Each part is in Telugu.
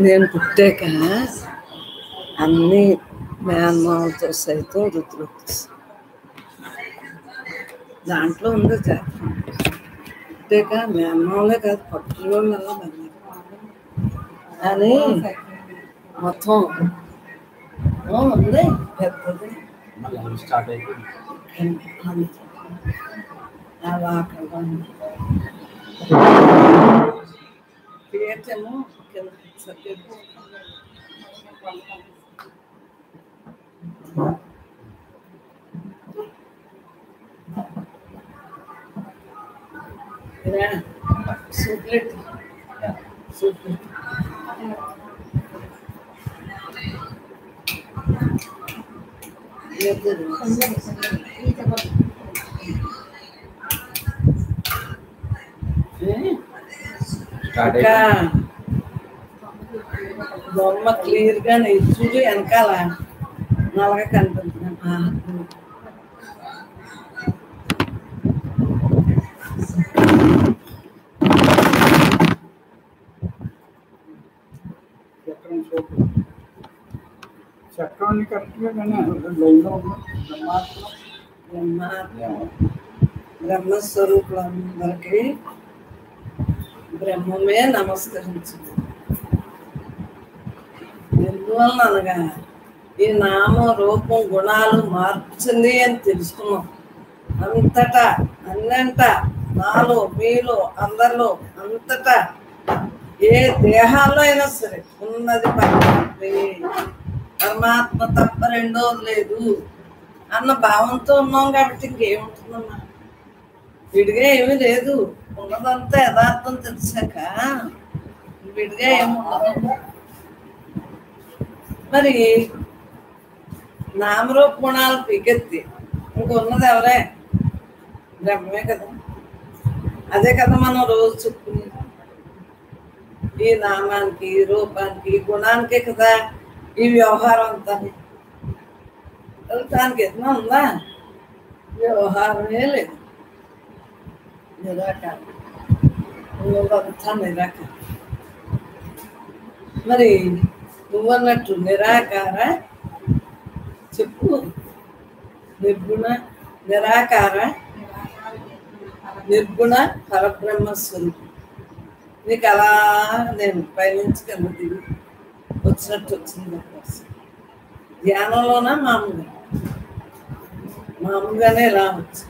నేను పుట్టాక అన్ని మేనమామలతో సైతం రుతులు దాంట్లో ఉంది పుట్టాక మేనమామలే కాదు పట్టులో అని మొత్తం ఉంది పెద్దది అలా అక్కడ పేటేమో కింద సూప్లెట్ సూప్లెట్ ఇంకా బొమ్మ క్లియర్ గా చూడు వెనకాల నల్లగా కనిపిస్తుంది. చక్రాన్ని కరెక్ట్గా బ్రహ్మస్వరూపులందరికీ బ్రహ్మమే నమస్కరించింది. ఎందువలన అనగా ఈ నామ రూపం గుణాలు మార్చింది అని తెలుసుకున్నాం. అంతటా అన్నంట నాలో మీలో అందరిలో అంతటా ఏ దేహాల్లో అయినా సరే ఉన్నది పరమాత్మ తప్ప రెండోది లేదు అన్న భావంతో ఉన్నాం. కాబట్టి ఇంకేముంటుందమ్మా, విడిగా ఏమీ లేదు. ఉన్నదంతా యథార్థం తెలిసాక విడిగా ఏముండదు. మరి నామరూప గుణాలు పీకెత్తి ఇంకొన్నది ఎవరే? బ్రహ్మే కదా. అదే కదా మనం రోజు చెప్పుకుని ఈ నామానికి రూపానికి గుణానికే కదా ఈ వ్యవహారం అంతా. దానికి ఎట్లా ఉందా? వ్యవహారమే లేదు. నిరాకారం అంతా నిరాకారం. మరి నువ్వన్నట్టు నిరాకార చెప్పు, నిర్గుణ నిరాకార నిర్గుణ పరబ్రహ్మ స్వరూపం. నీకు అలా నేను పైనుంచి కింద దిగి వచ్చినట్టు వచ్చింది. ధ్యానంలోనా మామూలుగానే ఇలా వచ్చి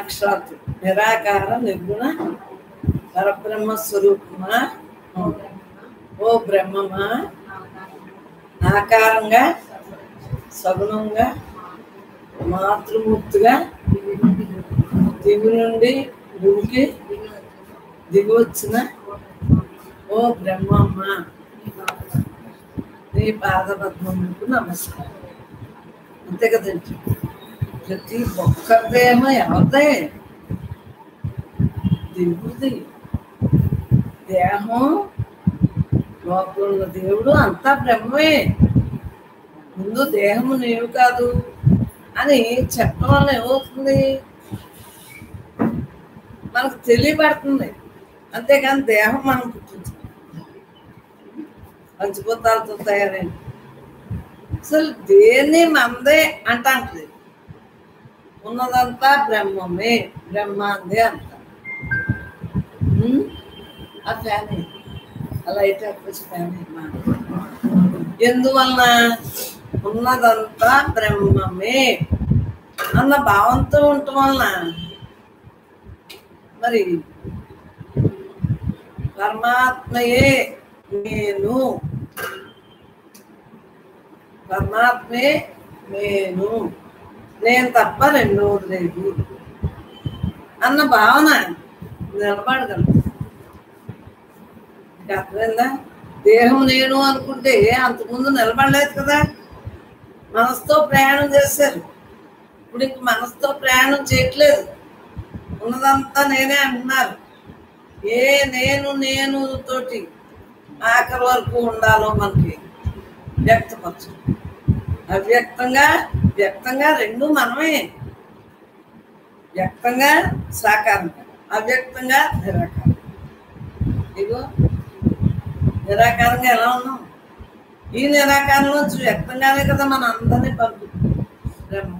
అక్షరాలు నిరాకార నిర్గుణ పరబ్రహ్మ స్వరూపమా, ఓ బ్రహ్మమా, ఆకారంగా సగుణంగా మాతృమూర్తిగా దిగు నుండి భూమికి దిగి వచ్చిన ఓ బ్రహ్మమ్మ, నీ పాదపద్మములకు నమస్కారం. అంతే కదండి. ప్రతి ఒక్కరిదేమో ఎవరిదే? దేవుడిది. దేహం లోపల ఉన్న దేవుడు అంతా బ్రహ్మే. ముందు దేహము నీవు కాదు అని చెప్పడం వల్ల ఏమవుతుంది? మనకు తెలియబడుతుంది. అంతేకాని దేహం మనం పుట్టించాలి. పంచభూతాలతో తయారైంది. అసలు దేన్ని మందే అంటాంటది. ఉన్నదంతా బ్రహ్మమే, బ్రహ్మాందే అంట. ఆ ఫ్యాన్ ఆ లైట్ వచ్చి ఫ్యాన్ ఎందువలన? ఉన్నదంతా బ్రహ్మమే అన్న భావంతో ఉండటం వలన మరి పరమాత్మయే నేను, పరమాత్మే నేను తప్ప రెండోది లేదు అన్న భావన నిలబడగలదు. అర్థమైందా? దేహం నేను అనుకుంటే అంతకుముందు నిలబడలేదు కదా. మనసుతో ప్రయాణం చేశారు. ఇప్పుడు ఇంక మనసుతో ప్రయాణం చేయట్లేదు. ఉన్నదంతా నేనే అంటున్నారు. ఏ నేను తోటి ఆఖరి వరకు ఉండాలో మనకి వ్యక్తపరచు. అవ్యక్తంగా వ్యక్తంగా రెండు మనమే. వ్యక్తంగా సాకారం, అవ్యక్తంగా నిరాకారం. ఇగో నిరాకారంగా ఎలా ఉన్నాం? ఈ నిరాకారంలోంచి వ్యక్తంగానే కదా మన అందరినీ పంపిస్తున్నాము.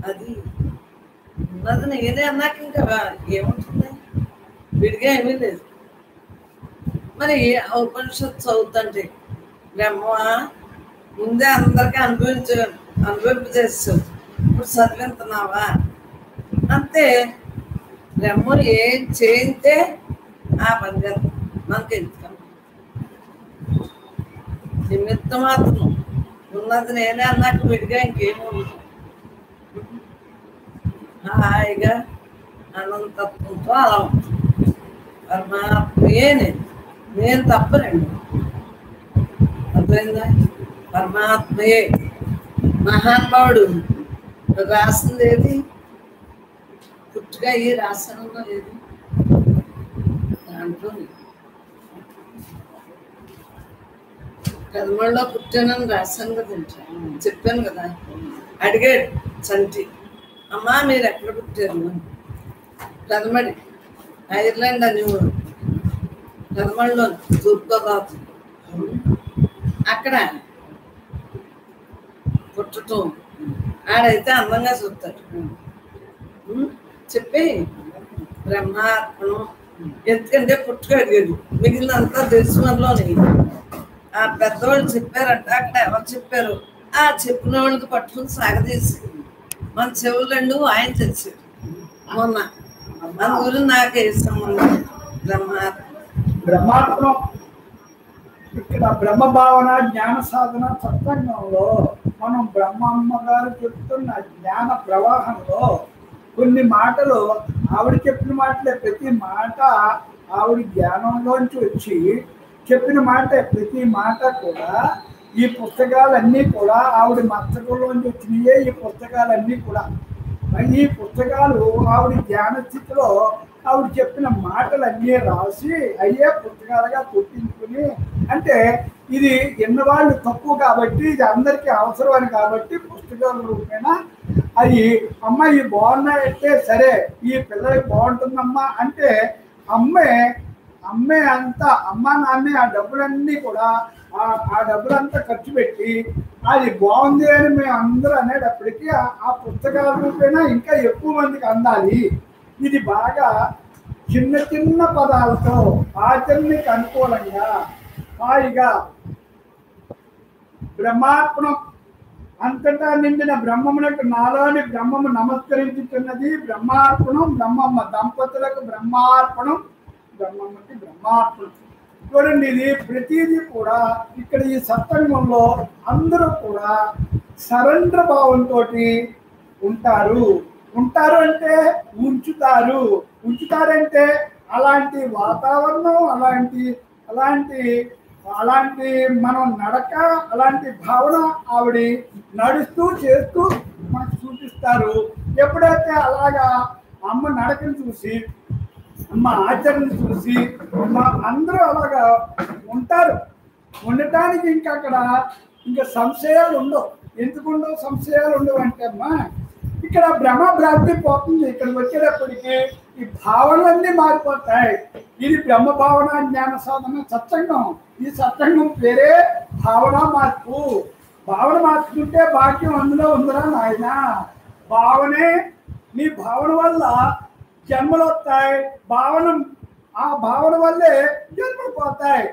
అది ఉన్నది నేనే అన్నాక ఇంకా ఏముంటుంది? విడిగా ఏమీ లేదు. మరి ఉపనిషత్తు చదువుతుంటే బ్రహ్మ ముందే అందరికీ అనుభవింపజేస్తావు, ఇప్పుడు చదివిస్తున్నావా అంతే. బ్రహ్మ ఏం చేయితే ఆ పని చేస్తాం. మనకి ఎందుకం నిమిత్త మాత్రం ఉన్నది నేనే అన్నాక విడిగా ఇంకేమీ హాయిగా అనంతత్వంతో అలా ఉంటుంది. పరమాత్మయే నేను తప్పనండి. అర్థమైందా? పరమాత్మయే మహానుభావుడు రాసింది ఏది? పుట్టుగా ఈ రాసనంలో ఏది? దాంట్లో కదమల్లో పుట్టానని రాశాను కదా, చెప్పాను కదా. అడిగాడు చంటి, అమ్మా మీరు ఎక్కడ పుట్టారు? కదమడి, ఐర్లాండ్ అని ఊరు, కదమడిలో తూర్పుగోదావరి. అక్కడ పుట్టటం ఆడైతే అందంగా చూస్తాడు. చెప్పి బ్రహ్మార్పణం, ఎందుకంటే పుట్టుక అడిగాడు, మిగిలినంతా తెలుసు మనలోని. ఆ పెద్దవాళ్ళు చెప్పారంట. అక్కడ ఎవరు చెప్పారు? ఆ చెప్పిన వాళ్ళకి పట్టుకుని సాగదీసి మన చెవులు రెండు ఆయన తెచ్చాడు మొన్న. మన గురించి నాకే సంబంధం. బ్రహ్మాత్మం ఇక్కడ బ్రహ్మ భావన జ్ఞాన సాధన సత్సంగంలో మనం బ్రహ్మమ్మ గారు చెప్తున్న జ్ఞాన ప్రవాహంలో కొన్ని మాటలు ఆవిడ చెప్పిన మాటలే. ప్రతి మాట ఆవిడ జ్ఞానంలోంచి వచ్చి చెప్పిన మాట. ప్రతి మాట కూడా ఈ పుస్తకాలన్నీ కూడా ఆవిడ మస్తకంలోంచి వచ్చినాయే. ఈ పుస్తకాలన్నీ కూడా ఈ పుస్తకాలు ఆవిడ జ్ఞాన స్థితిలో ఆవిడ చెప్పిన మాటలన్నీ రాసి అయ్యే పుస్తకాలుగా పుట్టించుకుని, అంటే ఇది ఎన్నవాళ్ళు తక్కువ కాబట్టి ఇది అందరికీ అవసరం అని కాబట్టి పుస్తకాల రూపేణా అవి అమ్మాయి బాగున్నాయంటే సరే ఈ పిల్లలకి బాగుంటుందమ్మా అంటే అమ్మే అంతా అమ్మ నాన్నే ఆ డబ్బులన్నీ కూడా ఆ డబ్బులంతా ఖర్చు పెట్టి అది బాగుంది అని మేము అందరూ అనేటప్పటికీ ఆ పుస్తకాల రూపేణా ఇంకా ఎక్కువ మందికి అందాలి. ఇది బాగా చిన్న చిన్న పదాలతో ఆచరణకి అనుకూలంగా హాయిగా బ్రహ్మార్పణం అంతటా నిండిన బ్రహ్మమునకు నాలోని బ్రహ్మము నమస్కరించుతున్నది. బ్రహ్మార్పణం బ్రహ్మమ్మ దంపతులకు బ్రహ్మార్పణం, బ్రహ్మమ్మకి బ్రహ్మార్పణం. చూడండి, ఇది ప్రతిదీ కూడా ఇక్కడ ఈ సత్సంగంలో అందరూ కూడా సరెండర్ భావంతో ఉంటారు. అంటే ఉంచుతారంటే అలాంటి వాతావరణం, అలాంటి మనం నడక, అలాంటి భావన ఆవిడ నడుస్తూ చేస్తూ మనకు చూపిస్తారు. ఎప్పుడైతే అలాగా అమ్మ నడకను చూసి, అమ్మ ఆచరణ చూసి అందరూ అలాగా ఉంటారు. ఉండటానికి ఇంకా సంశయాలు ఉండవు. ఎందుకుండవు సంశయాలు ఉండవు అంటే అమ్మా ఇక్కడ భ్రమ భ్రాంతి పోతుంది. ఇక్కడికి వచ్చేటప్పటికి ఈ భావనలన్నీ మారిపోతాయి. ఇది బ్రహ్మ భావన జ్ఞాన సాధన సత్సంగం. ఈ సత్సంగం పేరే భావన మార్పు. భావన మార్చుకుంటే భాగ్యం అందులో ఉందిరా నాయన. నీ భావన వల్ల జన్మలు వస్తాయి. ఆ భావన వల్లే జన్మలు పోతాయి.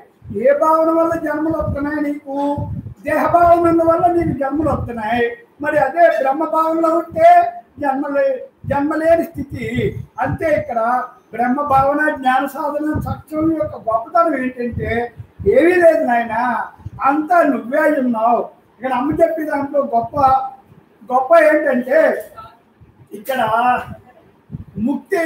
ఏ భావన వల్ల జన్మలు వస్తున్నాయి? నీకు దేహభావన వల్ల నీకు జన్మలు వస్తున్నాయి. మరి అదే బ్రహ్మ భావనలో ఉంటే జన్మలేని స్థితి. అంతే ఇక్కడ బ్రహ్మ భావన జ్ఞాన సాధన సత్యం యొక్క గొప్పతనం ఏంటంటే ఏమీ లేదు నాయన, అంతా నువ్వే ఉన్నావు. ఇక్కడ అమ్మ చెప్పే దాంట్లో గొప్ప ఏంటంటే ఇక్కడ ముక్తి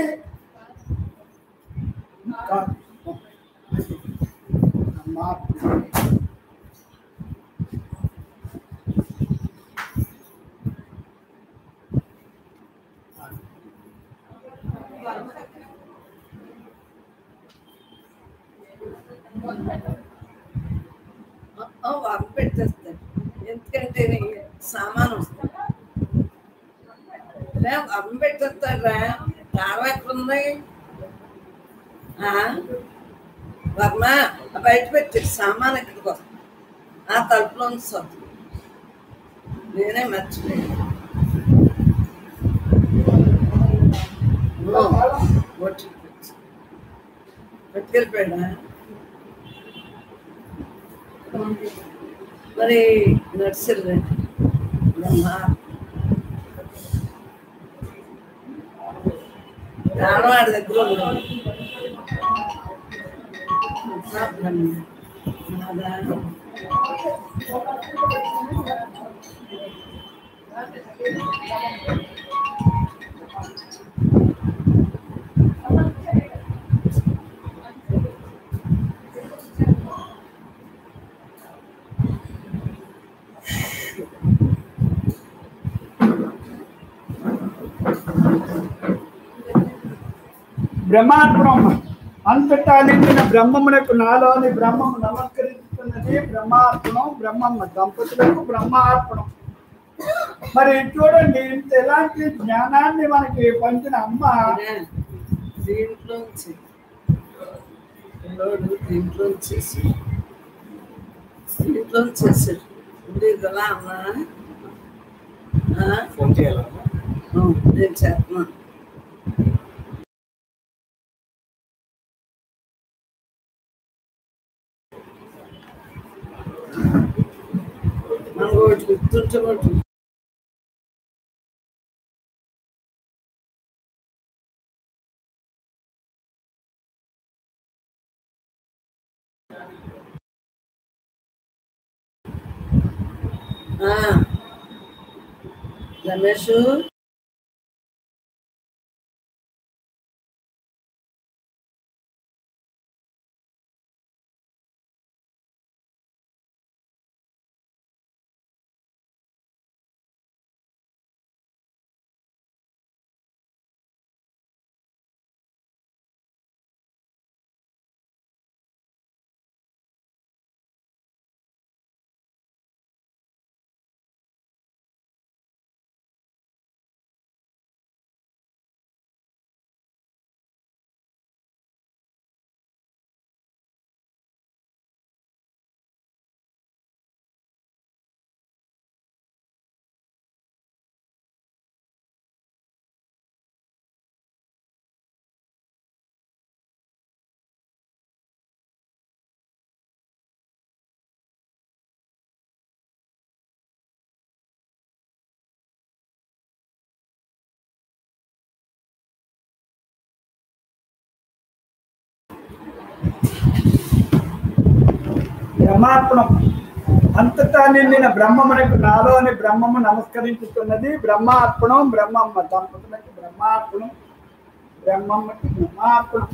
వారు పెట్టేస్తాడు. ఎందుకంటే సామాను వస్తుంది. అమ్మ పెట్టేస్తాడ్రా, కారం ఎక్కడుంది? వర్మ బయట పెట్టి సామాన్ ఎక్కడికి వస్తుంది, ఆ తలుపులో వస్తుంది. నేనే మర్చిపోయాను. పట్టుకెళ్ళిపోయాడా? మరి నడిచిర్రే వాడి దగ్గర ఉన్నాడు. బ్రహ్మార్పణం. అంతటా నిండిన బ్రహ్మమునకు నాలోని బ్రహ్మము నమస్కరిస్తున్నది బ్రహ్మార్పణం. బ్రహ్మమ్మ దంపతులకు బ్రహ్మార్పణం. మరి చూడండి, ఇంత ఎలాంటి జ్ఞానాన్ని మనకి పంచిన అమ్మ దీంట్లోంచి చేసాడు. ఉండేదిలా అమ్మా, నేను చేస్తున్నాను. మనం ఒకటి గుర్తుంచబట్టు. రమేష్, బ్రహ్మార్పణం. అంతటా నిండిన బ్రహ్మమునకు నాలోని బ్రహ్మము నమస్కరించుతున్నది బ్రహ్మార్పణం. బ్రహ్మమ్మ దంపతులకు బ్రహ్మార్పణం. బ్రహ్మమ్మకి బ్రహ్మార్పణం.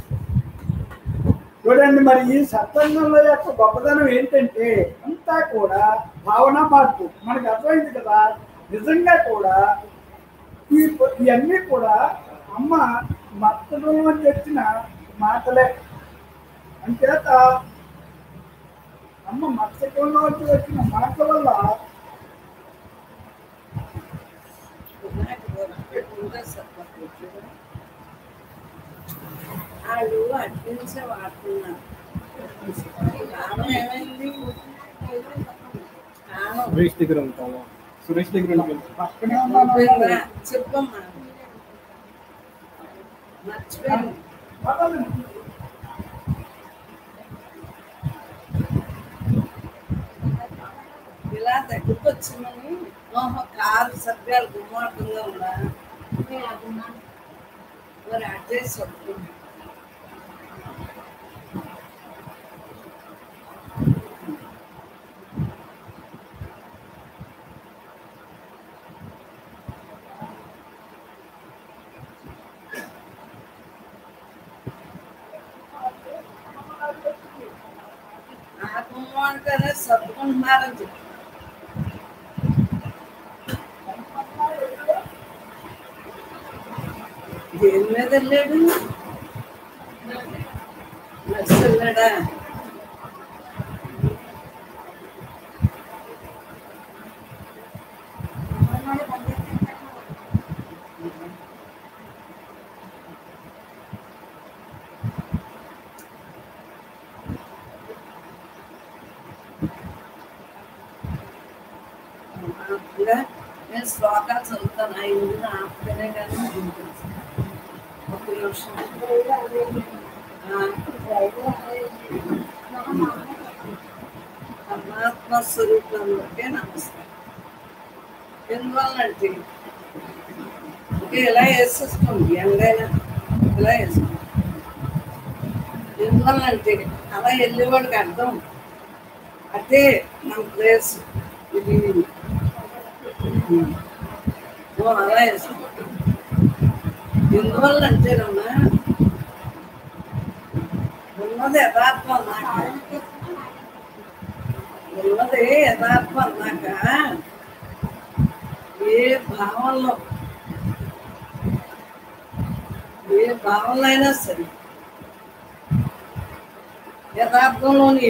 చూడండి, మరి ఈ సత్సంగంలో యొక్క గొప్పతనం ఏంటంటే అంతా కూడా భావన మార్పు. మనకు అర్థమైంది కదా. నిజంగా కూడా ఇవన్నీ కూడా అమ్మ మత్తడంలో తెచ్చిన మాటలే. అంచేత అమ్మ మత్స్యంలో వచ్చిన మాటల వల్ల వాళ్ళు అడ్మిన్సే వాడుతున్నారు. కారణం ఏమైంది? సురేష్ దగ్గర ఉంటాము. సురేష్ దగ్గర పక్కనే చెప్పమ్మా, మర్చిపోయాను. ఇలా దగ్గరకు వచ్చిందని కారు సభ్యాలు గుమ్మాటంగా ఉందా? మరి అడ్రస్ చెప్తుంది. ఆ గుమ్మం అంటేనే సర్దుకుంటున్నారని చెప్పి దేని మీద వెళ్ళాడు? నర్సు వెళ్ళాడా? శ్లోకాలు చదువుతాను. ఆ ఇందులో ఆపుతేనే కానీ ఒక నిమిషం. పరమాత్మ స్వరూపంలోకే నమస్కారం. ఎందువల్లంటే ఇలా వేసేసుకోండి, ఎండైనా ఇలా వేసుకోండి. ఎందువల్లంటే అలా వెళ్ళేవాడికి అర్థం అంటే మన ప్లేస్ ఇది అలా వేసుకోండి. ఎందువల్లంటేనమ్మా ఉన్నది యథార్థం అన్నాక, ఉన్నది యథార్థం అన్నాక ఏ భావంలో అయినా సరే యథార్థంలోని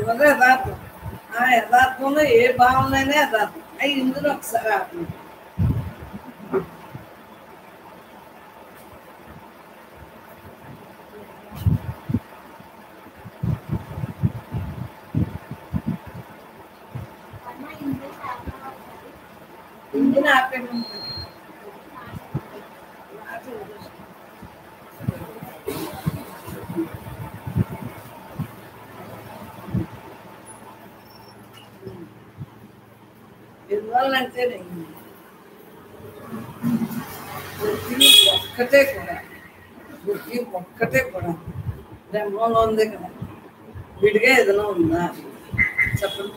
ఉన్నది యథార్థం. ఆ యథార్థంలో ఏ భావనలో అయినా యథార్థం. అవి ఇందులో ఒకసారి ఆత్మ ఇంజిన్ ఆపేది. ఎందువల్లంటే బుద్ధి ఒక్కటే కూడా బ్రహ్మంలో ఉంది కదా, విడిగా ఏదైనా ఉందా చెప్పండి.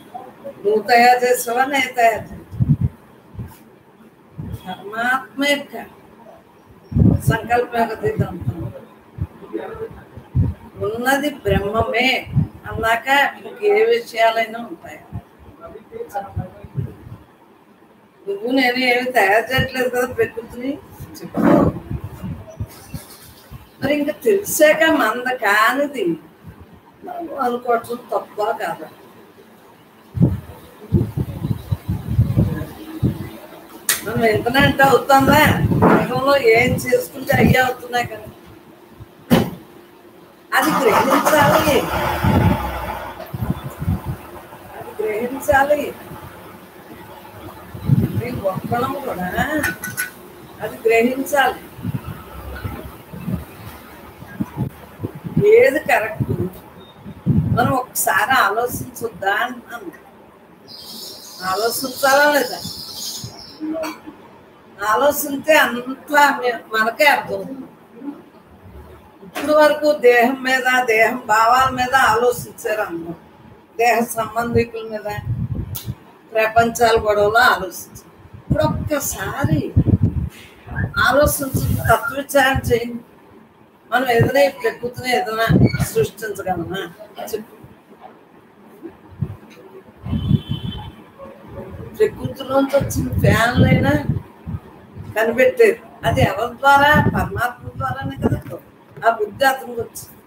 నువ్వు తయారు చేసావా, నేను తయారు చేసా? పరమాత్మ యొక్క సంకల్ప సిద్ధాంతం ఉన్నది బ్రహ్మమే అన్నాక ఏ విషయాలైనా ఉంటాయి. నువ్వు నేను ఏమి తయారు చేయట్లేదు కదా ప్రకృతిని చెప్పు. మరి ఇంకా తెలిసాక మంద కానిది అనుకోవటం తప్ప కాదు. మనం ఎంతనంటే అవుతుందా, గతంలో ఏం చేసుకుంటే అయ్యే అవుతున్నాయి కదా, అది గ్రహించాలి. ఒక్కడం కూడా అది గ్రహించాలి. ఏది కరెక్ట్ మనం ఒకసారి ఆలోచించుద్దా అంటున్నాను. ఆలోచించాలా లేదా? ఆలోచిస్తే అంతా మనకే అర్థం. ఇప్పుడు వరకు దేహం మీద, దేహం భావాల మీద ఆలోచించారు అందరూ. దేహ సంబంధికుల మీద, ప్రపంచాల గొడవలో ఆలోచించారు. ఇప్పుడు ఒక్కసారి ఆలోచించి తత్వవిచారణ చేయండి. మనం ఏదైనా ప్రకృతిని ఏదైనా సృష్టించగలమా చెప్పు. ప్రకృతిలోంచి వచ్చిన ఫ్యాన్లైనా కనిపెట్టేది అది ఎవరి ద్వారా? పరమాత్మ ద్వారానే కదా. ఆ బుద్ధి అతనికి వచ్చింది.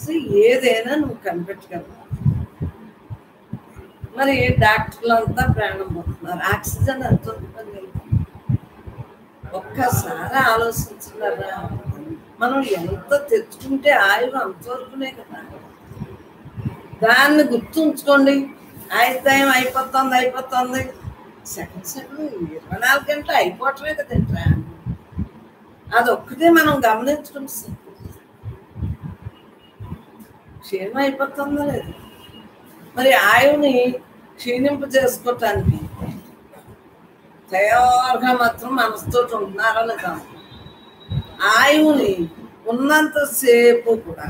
సో ఏదైనా నువ్వు కనిపెట్టగలవు. మరి డాక్టర్లు అంతా ప్రాణం పోతున్నారు, ఆక్సిజన్ ఎంత ఉంటుంది? ఒక్కసారి ఆలోచించున్నారా? మనం ఎంత తెచ్చుకుంటే ఆయువు అంతవరకునే కదా. దాన్ని గుర్తుంచుకోండి. టైం అయిపోతుంది. సెకండ్ 24 గంటలు అయిపోవటమే కదంటరా. అదొక్కటే మనం గమనించుకుంటాం. క్షీణం అయిపోతుందో లేదు. మరి ఆయువుని క్షీణింప చేసుకోవటానికి తయారుగా మాత్రం మనసుతో ఉంటున్నారా లేదా? ఆయువుని ఉన్నంతసేపు కూడా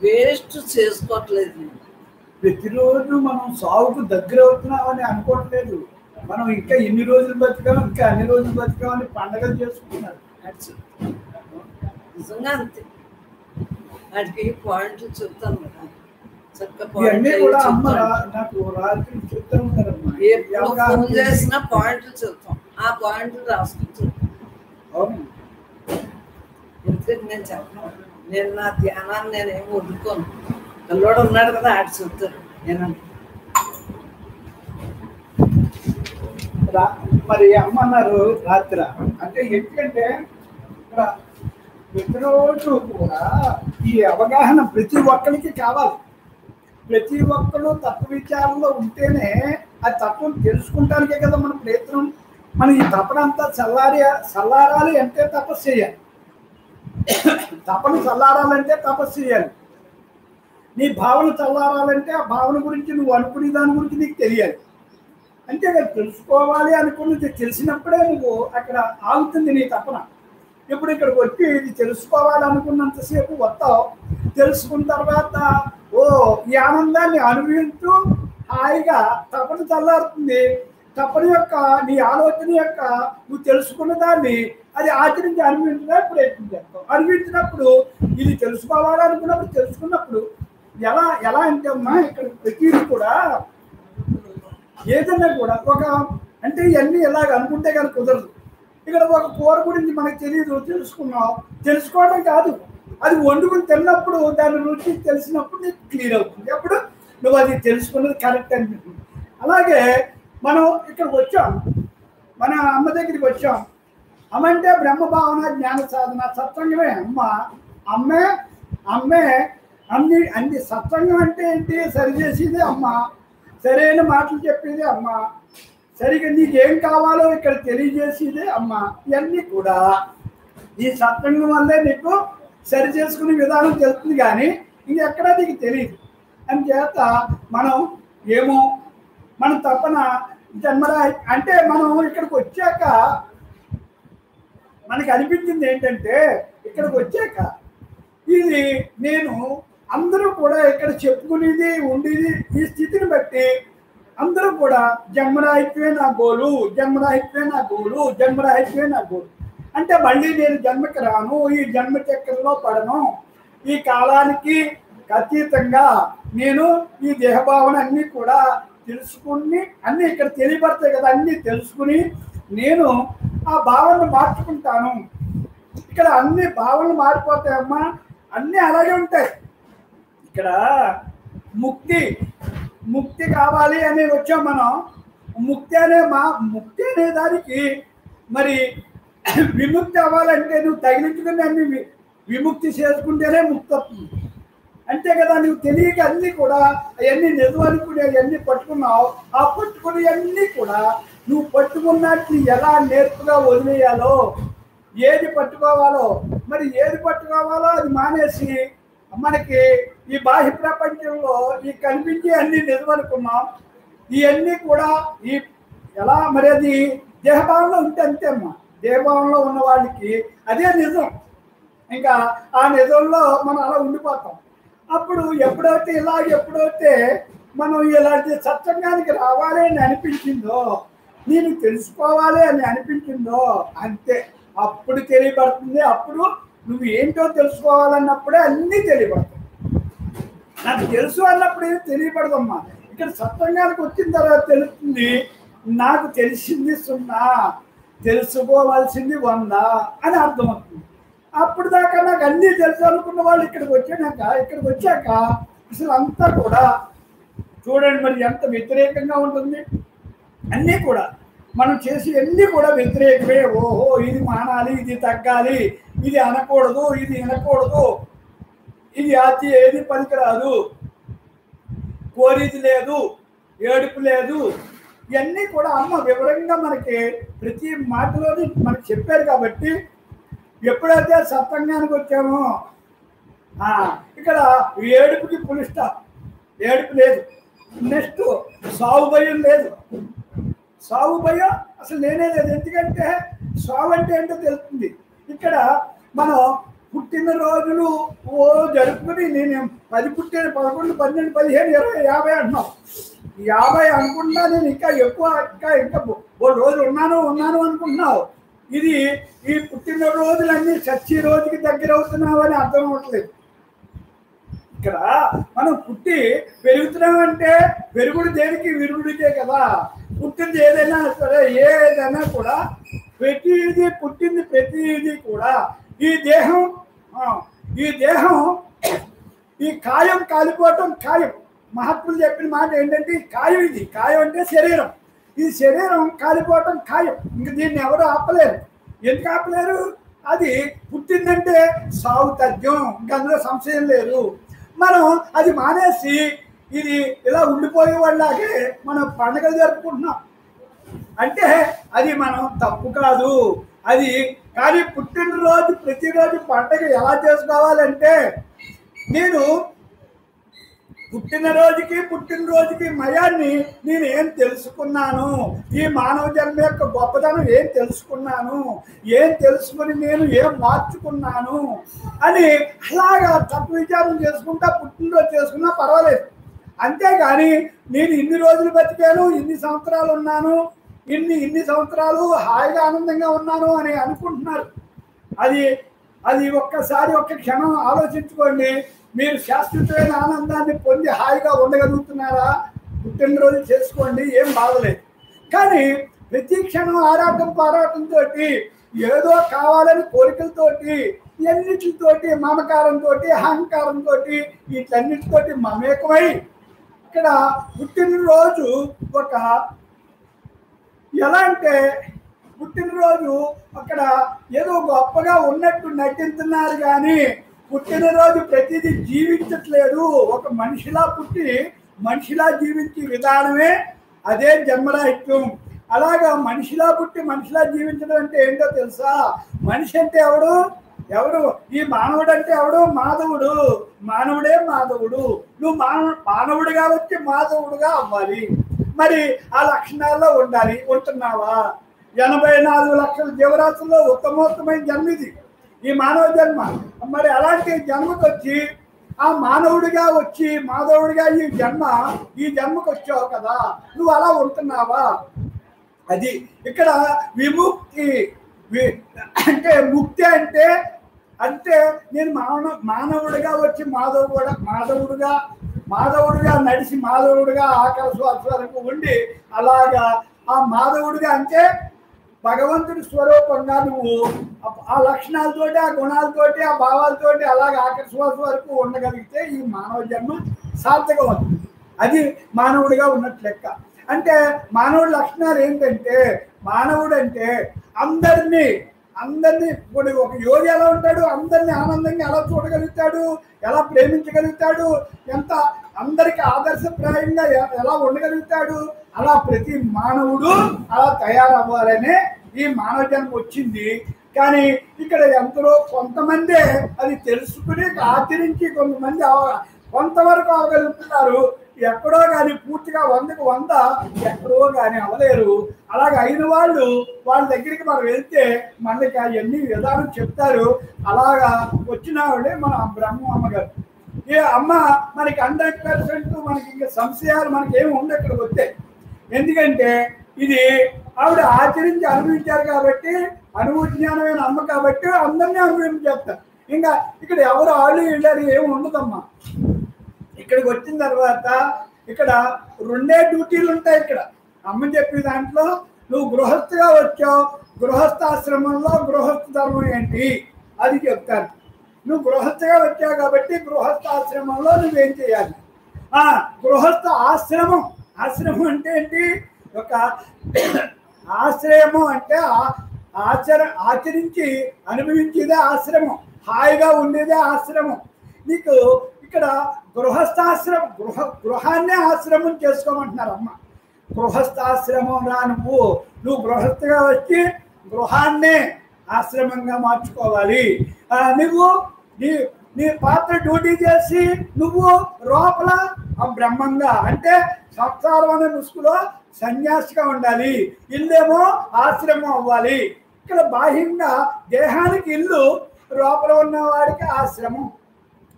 వేస్ట్ చేసుకోవట్లేదు. ప్రతిరోజు మనం సాగుకు దగ్గర అవుతున్నామని అనుకోవట్లేదు. మనం ఇంకా ఎన్ని రోజులు బతికాం, ఇంకా అన్ని రోజులు బతికామని పండగలు చేసుకుంటున్నారు. నిజంగా అంతే. వాటికి పాయింట్లు చెప్తాను కదా, ఇవన్నీ కూడా అమ్మ నాకు రాత్రి చెప్తా ఉంటారమ్మా. ఫోన్ చేసిన పాయింట్లు చెప్తాం, ఆ పాయింట్లు రాసుకుంటాం. అవును, ఎందుకంటే నేను చెప్పను. నేను నా ధ్యానాన్ని నేనేమి వదులుకోను. పిల్లోడు ఉన్నాడు కదా, ఆడి చెప్తారు. నేను మరి అమ్మ అన్నారు రాత్రి. అంటే ఎందుకంటే ప్రతిరోజు కూడా ఈ అవగాహన ప్రతి ఒక్కరికి కావాలి. ప్రతి ఒక్కరు తత్వ విచారంలో ఉంటేనే ఆ తత్వం తెలుసుకుంటానికే కదా మన ప్రయత్నం. మన ఈ తపన అంతా చల్లారాలి అంటే తపస్సు చేయాలి. తపన చల్లారాలంటే తపస్సు చేయాలి. నీ భావన చల్లారాలంటే ఆ భావన గురించి నువ్వు అనుకునే దాని గురించి నీకు తెలియాలి. అంటే తెలుసుకోవాలి అనుకున్నది తెలిసినప్పుడే నువ్వు అక్కడ ఆగుతుంది నీ తపన. ఇప్పుడు ఇక్కడికి వచ్చి ఇది తెలుసుకోవాలనుకున్నంతసేపు వస్తావు, తెలుసుకున్న తర్వాత ఓ ఈ ఆనందాన్ని అనుభవించు హాయిగా తపన చల్లారుతుంది. తపన యొక్క నీ ఆలోచన యొక్క నువ్వు తెలుసుకున్న దాన్ని అది ఆచరించి అనుభవించడానికి ప్రయత్నం చేస్తావు. అనుభవించినప్పుడు ఇది తెలుసుకోవాలనుకున్నప్పుడు తెలుసుకున్నప్పుడు ఎలా అంటే అమ్మా ఇక్కడ ప్రతిదీ కూడా ఏదన్నా కూడా ఒక అంటే ఇవన్నీ ఎలాగ అనుకుంటే కానీ కుదరదు. ఇక్కడ ఒక కూర గురించి మనకు తెలియదు, తెలుసుకోవడం కాదు, అది వండుకుని తిన్నప్పుడు దాని రుచి తెలిసినప్పుడు నీకు క్లియర్ అవుతుంది. అప్పుడు నువ్వు అది తెలుసుకున్నది కరెక్ట్ అనిపిస్తుంది. అలాగే మనం ఇక్కడికి వచ్చాం, మన అమ్మ దగ్గరికి వచ్చాం. అమ్మ అంటే బ్రహ్మ భావన జ్ఞాన సాధన సత్సంగమే. అమ్మే అన్ని సత్సంగం అంటే ఏంటి? సరిచేసేది అమ్మ, సరైన మాటలు చెప్పేది అమ్మ, సరిగ్గా నీకేం కావాలో ఇక్కడ తెలియజేసేదే అమ్మ. ఇవన్నీ కూడా ఈ సత్సంగం వల్లే నీకు సరి చేసుకునే విధానం తెలుస్తుంది, కానీ ఇంకెక్కడా నీకు తెలియదు. అందుచేత మనం ఏమో మన తపన జన్మరా అంటే మనం ఇక్కడికి వచ్చాక మనకి అనిపించింది ఏంటంటే, ఇక్కడికి వచ్చాక ఇది నేను అందరూ కూడా ఇక్కడ చెప్పుకునేది ఉండేది ఈ స్థితిని బట్టి అందరూ కూడా జన్మరాహిత్వే నా గోలు, జన్మరాహిత్వే నా గోలు, జన్మరాహిత్వే నా గోలు అంటే మళ్ళీ నేను జన్మకి రాను, ఈ జన్మ చక్రంలో పడను, ఈ కాలానికి అతీతంగా నేను ఈ దేహభావన అన్నీ కూడా తెలుసుకుని అన్నీ ఇక్కడ తెలియబడతాయి కదా, అన్నీ తెలుసుకుని నేను ఆ భావనను మార్చుకుంటాను. ఇక్కడ అన్ని భావనలు మారిపోతాయమ్మా, అన్నీ అలాగే ఉంటాయి. ఇక్కడ ముక్తి కావాలి అని వచ్చాం మనం. ముక్తి అనే దానికి మరి విముక్తి అవ్వాలంటే నువ్వు తగిలించుకుని అన్ని విముక్తి చేసుకుంటేనే ముక్తి వస్తుంది. అంతే కదా, నువ్వు తెలియక అన్నీ కూడా అవన్నీ నిజమనుకుని అవన్నీ పట్టుకున్నావు. ఆ పట్టుకుని అన్నీ కూడా నువ్వు పట్టుకున్నట్లు ఎలా నేర్పుగా వదిలేయాలో, ఏది పట్టుకోవాలో అది మానేసి మనకి ఈ బాహ్య ప్రపంచంలో ఈ కనిపించే అన్ని నిజమనుకున్నాం. ఇవన్నీ కూడా ఈ ఎలా మరి అది దేహభావంలో ఉంటే అంతే అమ్మా. దేహభావంలో ఉన్న వాళ్ళకి అదే నిజం. ఇంకా ఆ నిజంలో మనం అలా ఉండిపోతాం. అప్పుడు ఎప్పుడైతే మనం ఇలాంటి సత్సంగానికి రావాలి అని అనిపించిందో, నేను తెలుసుకోవాలి అని అనిపించిందో అంతే, అప్పుడు తెలియబడుతుంది. అప్పుడు నువ్వు ఏంటో తెలుసుకోవాలన్నప్పుడే అన్నీ తెలియబడతాయి. నాకు తెలుసు అన్నప్పుడు ఏం తెలియబడదమ్మా. ఇక్కడ సత్సంగానికి వచ్చిన తర్వాత తెలుస్తుంది, నాకు తెలిసింది 0, తెలుసుకోవాల్సింది 100 అని అర్థమవుతుంది. అప్పుడు దాకా నాకు అన్నీ తెలుసు అనుకున్న వాళ్ళు ఇక్కడికి వచ్చాక అసలు అంతా కూడా చూడండి మరి ఎంత వ్యతిరేకంగా ఉంటుంది. అన్నీ కూడా మనం చేసి అన్నీ కూడా వ్యతిరేకమే. ఓహో ఇది మానాలి, ఇది తగ్గాలి, ఇది అనకూడదు, ఇది వినకూడదు, ఇది ఏది పనికిరాదు, కోరిది లేదు, ఏడుపు లేదు, ఇవన్నీ కూడా అమ్మ వివరంగా మనకి ప్రతి మాటలోని మనకి చెప్పారు. కాబట్టి ఎప్పుడైతే సత్సంగానికి వచ్చామో ఇక్కడ ఏడుపుకి ఫుల్ స్టాప్, ఏడుపు లేదు. నెక్స్ట్ సాగు భయం లేదు. సాగు భయం అసలు లేనే లేదు. ఎందుకంటే సాగు అంటే ఏంటో తెలుస్తుంది. ఇక్కడ మనం పుట్టినరోజులు జరుపుకుని నేను 10 పుట్టిన 11, 12, 15, 20, 50 అంటున్నాం. 50 అనుకుంటా నేను ఇంకా ఎక్కువ ఇంకా రోజు ఉన్నాను అనుకుంటున్నావు. ఇది ఈ పుట్టినరోజులన్నీ చచ్చి రోజుకి దగ్గర అవుతున్నావు అని అర్థం అవ్వట్లేదు. ఇక్కడ మనం పుట్టి పెరుగుతున్నామంటే పెరుగుడు దేనికి? విరుగుడికే కదా. పుట్టింది ఏదైనా సరే, ఏదైనా కూడా పుట్టింది ప్రతిదీ కూడా ఈ దేహం ఈ కాయం కాలిపోవటం ఖాయం. మహాత్ములు చెప్పిన మాట ఏంటంటే కాయం, ఇది కాయం అంటే శరీరం. ఈ శరీరం కాలిపోవటం ఖాయం. ఇంక దీన్ని ఎవరు ఆపలేరు. ఎందుకు ఆపలేరు? అది పుట్టిందంటే సాగు తథ్యం, ఇంక అందులో సంశయం లేదు. మనం అది మానేసి ఇది ఇలా ఉండిపోయే వాళ్ళకే మనం పండుగలు జరుపుకుంటున్నాం. అంటే అది మనం తప్పు కాదు అది. కానీ పుట్టినరోజు ప్రతిరోజు పండుగ ఎలా చేసుకోవాలంటే, నేను పుట్టినరోజుకి మయాన్ని నేను ఏం తెలుసుకున్నాను, ఈ మానవ జన్మ యొక్క గొప్పతనం ఏం తెలుసుకున్నాను, ఏం తెలుసుకుని నేను ఏం మార్చుకున్నాను అని అలాగా తప్పు విచారం చేసుకుంటా పుట్టినరోజు చేసుకున్నా పర్వాలేదు. అంతేగాని నేను ఇన్ని రోజులు బతికాను, ఇన్ని సంవత్సరాలు ఉన్నాను, ఇన్ని సంవత్సరాలు హాయిగా ఆనందంగా ఉన్నాను అని అనుకుంటున్నారు. అది ఒక్కసారి ఒక్క క్షణం ఆలోచించుకోండి. మీరు శాశ్వతమైన ఆనందాన్ని పొంది హాయిగా ఉండగలుగుతున్నారా? పుట్టినరోజు చేసుకోండి, ఏం బాధలేదు. కానీ ప్రతి క్షణం పోరాటంతో ఏదో కావాలని కోరికలతోటి ఎన్నిటితోటి మమకారంతో అహంకారంతో వీటన్నిటితోటి మమేకమై ఇక్కడ పుట్టినరోజు ఎలా అంటే పుట్టినరోజు అక్కడ ఏదో గొప్పగా ఉన్నట్టు నటిస్తున్నారు. కానీ పుట్టినరోజు ప్రతిదీ జీవించట్లేదు. ఒక మనిషిలా పుట్టి మనిషిలా జీవించే విధానమే అదే జన్మరాహిత్యం. అలాగా మనిషిలా పుట్టి మనిషిలా జీవించడం అంటే ఏంటో తెలుసా? మనిషి అంటే ఎవడు ఈ మానవుడు అంటే ఎవడు? మాధవుడు. మానవుడే మాధవుడు. నువ్వు మానవుడిగా వచ్చి మాధవుడుగా అవ్వాలి. మరి ఆ లక్షణాల్లో ఉంటున్నావా? 84 లక్షల జీవరాశుల్లో ఉత్తమోత్తమైన జన్మ ఇది, ఈ మానవ జన్మ. మరి అలాంటి జన్మకు వచ్చి ఆ మానవుడిగా వచ్చి మాధవుడిగా ఈ జన్మకు వచ్చావు కదా, నువ్వు అలా ఉంటున్నావా? అది ఇక్కడ విముక్తి అంటే ముక్తి అంటే నేను మానవుడిగా వచ్చి మాధవుడిగా నడిచి మాధవుడిగా ఆకర శ్వాస వరకు ఉండి అలాగా ఆ మాధవుడిగా అంటే భగవంతుడి స్వరూపంగా నువ్వు ఆ లక్షణాలతోటి ఆ గుణాలతోటి ఆ భావాలతోటి అలాగే ఆకర శ్వాస వరకు ఉండగలిగితే ఈ మానవ జన్మ సార్థకం అవుతుంది. అది మానవుడిగా ఉన్నట్లు లెక్క. అంటే మానవుడి లక్షణాలు ఏంటంటే, మానవుడు అంటే అందరినీ ఇప్పుడు ఒక యోగి ఎలా ఉంటాడు? అందరినీ ఆనందంగా ఎలా చూడగలుగుతాడు, ఎలా ప్రేమించగలుగుతాడు, అందరికి ఆదర్శప్రాయంగా ఎలా ఉండగలుగుతాడు, అలా ప్రతి మానవుడు అలా తయారవ్వాలనే ఈ మానవ జన్మ వచ్చింది. కానీ ఇక్కడ ఎందరో కొంతమంది అది తెలుసుకుని ఆచరించి కొంతవరకు అవగలుగుతున్నారు. ఎక్కడో కానీ పూర్తిగా 100కు 100 ఎక్కడో కానీ అవ్వలేరు. అలాగే అయిన వాళ్ళ దగ్గరికి మనం వెళ్తే మనకి అవన్నీ విధానం చెప్తారు. అలాగా వచ్చిన వాళ్ళే మన బ్రహ్మ అమ్మగారు. ఈ అమ్మ మనకి 100% మనకి ఇంకా సంశయాలు మనకేమి ఉండవు ఇక్కడికి వస్తే. ఎందుకంటే ఇది ఆవిడ ఆచరించి అనుభవించారు కాబట్టి, అనుభూతి జ్ఞానమైన అమ్మ కాబట్టి అందరినీ అనుభవించేస్తారు. ఇంకా ఇక్కడ ఎవరు వాళ్ళు వెళ్ళారు ఏమి ఉండదమ్మా. ఇక్కడికి వచ్చిన తర్వాత ఇక్కడ 2 డ్యూటీలు ఉంటాయి. ఇక్కడ అమ్మ చెప్పే దాంట్లో నువ్వు గృహస్థగా వచ్చావు, గృహస్థాశ్రమంలో గృహస్థ ధర్మం ఏంటి అది చెప్తాను. నువ్వు గృహస్థగా వచ్చావు కాబట్టి గృహస్థాశ్రమంలో నువ్వేం చేయాలి? గృహస్థ ఆశ్రమం అంటే ఏంటి? ఒక ఆశ్రయము అంటే ఆచరించి అనుభవించేదే ఆశ్రమం, హాయిగా ఉండేదే ఆశ్రమం. నీకు ఇక్కడ గృహాన్నే ఆశ్రమం చేసుకోమంటున్నారు అమ్మ. గృహస్థాశ్రమం రా, నువ్వు గృహస్థగా వచ్చి గృహాన్నే ఆశ్రమంగా మార్చుకోవాలి. నువ్వు నీ పాత్ర డ్యూటీ చేసి నువ్వు లోపల బ్రహ్మంగా అంటే సంసారం అనే ముసుగులో సన్యాసిగా ఉండాలి. ఇల్లేమో ఆశ్రమం అవ్వాలి. ఇక్కడ బాహ్యంగా దేహానికి ఇల్లు, లోపల ఉన్న వాడికి ఆశ్రమం.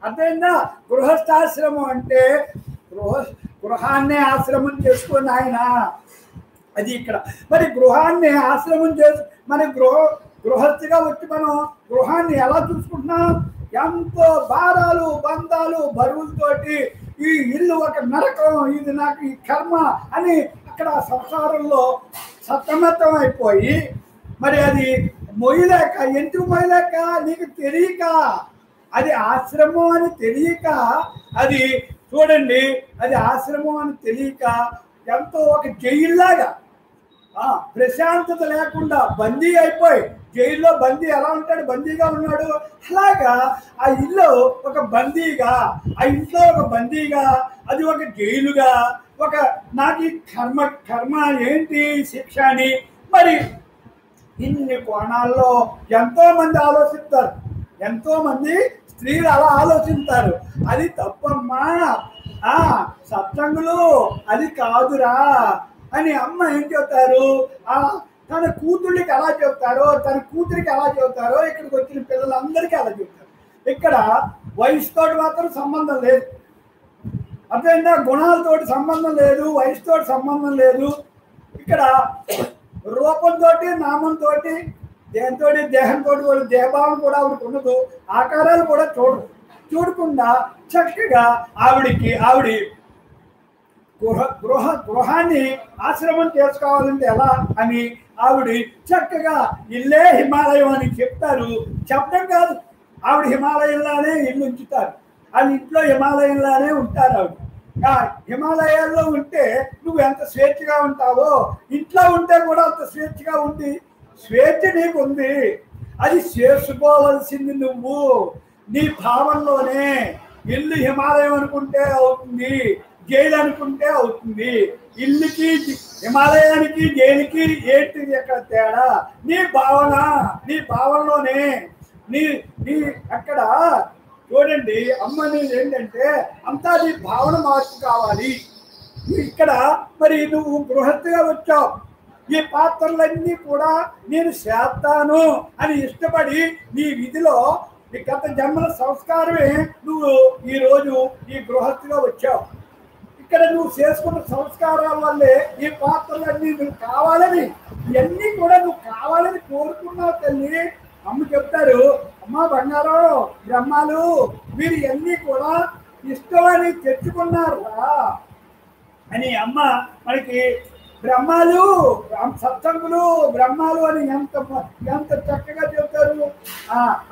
అర్థమైందా? గృహస్థాశ్రమం అంటే గృహాన్నే ఆశ్రమం చేసుకుని ఆయన అది ఇక్కడ. మరి గృహాన్ని ఆశ్రమం మన గృహస్థిగా వచ్చి మనం గృహాన్ని ఎలా చూసుకుంటున్నాం? ఎంతో భారాలు బంధాలు బరువులతోటి ఈ ఇల్లు ఒక నరకం, ఇది నాకు ఈ కర్మ అని అక్కడ సంసారంలో సతమతం అయిపోయి మరి అది మొయ్యలేక, ఎందుకు మొయ్యలేక? నీకు తెలియక, అది ఆశ్రమం అని తెలియక, అది చూడండి అది ఆశ్రమం అని తెలియక ఎంతో ఒక జైల్లాగా ప్రశాంతత లేకుండా బందీ అయిపోయి, జైల్లో బందీ ఎలా ఉంటాడు, బందీగా ఉన్నాడు, అలాగా ఆ ఇల్లు ఒక బందీగా, ఆ ఇంట్లో ఒక బందీగా, అది ఒక జైలుగా, ఒక నాకు ఈ కర్మ ఏంటి శిక్ష అని మరి ఇన్ని కోణాల్లో ఎంతో మంది ఆలోచిస్తారు, ఎంతో మంది స్త్రీలు అలా ఆలోచిస్తారు. అది తప్పమ్మా, సత్సంగులు అది కాదురా అని అమ్మ ఏం చెప్తారు, తన కూతుళ్ళకి ఎలా చెప్తారో, తన కూతురికి ఎలా చెబుతారో ఇక్కడికి వచ్చిన పిల్లలందరికీ అలా చెప్తారు. ఇక్కడ వయసుతో మాత్రం సంబంధం లేదు, అదేంటా గుణాలతోటి సంబంధం లేదు, వయసుతో సంబంధం లేదు. ఇక్కడ రూపంతో, నామంతో, దేహంతో కూడా దేహభావం కూడా ఆవిడకి ఉండదు, ఆకారాలు కూడా చూడకుండా చక్కగా ఆవిడ గృహాన్ని ఆశ్రమం చేసుకోవాలంటే ఎలా అని ఆవిడ చక్కగా ఇల్లే హిమాలయం అని చెప్తారు. చెప్పడం కాదు, ఆవిడ హిమాలయంలానే ఇల్లు ఉంచుతారు, వాళ్ళ ఇంట్లో హిమాలయంలానే ఉంటారు. ఆవిడ హిమాలయాల్లో ఉంటే నువ్వు ఎంత స్వేచ్ఛగా ఉంటావో ఇంట్లో ఉంటే కూడా అంత స్వేచ్ఛగా ఉంది. స్వేచ్ఛ నీకు ఉంది, అది చేసుకోవలసింది నువ్వు నీ భావంలోనే. ఇల్లు హిమాలయం అనుకుంటే అవుతుంది, జైలు అనుకుంటే అవుతుంది. ఇల్లుకి హిమాలయానికి జైలుకి ఏంటి ఎక్కడ తేడా? నీ భావనలోనే నీ అక్కడ చూడండి. అమ్మని ఏంటంటే అంతా నీ భావన మార్పు కావాలి. ఇక్కడ మరి నువ్వు గృహస్థిగా వచ్చావు, ఈ పాత్రలన్నీ కూడా నేను చేస్తాను అని ఇష్టపడి నీ విధిలో గత జన్మల సంస్కారమే నువ్వు ఈరోజు ఈ గృహస్థిగా వచ్చావు. ఇక్కడ నువ్వు చేసుకున్న సంస్కారాల వల్లే ఈ పాత్రలన్నీ నువ్వు కావాలని, ఇవన్నీ కూడా నువ్వు కావాలని కోరుకున్నావు తల్లి. అమ్మ చెప్తారు, అమ్మ బంగారం బ్రహ్మాలు మీరు ఇవన్నీ కూడా ఇష్టమని తెచ్చుకున్నారా అని అమ్మ మనకి బ్రహ్మాలు సత్సంగులు బ్రహ్మాలు అని ఎంత చక్కగా చెప్తారు.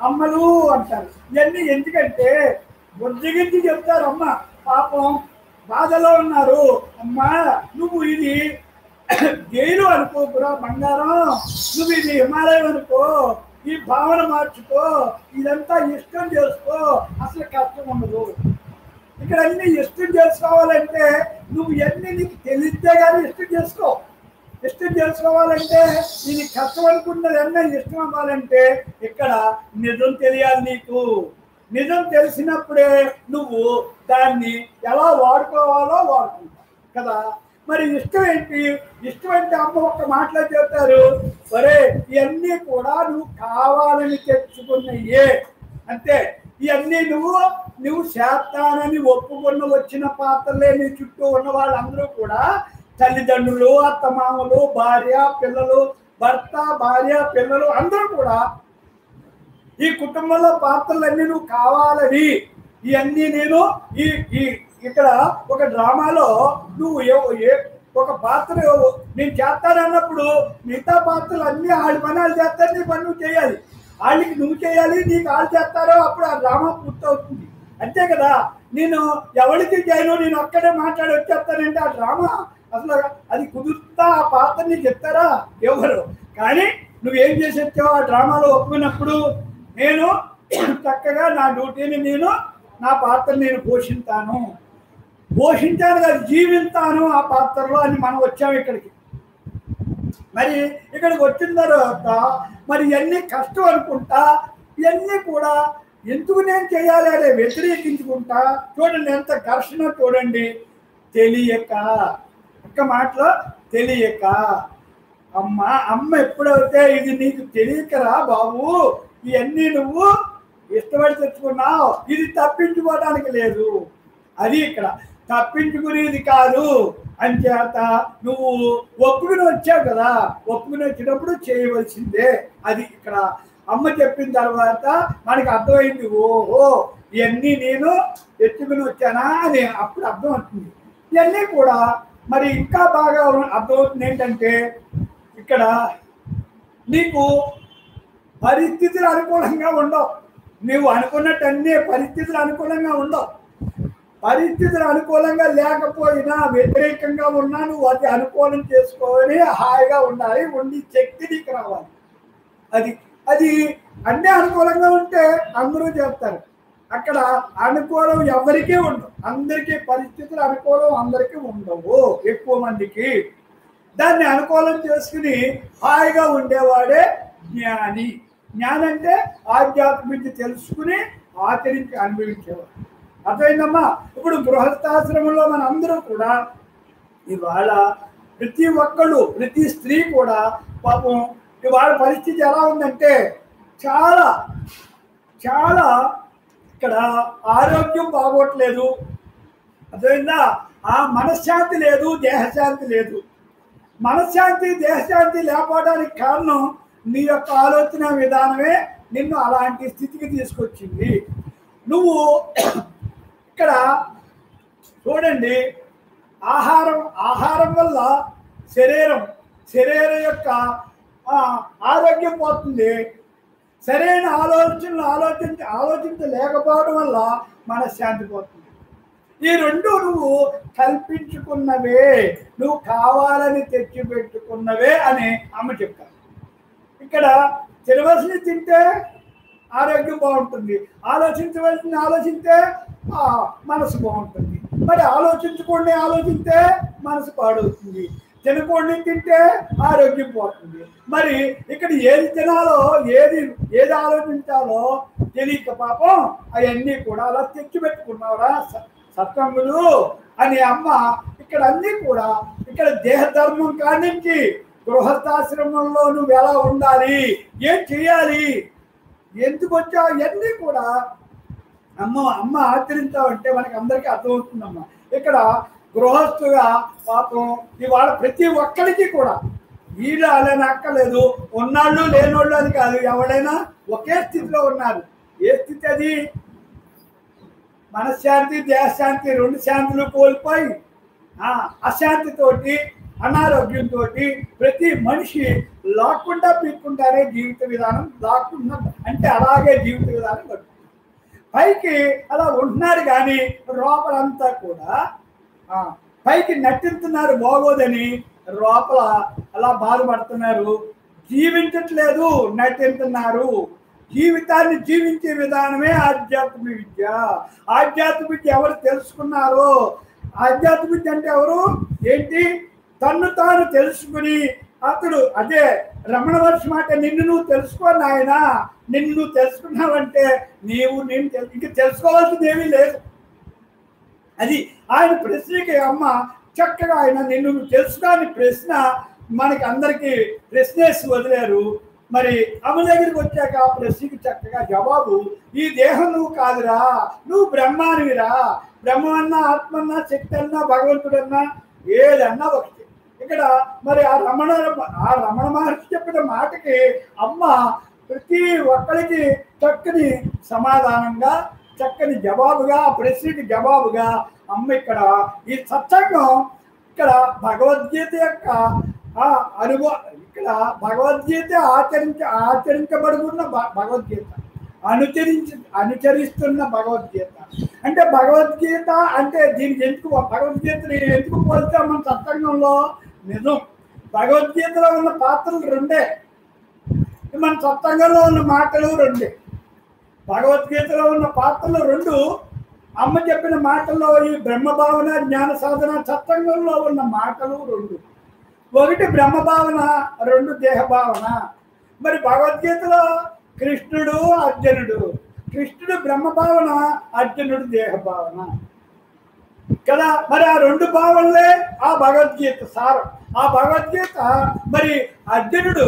అమ్మలు అంటారు. ఇవన్నీ ఎందుకంటే బుజ్జగించి చెప్తారు. అమ్మ పాపం బాధలో ఉన్నారు, అమ్మా నువ్వు ఇది జైలు అనుకోకురా బంగారం, నువ్వు ఇది హిమాలయం అనుకో, ఈ భావన మార్చుకో, ఇదంతా ఇష్టం చేసుకో, అసలు కష్టం ఉండదు. ఇక్కడ అన్ని ఇష్టం చేసుకోవాలంటే నువ్వు ఎన్ని నీకు తెలిస్తే కానీ ఇష్టం చేసుకో. ఇష్టం చేసుకోవాలంటే ఇది కష్టం అనుకున్నది అన్నీ ఇష్టం అవ్వాలంటే ఇక్కడ నిజం తెలియాలి నీకు. నిజం తెలిసినప్పుడే నువ్వు దాన్ని ఎలా వాడుకోవాలో వాడుకుంటావు కదా. మరి ఇష్టం ఏంటి? ఇష్టం అంటే అమ్మ ఒక్క మాటలో చెప్తారు, సరే ఇవన్నీ కూడా నువ్వు కావాలని తెచ్చుకున్నయే అంతే. ఇవన్నీ నువ్వు చేస్తానని ఒప్పుకున్న వచ్చిన పాత్రలే. నీ చుట్టూ ఉన్న వాళ్ళందరూ కూడా తల్లిదండ్రులు, అత్తమామలు, భార్య పిల్లలు, భర్త భార్య పిల్లలు అందరూ కూడా ఈ కుటుంబంలో పాత్రలన్నీ నువ్వు కావాలని. ఇవన్నీ నేను ఇక్కడ ఒక డ్రామాలో నువ్వు ఒక పాత్ర నేను చేస్తానన్నప్పుడు మిగతా పాత్రలు అన్నీ ఆడి పని వాళ్ళు చేస్తారు, నీ పని నువ్వు చేయాలి. వాళ్ళకి నువ్వు చేయాలి, నీకు వాళ్ళు చేస్తారో అప్పుడు ఆ డ్రామా పూర్తవుతుంది. అంతే కదా. నేను ఎవరికి చేయను, నేను ఒక్కడే మాట్లాడి వచ్చేస్తానంటే ఆ డ్రామా అసలు అది కుదురుతా? ఆ పాత్ర నీకు చెప్తారా? ఎవరు? కానీ నువ్వేం చేసి వచ్చావు ఆ డ్రామాలో ఒప్పుకున్నప్పుడు, నేను చక్కగా నా డ్యూటీని నా పాత్ర నేను పోషించాను కదా, జీవిస్తాను ఆ పాత్రలో అని మనం వచ్చాము ఇక్కడికి. మరి ఇక్కడికి వచ్చిన తర్వాత మరి ఇవన్నీ కష్టం అనుకుంటా, ఇవన్నీ కూడా ఎందుకు నేను చేయాలి అనే వ్యతిరేకించుకుంటా. చూడండి ఎంత ఘర్షణ చూడండి. తెలియక, ఒక్క మాటలో తెలియక. అమ్మ ఎప్పుడైతే ఇది నీకు తెలియకరా బాబు, ఇవన్నీ నువ్వు ఇష్టపడి తెచ్చుకున్నావు, ఇది తప్పించుకోవడానికి లేదు. అది ఇక్కడ తప్పించుకునేది కాదు. అంచేత నువ్వు ఒప్పుకుని వచ్చావు కదా, ఒప్పుకుని వచ్చినప్పుడు చేయవలసిందే. అది ఇక్కడ అమ్మ చెప్పిన తర్వాత మనకి అర్థమైంది, ఓహో ఇవన్నీ నేను తెచ్చుకుని వచ్చానా అని అప్పుడు అర్థం అవుతుంది. ఇవన్నీ కూడా మరి ఇంకా బాగా అర్థమవుతుంది ఏంటంటే, ఇక్కడ నీకు పరిస్థితులు అనుకూలంగా ఉండవు. నువ్వు అనుకున్నట్టు అన్ని పరిస్థితులు అనుకూలంగా ఉండవు. పరిస్థితులు అనుకూలంగా లేకపోయినా వ్యతిరేకంగా ఉన్నా నువ్వు అది అనుకూలం చేసుకొని హాయిగా ఉండాలి, ఉండి శక్తి నీకు రావాలి. అది అది అన్నీ అనుకూలంగా ఉంటే అందరూ చేస్తారు. అక్కడ అనుకూలం ఎవరికీ ఉండవు, అందరికీ పరిస్థితులు అనుకూలం అందరికీ ఉండవు, ఎక్కువ మందికి. దాన్ని అనుకూలం చేసుకుని హాయిగా ఉండేవాడే జ్ఞాని. జ్ఞానం అంటే ఆధ్యాత్మిక తెలుసుకుని ఆచరించి అనుభవించేవాడు. అర్థమైందమ్మా? ఇప్పుడు గృహస్థాశ్రమంలో మన అందరూ కూడా ఇవాళ ప్రతి ఒక్కళ్ళు, ప్రతి స్త్రీ కూడా పాపం ఇవాళ పరిస్థితి ఎలా ఉందంటే చాలా చాలా ఇక్కడ ఆరోగ్యం బాగోట్లేదు. అర్థమైందా? ఆ మనశ్శాంతి లేదు, దేహశాంతి లేదు. మనశ్శాంతి దేహశాంతి లేకపోవడానికి కారణం నీ యొక్క ఆలోచన విధానమే నిన్ను అలాంటి స్థితికి తీసుకొచ్చింది. నువ్వు ఇక్కడ చూడండి, ఆహారం వల్ల శరీరం యొక్క ఆరోగ్యం పోతుంది. సరైన ఆలోచనలు ఆలోచించలేకపోవడం వల్ల మనశ్శాంతి పోతుంది. ఈ రెండు నువ్వు కల్పించుకున్నవే, నువ్వు కావాలని తెచ్చిపెట్టుకున్నవే అని అమ్మ చెప్తాను. ఇక్కడ తినవలసింది తింటే ఆరోగ్యం బాగుంటుంది, ఆలోచించవలసింది ఆలోచిస్తే మనసు బాగుంటుంది. మరి ఆలోచిస్తే మనసు పాడవుతుంది, తినకూడని తింటే ఆరోగ్యం పోతుంది. మరి ఇక్కడ ఏది తినాలో ఏది ఆలోచించాలో తెలియక పాపం అవన్నీ కూడా అలా తెచ్చిపెట్టుకున్నావురా సత్సంగులు అని అమ్మ ఇక్కడ అన్నీ కూడా ఇక్కడ దేహధర్మం కానించి గృహస్థాశ్రమంలో నువ్వు ఎలా ఉండాలి, ఏం చేయాలి, ఎందుకు వచ్చావు, ఇవన్నీ కూడా అమ్మ ఆచరించావంటే మనకి అందరికీ అర్థమవుతుందమ్మా. ఇక్కడ గృహస్థుగా పాపం ఇవాళ ప్రతి ఒక్కరికి కూడా వీళ్ళు అలానే అక్కలేదు, ఉన్నాళ్ళు లేనోళ్ళు అని కాదు, ఎవరైనా ఒకే స్థితిలో ఉన్నారు. ఏ స్థితి అది? మనశ్శాంతి దేహశాంతి రెండు శాంతులు కోల్పోయి అశాంతితోటి అనారోగ్యంతో ప్రతి మనిషి లాక్కుండా పీక్కుంటారే జీవిత విధానం. లాక్కుండా అంటే అలాగే జీవిత విధానం గడుపుతుంది. పైకి అలా ఉంటున్నారు కానీ లోపలంతా కూడా పైకి నటిస్తున్నారు బాగోదని, లోపల అలా బాధపడుతున్నారు. జీవించట్లేదు, నటిస్తున్నారు. జీవితాన్ని జీవించే విధానమే ఆధ్యాత్మిక విద్య. ఆధ్యాత్మిక విద్య ఎవరు తెలుసుకున్నారో, ఆధ్యాత్మిక విద్య అంటే ఎవరు ఏంటి? తన్ను తాను తెలుసుకుని అతడు అదే రమణ మహర్షి మాట, నిన్ను నువ్వు తెలుసుకో నాయనా, నిన్ను నువ్వు తెలుసుకున్నావంటే నేను ఇంక తెలుసుకోవాల్సింది ఏమీ లేదు. అది ఆయన ప్రశ్నకి అమ్మ చక్కగా ఆయన నిన్ను తెలుసుకోని ప్రశ్న మనకి అందరికీ ప్రశ్నేసి వదిలేరు. మరి అమ్మ దగ్గరికి వచ్చాక ఆ ప్రశ్నకి చక్కగా జవాబు, ఈ దేహం నువ్వు కాదురా, నువ్వు బ్రహ్మానివిరా. బ్రహ్మన్నా ఆత్మన్నా శక్తి అన్నా భగవంతుడన్నా ఏదన్నా ఒకటి. ఇక్కడ మరి ఆ రమణ మహర్షి చెప్పిన మాటకి అమ్మ ప్రతి ఒక్కరికి చక్కని సమాధానంగా, చక్కని జవాబుగా, ఆ ప్రశ్నకి జవాబుగా అమ్మ ఇక్కడ ఈ సత్సంగం ఇక్కడ భగవద్గీత యొక్క అనుభవం, ఇక్కడ భగవద్గీత ఆచరించబడుతున్న భగవద్గీత, అనుచరిస్తున్న భగవద్గీత. అంటే భగవద్గీత అంటే దీనికి ఎందుకు భగవద్గీతని ఎందుకు పోల్చాం మన సత్సంగంలో? నిజం, భగవద్గీతలో ఉన్న పాత్రలు రెండే, మన సత్సంగంలో ఉన్న మాటలు రెండే. భగవద్గీతలో ఉన్న పాత్రలు రెండు, అమ్మ చెప్పిన మాటల్లో ఈ బ్రహ్మభావన జ్ఞాన సాధన సత్సంగంలో ఉన్న మాటలు రెండు. ఒకటి బ్రహ్మభావన, రెండు దేహభావన. మరి భగవద్గీతలో కృష్ణుడు అర్జునుడు, కృష్ణుడు బ్రహ్మభావన, అర్జునుడు దేహభావన కదా. మరి ఆ రెండు భావనలే ఆ భగవద్గీత సారం. ఆ భగవద్గీత మరి అర్జునుడు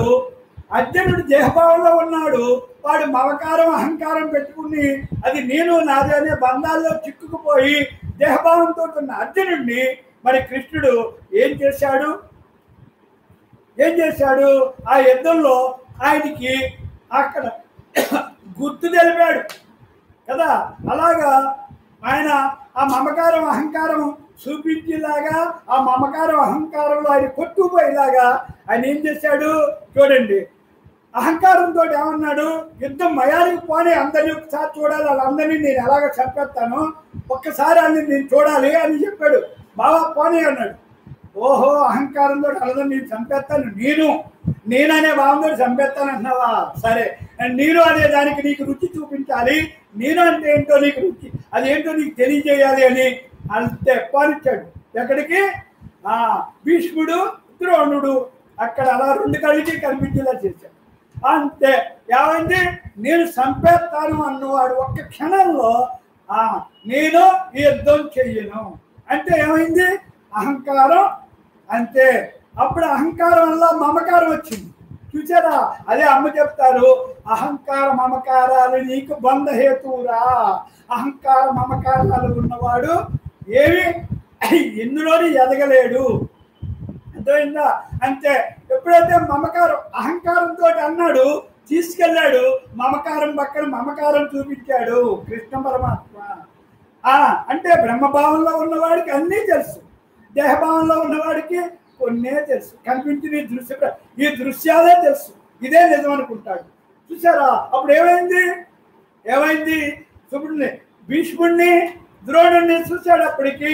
దేహభావంలో ఉన్నాడు. వాడు మమకారం అహంకారం పెట్టుకుని అది నేను నాది అనే బంధాల్లో చిక్కుకుపోయి దేహభావంతో ఉన్న అర్జునుడిని మరి కృష్ణుడు ఏం చేశాడు? ఆ యుద్ధంలో ఆయనకి అక్కడ గుర్తు తెలిపాడు కదా. అలాగా ఆయన ఆ మమకారం అహంకారం చూపించేలాగా, ఆ మమకారం అహంకారంలో ఆయన కొట్టుకుపోయేలాగా ఆయన ఏం చేశాడు చూడండి. అహంకారంతో ఏమన్నాడు, యుద్ధం మయానికి పోనీ అందరినీ ఒకసారి చూడాలి, వాళ్ళందరినీ నేను ఎలాగ చంపేస్తాను, ఒక్కసారి వాళ్ళని నేను చూడాలి అని చెప్పాడు. బావా పోనీ అన్నాడు. ఓహో అహంకారంతో అలా నేను చంపేస్తాను, నేననే భావంతో చంపేస్తాను అంటున్నావా, సరే నేను అనే దానికి నీకు రుచి చూపించాలి, నేను అంటే ఏంటో నీకు రుచి అదేంటో నీకు తెలియజేయాలి అని అంతే పాలిచ్చాడు. ఎక్కడికి? భీష్ముడు ద్రోణుడు అక్కడ అలా రెండు కళ్ళకి కనిపించేలా చేశాడు. అంతే. ఏమైంది? నేను చంపేస్తాను అన్నవాడు ఒక్క క్షణంలో నేను ఈ యుద్ధం చెయ్యను అంటే ఏమైంది? అహంకారం. అంతే. అప్పుడు అహంకారం వల్ల మమకారం వచ్చింది. చూసారా? అదే అమ్మ చెప్తారు, అహంకార మమకారాలు నీకు బంధహేతువురా. అహంకార మమకారాలు ఉన్నవాడు ఏమి ఇందులోని ఎదగలేడు. అర్థమైందా? అంతే. ఎప్పుడైతే మమకారం అహంకారంతో అన్నాడు, తీసుకెళ్ళాడు, మమకారం పక్కన మమకారం చూపించాడు కృష్ణ పరమాత్మ. అంటే బ్రహ్మభావంలో ఉన్నవాడికి అన్నీ తెలుసు, దేహభావంలో ఉన్నవాడికి కొన్నే తెలుసు. కనిపించిన ఈ దృశ్యాలే తెలుసు, ఇదే నిజం అనుకుంటాడు. చూసారా? అప్పుడు ఏమైంది? శుభుడిని భీష్ముడిని ద్రోణుడిని చూసేటప్పటికి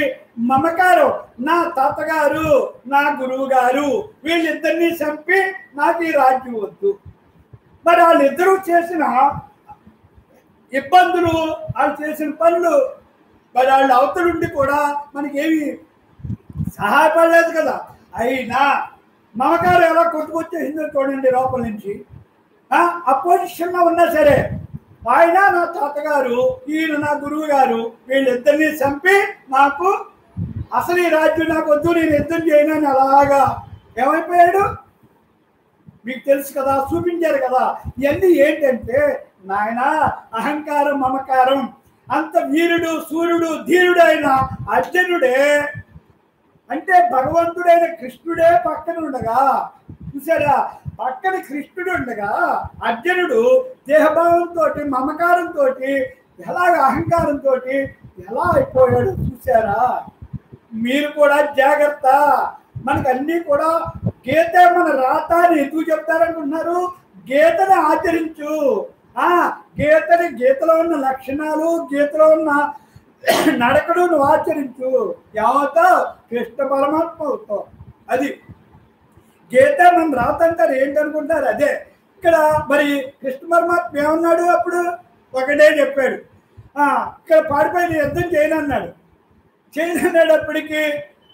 మమకారం, నా తాతగారు నా గురువు గారు వీళ్ళిద్దరినీ చంపి నాకు ఈ రాజ్యం వద్దు. మరి వాళ్ళిద్దరూ చేసిన ఇబ్బందులు, వాళ్ళు చేసిన పనులు, మరి వాళ్ళు అవతలుండి కూడా మనకేమి సహాయపడలేదు కదా. అయినా మమకారం ఎలా కొట్టుకొచ్చేసిందో చూడండి లోపల నుంచి. అపోజిషన్లో ఉన్నా సరే ఆయన నా తాతగారు, ఈయన నా గురువు గారు, వీళ్ళిద్దరినీ చంపి నాకు అసలు ఈ రాజ్యం నాకు వద్దు, నేను యుద్ధం చేయను అని అలాగా ఏమైపోయాడు మీకు తెలుసు కదా, చూపించారు కదా. ఇవన్నీ ఏంటంటే నాయన అహంకారం మమకారం. అంత వీరుడు సూర్యుడు ధీరుడు అయిన అర్జునుడే, అంటే భగవంతుడైన కృష్ణుడే పక్కన ఉండగా, చూసారా? పక్కన కృష్ణుడు ఉండగా అర్జునుడు దేహభావంతో మమకారంతో ఎలాగ అహంకారంతో ఎలా అయిపోయాడు చూసారా? మీరు కూడా జాగ్రత్త. మనకు అన్నీ కూడా గీత మన రాత అని ఎందుకు చెప్తారనుకుంటున్నారు? గీతని ఆచరించు. గీతలో ఉన్న లక్షణాలు, గీతలో ఉన్న నడకడు నువ్వు ఆచరించు. ఏమవుతావు? కృష్ణ పరమాత్మ అవుతావు. అది గీత మన రాత అంటారు. ఏంటనుకుంటారు? అదే. ఇక్కడ మరి కృష్ణ పరమాత్మ ఏమన్నాడు? అప్పుడు ఒకటే చెప్పాడు, ఇక్కడ పాడిపోయిన యుద్ధం చేయనన్నాడు. చేయననేటప్పటికీ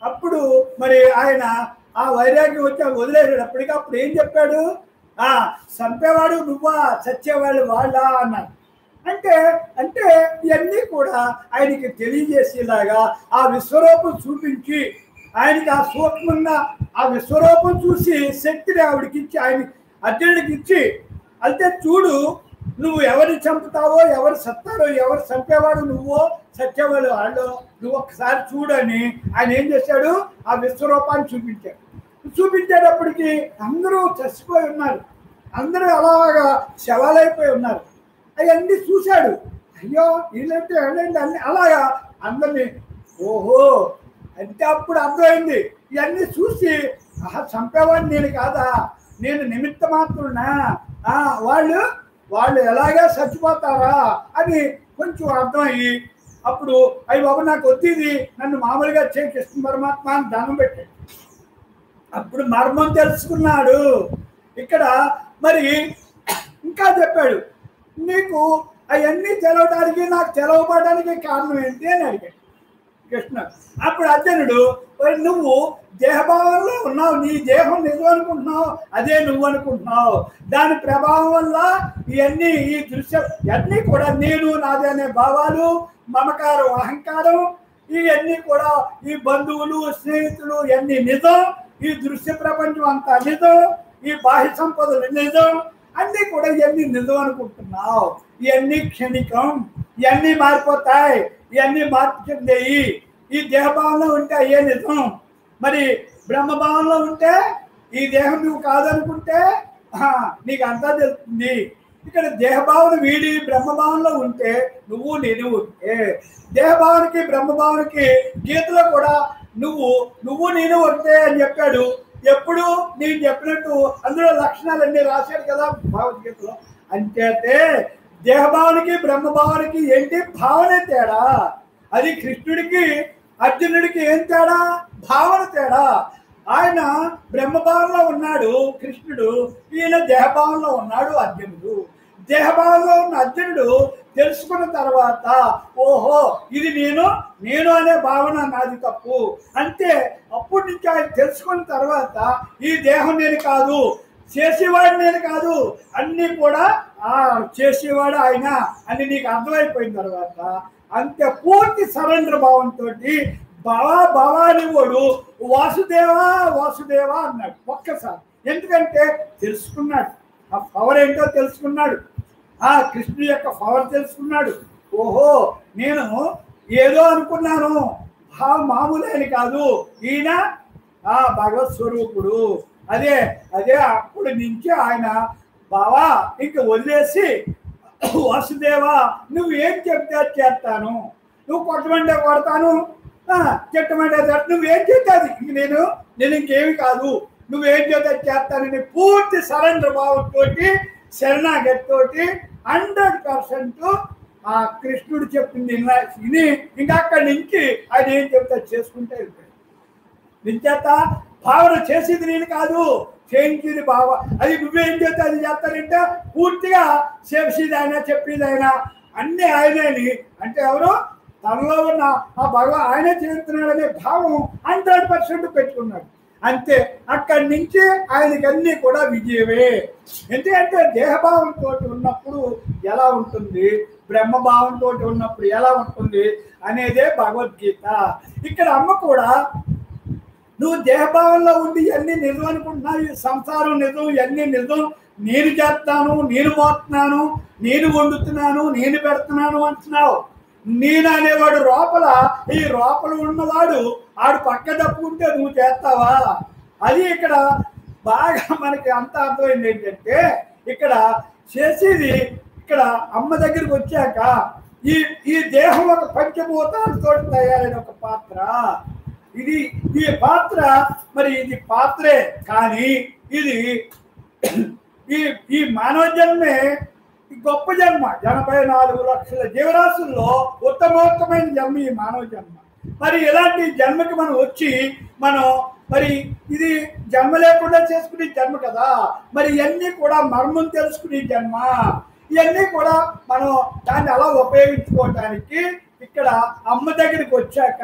అప్పుడు మరి ఆయన ఆ వైరాగ్యం వచ్చి వదిలేసేటప్పటికి అప్పుడు ఏం చెప్పాడు? చంపేవాడు నువ్వా, చచ్చేవాళ్ళు వాళ్ళ అన్నాడు. అంటే ఇవన్నీ కూడా ఆయనకి తెలియజేసేలాగా ఆ విశ్వరూపం చూపించి, ఆయనకి ఆ సూక్ష్మంగా ఆ విశ్వరూపం చూసి శక్తిని ఆవిడకి ఇచ్చి, ఆయన అర్జునుడికి ఇచ్చి, అయితే చూడు నువ్వు ఎవరిని చంపుతావో, ఎవరు సత్తారో, ఎవరు చంపేవాడు నువ్వో, సత్యవాళ్ళు వాళ్ళు, నువ్వు ఒకసారి చూడని ఆయన ఏం చేశాడు? ఆ విశ్వరూపాన్ని చూపించాడు. చూపించేటప్పటికి అందరూ చచ్చిపోయి ఉన్నారు, అందరూ అలాగా శవాలైపోయి ఉన్నారు. అవన్నీ చూశాడు. అయ్యో వీళ్ళంటే వెళ్ళండి అన్ని అలాగా అందరినీ. ఓహో అంటే అప్పుడు అర్థమైంది. ఇవన్నీ చూసి చంపేవాడిని నేను కాదా, నేను నిమిత్త మాత్రున్నా, వాళ్ళు ఎలాగా చచ్చిపోతారా అని కొంచెం అర్థమయ్యి అప్పుడు అయ్యి బాబు నాకు వద్దిది, నన్ను మామూలుగా చేయి కృష్ణ పరమాత్మ అని దండం పెట్టాడు. అప్పుడు మర్మం తెలుసుకున్నాడు. ఇక్కడ మరి ఇంకా చెప్పాడు, నీకు అవన్నీ తెలవడానికి నాకు తెలవబడడానికి కారణం ఏంటి అని అడిగాడు కృష్ణ. అప్పుడు అర్జునుడు, నువ్వు దేహభావంలో ఉన్నావు, నీ దేహం నిజం అనుకుంటున్నావు, అదే నువ్వు అనుకుంటున్నావు. దాని ప్రభావం వల్ల ఇవన్నీ ఈ దృశ్యం ఇవన్నీ కూడా నేను నాది అనే భావాలు, మమకారం, అహంకారం, ఇవన్నీ కూడా ఈ బంధువులు స్నేహితులు ఇవన్నీ నిజం, ఈ దృశ్య ప్రపంచం అంతా నిజం, ఈ బాహ్య సంపదలు నిజం, అన్నీ కూడా ఇవన్నీ నిజం అనుకుంటున్నావు. ఇవన్నీ క్షణికం, ఇవన్నీ మారిపోతాయి, ఇవన్నీ మార్పు చెందేయి. ఈ దేహభావంలో ఉంటే అయ్యే నిజం, మరి బ్రహ్మభావంలో ఉంటే ఈ దేహం నువ్వు కాదనుకుంటే నీకు అంతా తెలుస్తుంది. ఇక్కడ దేహభావన వీడి బ్రహ్మభావంలో ఉంటే నువ్వు నేను ఉంటే, దేహభావనకి బ్రహ్మభావనకి గీతలో కూడా నువ్వు నేను ఉంటే అని చెప్పాడు. ఎప్పుడు నేను చెప్పినట్టు అందులో లక్షణాలన్నీ రాశాడు కదా భగవద్గీతలో. అంచేతే దేహభావానికి బ్రహ్మభావానికి ఏంటి భావనే తేడా. అది కృష్ణుడికి అర్జునుడికి ఏం తేడా? భావన తేడా. ఆయన బ్రహ్మభావంలో ఉన్నాడు కృష్ణుడు, ఈయన దేహభావంలో ఉన్నాడు అర్జునుడు. దేహభావంలో ఉన్న అర్జునుడు తెలుసుకున్న తర్వాత ఓహో ఇది నేను అనే భావన నాది తప్పు అంతే. అప్పటి నుంచి ఆయన తెలుసుకున్న తర్వాత ఈ దేహం నేను కాదు, చేసేవాడు నేను కాదు, అన్నీ కూడా చేసేవాడు ఆయన అని నీకు అర్థమైపోయిన తర్వాత అంతే పూర్తి సరెండర్ భావంతో బావా అని వాడు వాసుదేవా వాసుదేవా అన్నాడు ఒక్కసారి. ఎందుకంటే తెలుసుకున్నాడు, ఆ పవర్ ఏంటో తెలుసుకున్నాడు, ఆ కృష్ణుడి యొక్క పవర్ తెలుసుకున్నాడు. ఓహో నేను ఏదో అనుకున్నాను, మామూలేని కాదు, ఈయన భగవత్ స్వరూపుడు. అదే అప్పటి నుంచి ఆయన బావా ఇంక వదిలేసి వాసుదేవా నువ్వు ఏం చెప్తే చేస్తాను, నువ్వు కొట్టమంటే కొడతాను, చెట్టమంటే నువ్వేం చేస్తాది ఇంక నేను ఇంకేమి కాదు, నువ్వేం చేస్తే చేస్తానని పూర్తి సరెండర్ భావంతో శరణాగతితోటి 100% ఆ కృష్ణుడు చెప్పింది విని ఇంకా అక్కడి నుంచి ఆయన ఏం చెప్తా చేసుకుంటే వెళ్ళిపోయాడు. నించేత భావన చేసేది నేను కాదు, చేయించేది బావ, అది నువ్వేం చేస్తే అది చేస్తానంటే పూర్తిగా చేసేది ఆయన చెప్పేది ఆయన అన్నీ ఆయనేని అంటే ఎవరు తనలో ఉన్న ఆ భగవాన్ ఆయనే చేస్తున్నాడనే భావం 100% పెట్టుకున్నాడు. అంతే అక్కడి నుంచి ఆయనకి అన్నీ కూడా విజయమే. ఎందుకంటే దేహభావంతో ఉన్నప్పుడు ఎలా ఉంటుంది, బ్రహ్మభావంతో ఉన్నప్పుడు ఎలా ఉంటుంది అనేదే భగవద్గీత. ఇక్కడ అమ్మ కూడా నువ్వు దేహభావంలో ఉండి ఇవన్నీ నిజం అనుకుంటున్నావు, ఈ సంసారం నిజం, ఇవన్నీ నిజం, నేను చేస్తాను, నేను మోస్తున్నాను, నేను వండుతున్నాను, నేను పెడుతున్నాను అంటున్నావు. నేను అనేవాడు ఈ లోపల ఉన్నవాడు ఆడు పక్క తప్పుకుంటే నువ్వు చేస్తావా? అది ఇక్కడ బాగా మనకి అంత అర్థమైంది. ఏంటంటే ఇక్కడ చేసేది ఇక్కడ అమ్మ దగ్గరికి వచ్చాక ఈ దేహం ఒక పంచభూతాలతో తయారైన ఒక పాత్ర. ఈ పాత్ర మరి ఇది పాత్రే, కానీ ఇది ఈ మానవ జన్మే గొప్ప జన్మ. 84 లక్షల జీవరాశుల్లో ఉత్తమోత్తమైన జన్మ ఈ మానవ జన్మ. మరి ఇలాంటి జన్మకి మనం వచ్చి మరి ఇది జన్మ లేకుండా చేసుకునే జన్మ కదా. మరి ఇవన్నీ కూడా మర్మం తెలుసుకునే జన్మ. ఇవన్నీ కూడా మనం దాన్ని అలా ఉపయోగించుకోవటానికి ఇక్కడ అమ్మ దగ్గరికి వచ్చాక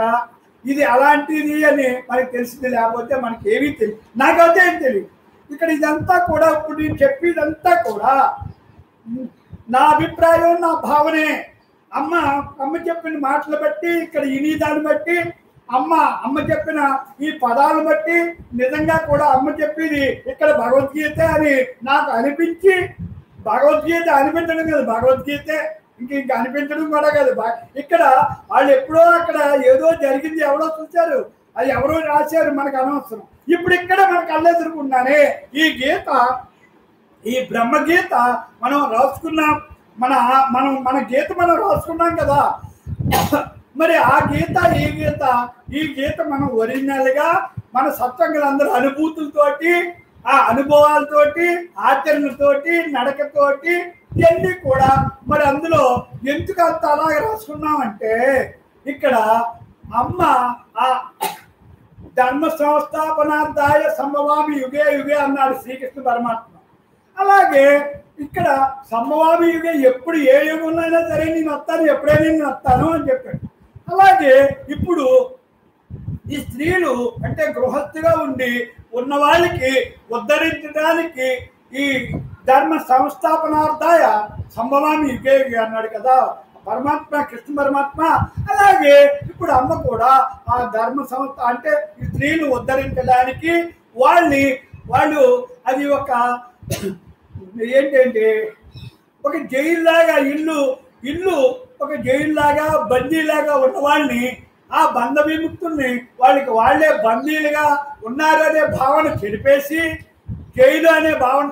ఇది అలాంటిది అని మనకి తెలిసింది, లేకపోతే మనకి ఏమీ తెలియదు. నాకైతే ఏం తెలియదు. ఇక్కడ ఇదంతా కూడా ఇప్పుడు నేను చెప్పేదంతా కూడా నా అభిప్రాయం, నా భావనే. అమ్మ చెప్పిన మాటలు బట్టి ఇక్కడ ఇని దాన్ని బట్టి అమ్మ చెప్పిన ఈ పదాలు బట్టి నిజంగా కూడా అమ్మ చెప్పేది ఇక్కడ భగవద్గీత అని నాకు అనిపించి, భగవద్గీత అనిపించడం కదా భగవద్గీతే, ఇంక అనిపించడం కూడా కాదు. ఇక్కడ వాళ్ళు ఎప్పుడో అక్కడ ఏదో జరిగింది ఎవరో చూశారు, అది ఎవరో రాశారు, మనకు అనవసరం. ఇప్పుడు ఇక్కడ మనకు కళ్ళెదురుకున్నానే ఈ గీత, ఈ బ్రహ్మగీత మనం రాసుకున్నాం. మన గీత మనం రాసుకున్నాం కదా. మరి ఆ గీత ఈ గీత మనం ఒరిజినల్గా మన సత్సంగులందరూ అనుభూతులతోటి, ఆ అనుభవాలతోటి, ఆచరణతోటి, నడకతోటి ఇవన్నీ కూడా మరి అందులో ఎందుకు అంత అలాగే రాసుకున్నామంటే ఇక్కడ అమ్మ ఆ ధర్మ సంస్థాపనార్థాయ సంభవామి యుగే యుగే అన్నాడు శ్రీకృష్ణ పరమాత్మ. అలాగే ఇక్కడ సంభవామి యుగే ఎప్పుడు ఏ యుగంలో అయినా సరే నేను వస్తాను, ఎప్పుడైనా నేను వస్తాను అని చెప్పాడు. అలాగే ఇప్పుడు ఈ స్త్రీలు అంటే గృహస్థిగా ఉండి ఉన్న వాళ్ళకి ఉద్ధరించడానికి ఈ ధర్మ సంస్థాపనార్థాయ సంభవామి యుగే యుగే అన్నాడు కదా పరమాత్మ, కృష్ణ పరమాత్మ. అలాగే ఇప్పుడు అమ్మ కూడా ఆ ధర్మ సంస్థ అంటే ఈ స్త్రీలు ఉద్ధరించడానికి వాళ్ళు అది ఒక ఏంటంటే ఒక జైల్లాగా ఇల్లు ఒక జైల్లాగా బందీలాగా ఉన్న వాళ్ళని, ఆ బంధ విముక్తుల్ని వాళ్ళే బందీలుగా ఉన్నారనే భావన చెరిపేసి, జైలు అనే భావన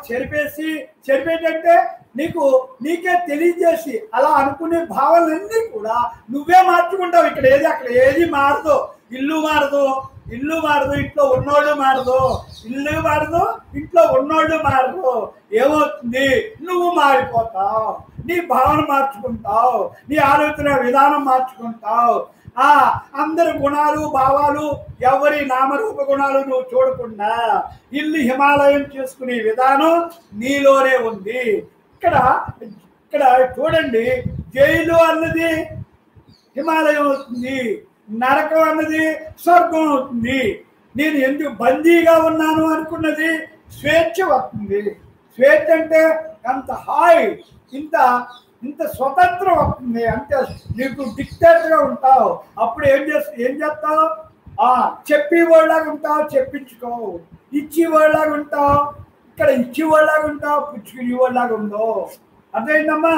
చెరిపేటంటే నీకే తెలియజేసి అలా అనుకునే భావాలన్నీ కూడా నువ్వే మార్చుకుంటావు. ఇక్కడ ఏది అక్కడ ఏది మారదు. ఇల్లు మారదు, ఇంట్లో ఉన్నోళ్ళు మారదు, ఇల్లు మారదు, ఇంట్లో ఉన్నోళ్ళు మారదు. ఏమవుతుంది? నువ్వు మారిపోతావు, నీ భావన మార్చుకుంటావు, నీ ఆలోచన విధానం మార్చుకుంటావు. అందరి గుణాలు భావాలు ఎవరి నామరూప గుణాలు నువ్వు చూడకుండా ఇల్లు హిమాలయం చేసుకునే విధానం నీలోనే ఉంది. ఇక్కడ చూడండి, జైలు అన్నది హిమాలయం అవుతుంది, నరకం అన్నది స్వర్గం అవుతుంది. నేను ఎందుకు బందీగా ఉన్నాను అనుకున్నది స్వేచ్ఛ వస్తుంది. స్వేచ్ఛ అంటే అంత హాయ్, ఇంత స్వతంత్రం వస్తుంది. అంతే, నీకు డిక్టేటర్గా ఉంటావు. అప్పుడు ఏం చేస్తావు? చెప్పేవాళ్ళలాగా ఉంటావు, చెప్పించుకోవు. ఇచ్చేవాళ్ళలాగా ఉంటావు, ఇక్కడ ఇచ్చేవాళ్ళలాగా ఉంటావు, పుచ్చుకునేవాళ్ళలాగా ఉండవు. అర్థమైందమ్మా?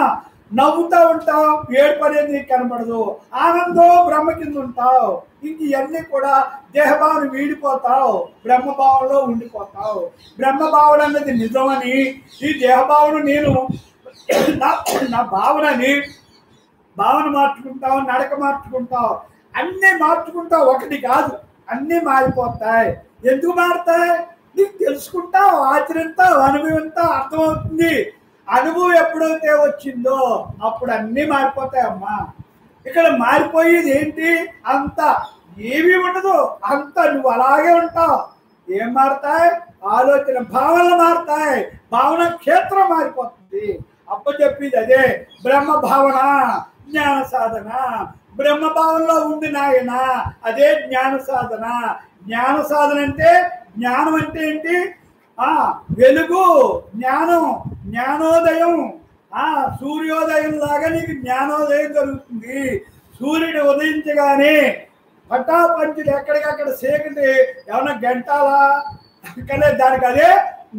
నవ్వుతూ ఉంటావు, ఏడుపు అనేది నీకు కనపడదు. ఆనందం బ్రహ్మ కింద ఉంటావు. ఇంక ఇవన్నీ కూడా దేహభావన వీడిపోతావు, బ్రహ్మభావంలో ఉండిపోతావు. బ్రహ్మభావన అన్నది నిజమని, ఈ దేహభావన నేను నా భావన మార్చుకుంటావు, నడక మార్చుకుంటావు, అన్నీ మార్చుకుంటావు. ఒకటి కాదు, అన్నీ మారిపోతాయి. ఎందుకు మారుతాయి? నీకు తెలుసుకుంటావు, ఆచరిస్తావు, అనుభవిస్తావు, అర్థమవుతుంది. అనుభవం ఎప్పుడైతే వచ్చిందో అప్పుడు అన్నీ మారిపోతాయమ్మా. ఇక్కడ మారిపోయేది ఏంటి? అంత ఏమీ ఉండదు, అంత నువ్వు అలాగే ఉంటావు. ఏం మారుతాయి? ఆలోచన భావనలు మారుతాయి, భావన క్షేత్రం మారిపోతుంది. అప్ప చెప్పేది అదే బ్రహ్మ భావన, జ్ఞాన సాధన. బ్రహ్మ భావనలో ఉంది నాయన, అదే జ్ఞాన సాధన. జ్ఞాన సాధన అంటే, జ్ఞానం అంటే ఏంటి? వెలుగు, జ్ఞానం, జ్ఞానోదయం. సూర్యోదయం లాగా నీకు జ్ఞానోదయం జరుగుతుంది. సూర్యుడు ఉదయించగానే పటాపంచులు ఎక్కడికక్కడ సేకటి ఏమన్నా గంటాలా? కానీ దానికి అదే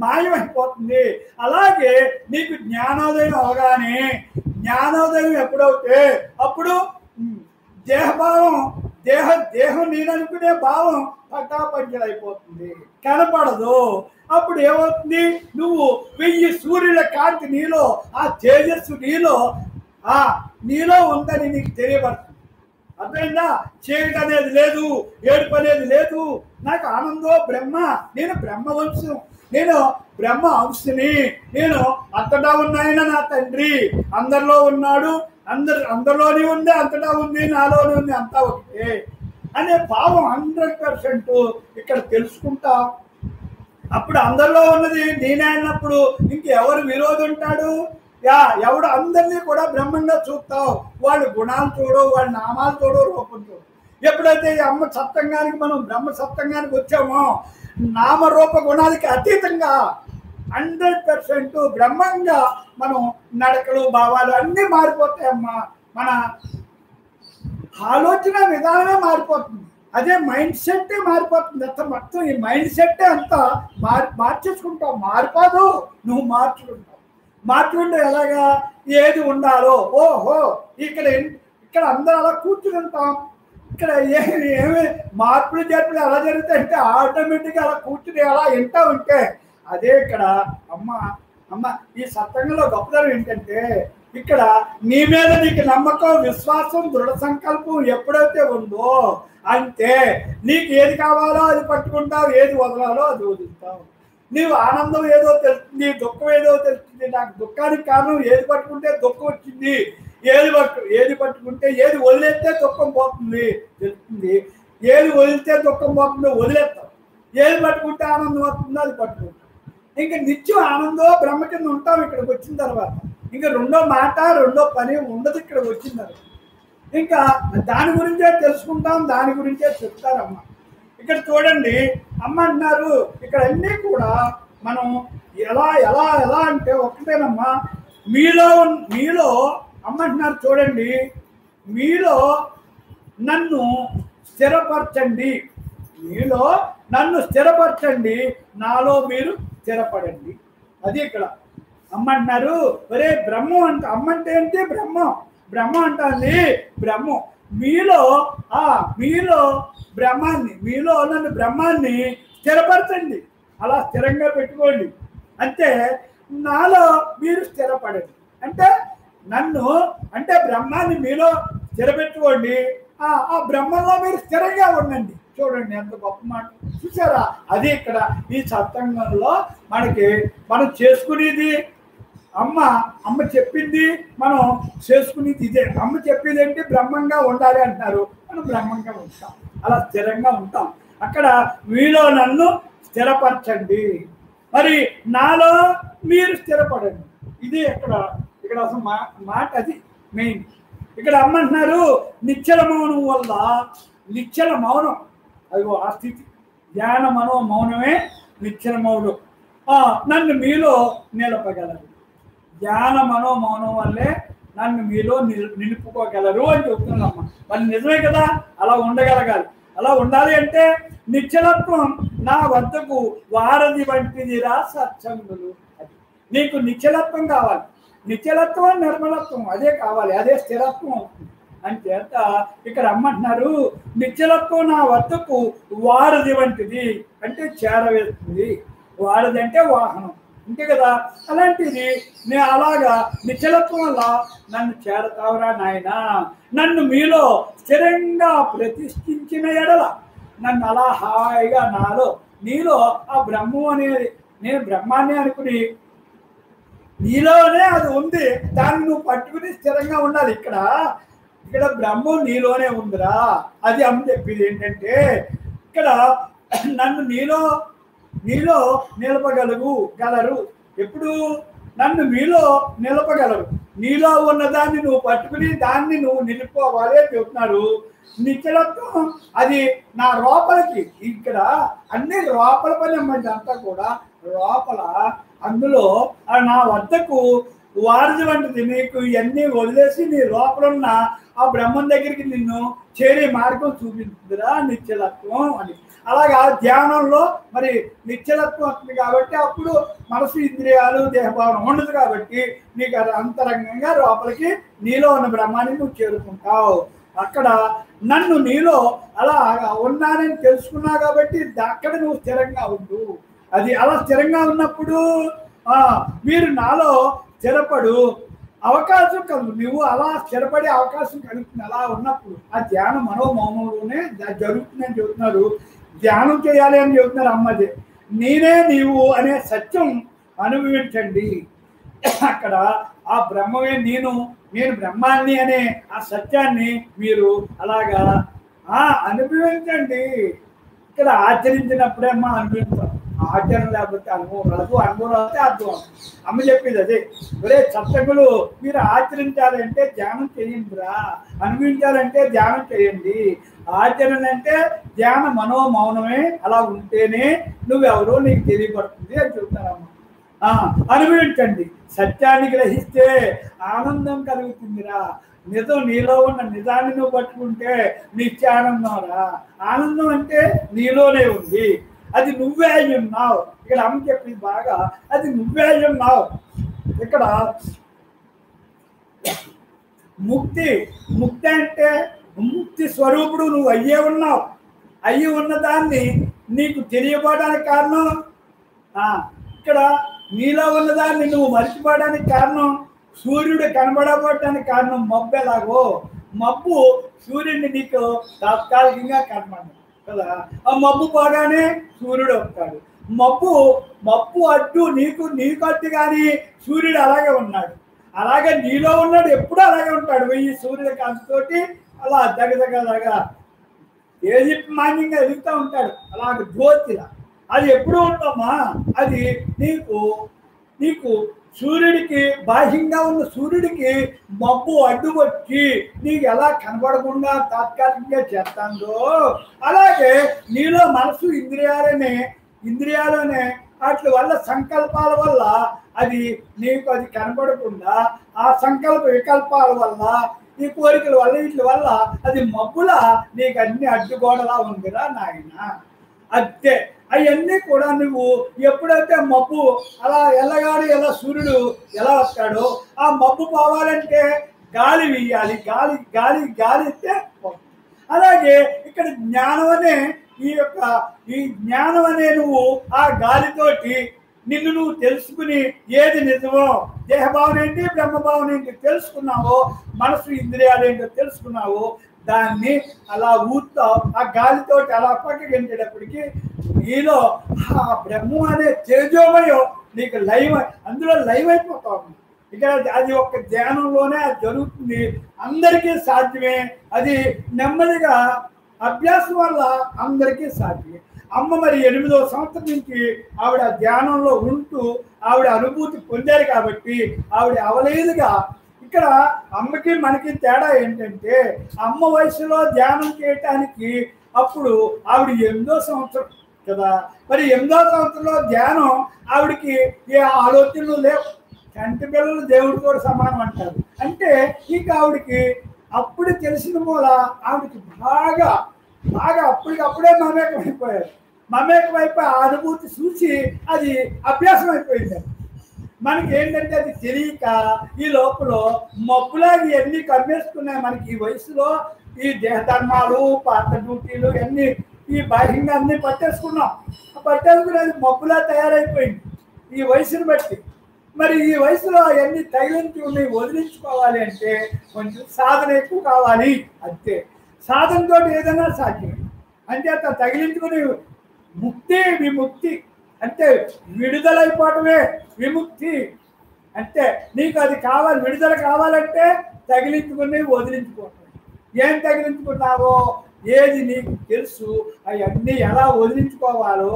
మాయమైపోతుంది. అలాగే నీకు జ్ఞానోదయం అవగానే, జ్ఞానోదయం ఎప్పుడవుతే అప్పుడు దేహభావం, దేహం నేను అనుకునే భావం పటాపంచలైపోతుంది, కనపడదు. అప్పుడు ఏమవుతుంది? నువ్వు 1000 సూర్యుల కాంతి నీలో, ఆ తేజస్సు నీలో ఉందని నీకు తెలియబడుతుంది. అర్థమైందా? చీకటి అనేది లేదు, ఏడుపు అనేది లేదు. నాకు ఆనందో బ్రహ్మ, నేను బ్రహ్మవంశం, నేను బ్రహ్మ అంశని, నేను అంతటా ఉన్నాయన నా తండ్రి, అందరిలో ఉన్నాడు, అందరిలోనే ఉంది, అంతటా ఉంది, నాలోనే ఉంది, అంతా ఒకటే అనే భావం 100% ఇక్కడ తెలుసుకుంటా. అప్పుడు అందరిలో ఉన్నది నేనే అన్నప్పుడు ఇంకెవరు విరోధి ఉంటాడు? ఎవడు అందరినీ కూడా బ్రహ్మంగా చూస్తావు. వాళ్ళు గుణాలు చూడు, వాళ్ళ నామాలు చూడు, రూపం చూడు. ఎప్పుడైతే ఈ అమ్మ సత్సంగానికి, మనం బ్రహ్మ సత్సంగానికి వచ్చామో, నామరూప గుణాలకి అతీతంగా 100% బ్రహ్మంగా మనం నడకలు, భావాలు అన్నీ మారిపోతాయమ్మా. మన ఆలోచన విధానమే మారిపోతుంది, అదే మైండ్ సెట్టే మారిపోతుంది. అంత మొత్తం ఈ మైండ్ సెట్టే అంతా మార్చేసుకుంటావు. మారిపోదు, నువ్వు మార్చుకుంటే ఎలాగా? ఏది ఉండాలో, ఓహో ఇక్కడ అందరూ అలా కూర్చుని ఉంటాం. ఇక్కడ ఏమి మార్పులు చేర్పులు ఎలా జరుగుతాయంటే ఆటోమేటిక్గా అలా కూర్చుని అలా వింటా ఉంటే అదే ఇక్కడ అమ్మ ఈ సత్సంగంలో గొప్పతనం ఏంటంటే, ఇక్కడ నీ మీద నీకు నమ్మకం, విశ్వాసం, దృఢ సంకల్పం ఎప్పుడైతే ఉందో అంతే. నీకు ఏది కావాలో అది పట్టుకుంటావు, ఏది వదలాలో అది వదులుతావు. నీవు ఆనందం ఏదో తెలుస్తుంది, దుఃఖం ఏదో తెలుస్తుంది. నాకు దుఃఖానికి కారణం ఏది పట్టుకుంటే దుఃఖం వచ్చింది, ఏది పట్టుకుంటే, ఏది వదిలేస్తే దుఃఖం పోతుంది తెలుస్తుంది. ఏది వదిలితే దుఃఖం పోతుందో వదిలేస్తాం, ఏది పట్టుకుంటే ఆనందం వస్తుందో అది పట్టుకుంటాం. ఇంకా నిత్యం ఆనందో బ్రహ్మ కింద ఉంటాం. ఇక్కడికి వచ్చిన తర్వాత ఇంకా రెండో మాట, రెండో పని ఉండదు. ఇక్కడికి వచ్చిన తర్వాత ఇంకా దాని గురించే తెలుసుకుంటాం, దాని గురించే చెప్తారమ్మ. ఇక్కడ చూడండి, అమ్మ అంటున్నారు ఇక్కడ అన్నీ కూడా మనం ఎలా ఎలా ఎలా అంటే ఒకటేనమ్మా. మీలో అమ్మ అంటున్నారు చూడండి, మీలో నన్ను స్థిరపరచండి, నాలో మీరు స్థిరపడండి. అది ఇక్కడ అమ్మ అంటున్నారు. ఒరే బ్రహ్మం అంట, అమ్మ అంటే ఏంటి? బ్రహ్మ అంటుంది. బ్రహ్మం మీలో బ్రహ్మాన్ని, మీలో నన్ను బ్రహ్మాన్ని స్థిరపరచండి, అలా స్థిరంగా పెట్టుకోండి. అంటే నాలో మీరు స్థిరపడండి. అంటే నన్ను అంటే బ్రహ్మాన్ని మీలో స్థిరపెట్టుకోండి, ఆ బ్రహ్మంలో మీరు స్థిరంగా ఉండండి. చూడండి ఎంత గొప్ప మాట చూసారా. అది ఇక్కడ ఈ సత్సంగంలో మనం చేసుకునేది అమ్మ చెప్పింది, మనం చేసుకునేది ఇదే. అమ్మ చెప్పేది ఏంటి? బ్రహ్మంగా ఉండాలి అంటున్నారు, మనం బ్రహ్మంగా ఉంటాం, అలా స్థిరంగా ఉంటాం. అక్కడ మీలో నన్ను స్థిరపరచండి, మరి నాలో మీరు స్థిరపడండి. ఇది ఇక్కడ అసలు మాట అది మెయిన్. ఇక్కడ అమ్మంటున్నారు నిశ్చల మౌనం వల్ల, నిశ్చల మౌనం అదిగో ఆ స్థితి, ధ్యాన మనో మౌనమే నిశ్చల మౌనం. నన్ను మీలో నిలపగలరు, ధ్యాన మనో మౌనం వల్లే నన్ను మీలో నిలుపుకోగలరు అని చెప్తున్నామ్మా. మరి నిజమే కదా, అలా ఉండగలగాలి. అలా ఉండాలి అంటే నిశ్చలత్వం నా వద్దకు వారధి వంటిదిరా సత్సంగులు. అది నీకు నిశ్చలత్వం కావాలి, నిశ్చలత్వం నిర్మలత్వం అదే కావాలి, అదే స్థిరత్వం అవుతుంది. అంచేత ఇక్కడ అమ్మంటున్నారు నిశ్చలత్వం నా వద్దకు వారధి వంటిది, అంటే చేరవేస్తుంది. వారధి అంటే వాహనం, అంతే కదా. అలాంటిది నేను అలాగా నిశ్చలత్వం వల్ల నన్ను చేరతావురా నాయన. నన్ను మీలో స్థిరంగా ప్రతిష్ఠించిన ఎడల, నన్ను అలా హాయిగా నీలో ఆ బ్రహ్మం అనేది, నేను బ్రహ్మాన్ని అనుకుని నీలోనే అది ఉంది, దాన్ని నువ్వు పట్టుకుని స్థిరంగా ఉండాలి. ఇక్కడ బ్రహ్మం నీలోనే ఉందిరా. అది అమ్మ చెప్పింది ఏంటంటే, ఇక్కడ నన్ను నీలో నిలపగలరు. ఎప్పుడు నన్ను మీలో నిలపగలరు, నీలో ఉన్నదాన్ని నువ్వు పట్టుకుని దాన్ని నువ్వు నిలుపుకోవాలి అని చెప్తున్నారు. నిశ్చలత్వం అది నా లోపలికి, ఇక్కడ అన్ని లోపల పని అమ్మంటే అంతా కూడా లోపల, అందులో నా వద్దకు వారధి వంటిది. నీకు ఇవన్నీ వదిలేసి నీ లోపల ఉన్న ఆ బ్రహ్మం దగ్గరికి నిన్ను చేరే మార్గం చూపించుదురా నిశ్చలత్వం అని. అలాగా ధ్యానంలో మరి నిశ్చలత్వం వస్తుంది కాబట్టి అప్పుడు మనసు ఇంద్రియాలు దేహభావన ఉండదు కాబట్టి నీకు అంతరంగంగా లోపలికి నీలో ఉన్న బ్రహ్మాన్ని నువ్వు చేరుకుంటావు. అక్కడ నన్ను నీలో అలా ఉన్నానని తెలుసుకున్నావు కాబట్టి అక్కడ నువ్వు స్థిరంగా ఉండు. అది అలా స్థిరంగా ఉన్నప్పుడు మీరు నాలో స్థిరపడు అవకాశం కలుగు, నువ్వు అలా స్థిరపడే అవకాశం కలుగుతుంది. అలా ఉన్నప్పుడు ఆ ధ్యానం మనోమౌనంలోనే జరుగుతుందని చెబుతున్నారు. ధ్యానం చేయాలి అని చెబుతున్నారు అమ్మది. నేనే నీవు అనే సత్యం అనుభవించండి. అక్కడ ఆ బ్రహ్మమే నేను బ్రహ్మాన్ని అనే ఆ సత్యాన్ని మీరు అలాగా అనుభవించండి. ఇక్కడ ఆచరించినప్పుడే అమ్మ అనుభవించాలి, ఆచరణ లేకపోతే అనుభవం రాదు, అనుభవం రాస్తే అర్థం. అమ్మ చెప్పేది అదే, ఒరే సత్సంగులు మీరు ఆచరించాలంటే ధ్యానం చేయండిరా, అనుభవించాలంటే ధ్యానం చేయండి. ఆచరణ అంటే ధ్యాన మనోమౌనమే, అలా ఉంటేనే నువ్వెవరో నీకు తెలియబడుతుంది అని చెప్తారమ్మ. అనుభవించండి, సత్యాన్ని గ్రహిస్తే ఆనందం కలుగుతుందిరా. నిజం నీలో ఉన్న నిజాన్ని నువ్వు పట్టుకుంటే నిత్యానందం రా. ఆనందం అంటే నీలోనే ఉంది, అది నువ్వే అయి ఉన్నావు. ఇక్కడ అమ్మ చెప్పింది బాగా, అది నువ్వే అయి ఉన్నావు. ఇక్కడ ముక్తి అంటే ముక్తి స్వరూపుడు నువ్వు అయ్యే ఉన్నావు. అయ్యి ఉన్నదాన్ని నీకు తెలియపోవడానికి కారణం, ఇక్కడ నీలో ఉన్నదాన్ని నువ్వు మర్చిపోవడానికి కారణం, సూర్యుడు కనబడబోవడానికి కారణం మబ్బు. ఎలాగో మబ్బు సూర్యుడిని నీకు తాత్కాలికంగా కనబడదు కదా, ఆ మబ్బు పోగానే సూర్యుడు వస్తాడు. మబ్బు అడ్డు నీకు అడ్డు, కానీ సూర్యుడు అలాగే ఉన్నాడు. అలాగే నీలో ఉన్నాడు, ఎప్పుడు అలాగే ఉంటాడు. ఈ సూర్యుడి కాంతితోటి అలా దగ్గరగా ఏజిప్మాన్యంగా ఎదుగుతూ ఉంటాడు, అలాగే జ్యోతిలా. అది ఎప్పుడు ఉంటామా, అది నీకు సూర్యుడికి బాహ్యంగా ఉన్న సూర్యుడికి మబ్బు అడ్డుకొచ్చి నీకు ఎలా కనబడకుండా తాత్కాలికంగా చేస్తాందో, అలాగే నీలో మనసు ఇంద్రియాలనే వాటి వల్ల సంకల్పాల వల్ల అది నీకు అది కనబడకుండా, ఆ సంకల్ప వికల్పాల వల్ల ఈ కోరికల వల్ల వీటి వల్ల అది మబ్బులా నీకు అన్ని అడ్డుగోడలా ఉందిరా నాయన. అంతే, అవన్నీ కూడా నువ్వు ఎప్పుడైతే మబ్బు అలా ఎల్లగాడు ఎలా సూర్యుడు ఎలా వస్తాడో, ఆ మబ్బు పోవాలంటే గాలి వీయాలి, గాలి ఇస్తే అలాగే ఇక్కడ జ్ఞానం అనే ఈ జ్ఞానం అనే నువ్వు ఆ గాలితోటి నిన్ను నువ్వు తెలుసుకుని ఏది నిజమో, దేహభావన ఏంటి బ్రహ్మభావన ఏంటి తెలుసుకున్నావో, మనసు ఇంద్రియాలు ఏంటో తెలుసుకున్నావో, దాన్ని అలా ఊతావు. ఆ గాలితో అలా పక్కగించేటప్పటికి నీలో ఆ బ్రహ్మం అనే తేజోమయం నీకు లైవ్, అందులో లైవ్ అయిపోతావు. ఇక్కడ అది ఒక్క ధ్యానంలోనే అది జరుగుతుంది. అందరికీ సాధ్యమే. అది నెమ్మదిగా అభ్యాసం వల్ల అందరికీ సాధ్యమే. అమ్మ మరి 8వ సంవత్సరం నుంచి ఆవిడ ధ్యానంలో ఉంటూ ఆవిడ అనుభూతి పొందారు కాబట్టి ఆవిడ అవలేదుగా. ఇక్కడ అమ్మకి మనకి తేడా ఏంటంటే, అమ్మ వయసులో ధ్యానం చేయటానికి అప్పుడు ఆవిడ 8వ సంవత్సరం కదా. మరి 8వ సంవత్సరంలో ధ్యానం ఆవిడకి ఏ ఆలోచనలు లేవు. కంటి పిల్లలు దేవుడితో సమానం అంటారు. అంటే ఇక ఆవిడకి అప్పుడు తెలిసిన మూల ఆవిడకి బాగా బాగా అప్పటికప్పుడే మమేకమైపోయారు. మమేకమైపోయి ఆ అనుభూతి చూసి అది అభ్యాసం అయిపోయింది. మనకి ఏంటంటే అది తెలియక ఈ లోపల మబ్బులాగా ఇవన్నీ కమ్మేసుకున్నాయి. మనకి ఈ వయసులో ఈ దేహధర్మాలు, పాత డ్యూటీలు అన్నీ ఈ బాహ్యంగా అన్నీ పట్టేసుకున్నాం. పట్టేసుకుని అది మబ్బులా తయారైపోయింది ఈ వయసుని బట్టి. మరి ఈ వయసులో అవన్నీ తగిలించి ఉన్నాయి. వదిలించుకోవాలి అంటే కొంచెం సాధన ఎక్కువ కావాలి. అంతే. సాధనతో ఏదైనా సాధ్యం. అంచేత తగిలించుకుని ముక్తి విముక్తి అంటే విడుదలైపోవటమే విముక్తి. అంటే నీకు అది కావాలి, విడుదల కావాలంటే తగిలించుకుని వదిలించుకోవటం. ఏం తగిలించుకున్నావో, ఏది నీకు తెలుసు, అవన్నీ ఎలా వదిలించుకోవాలో,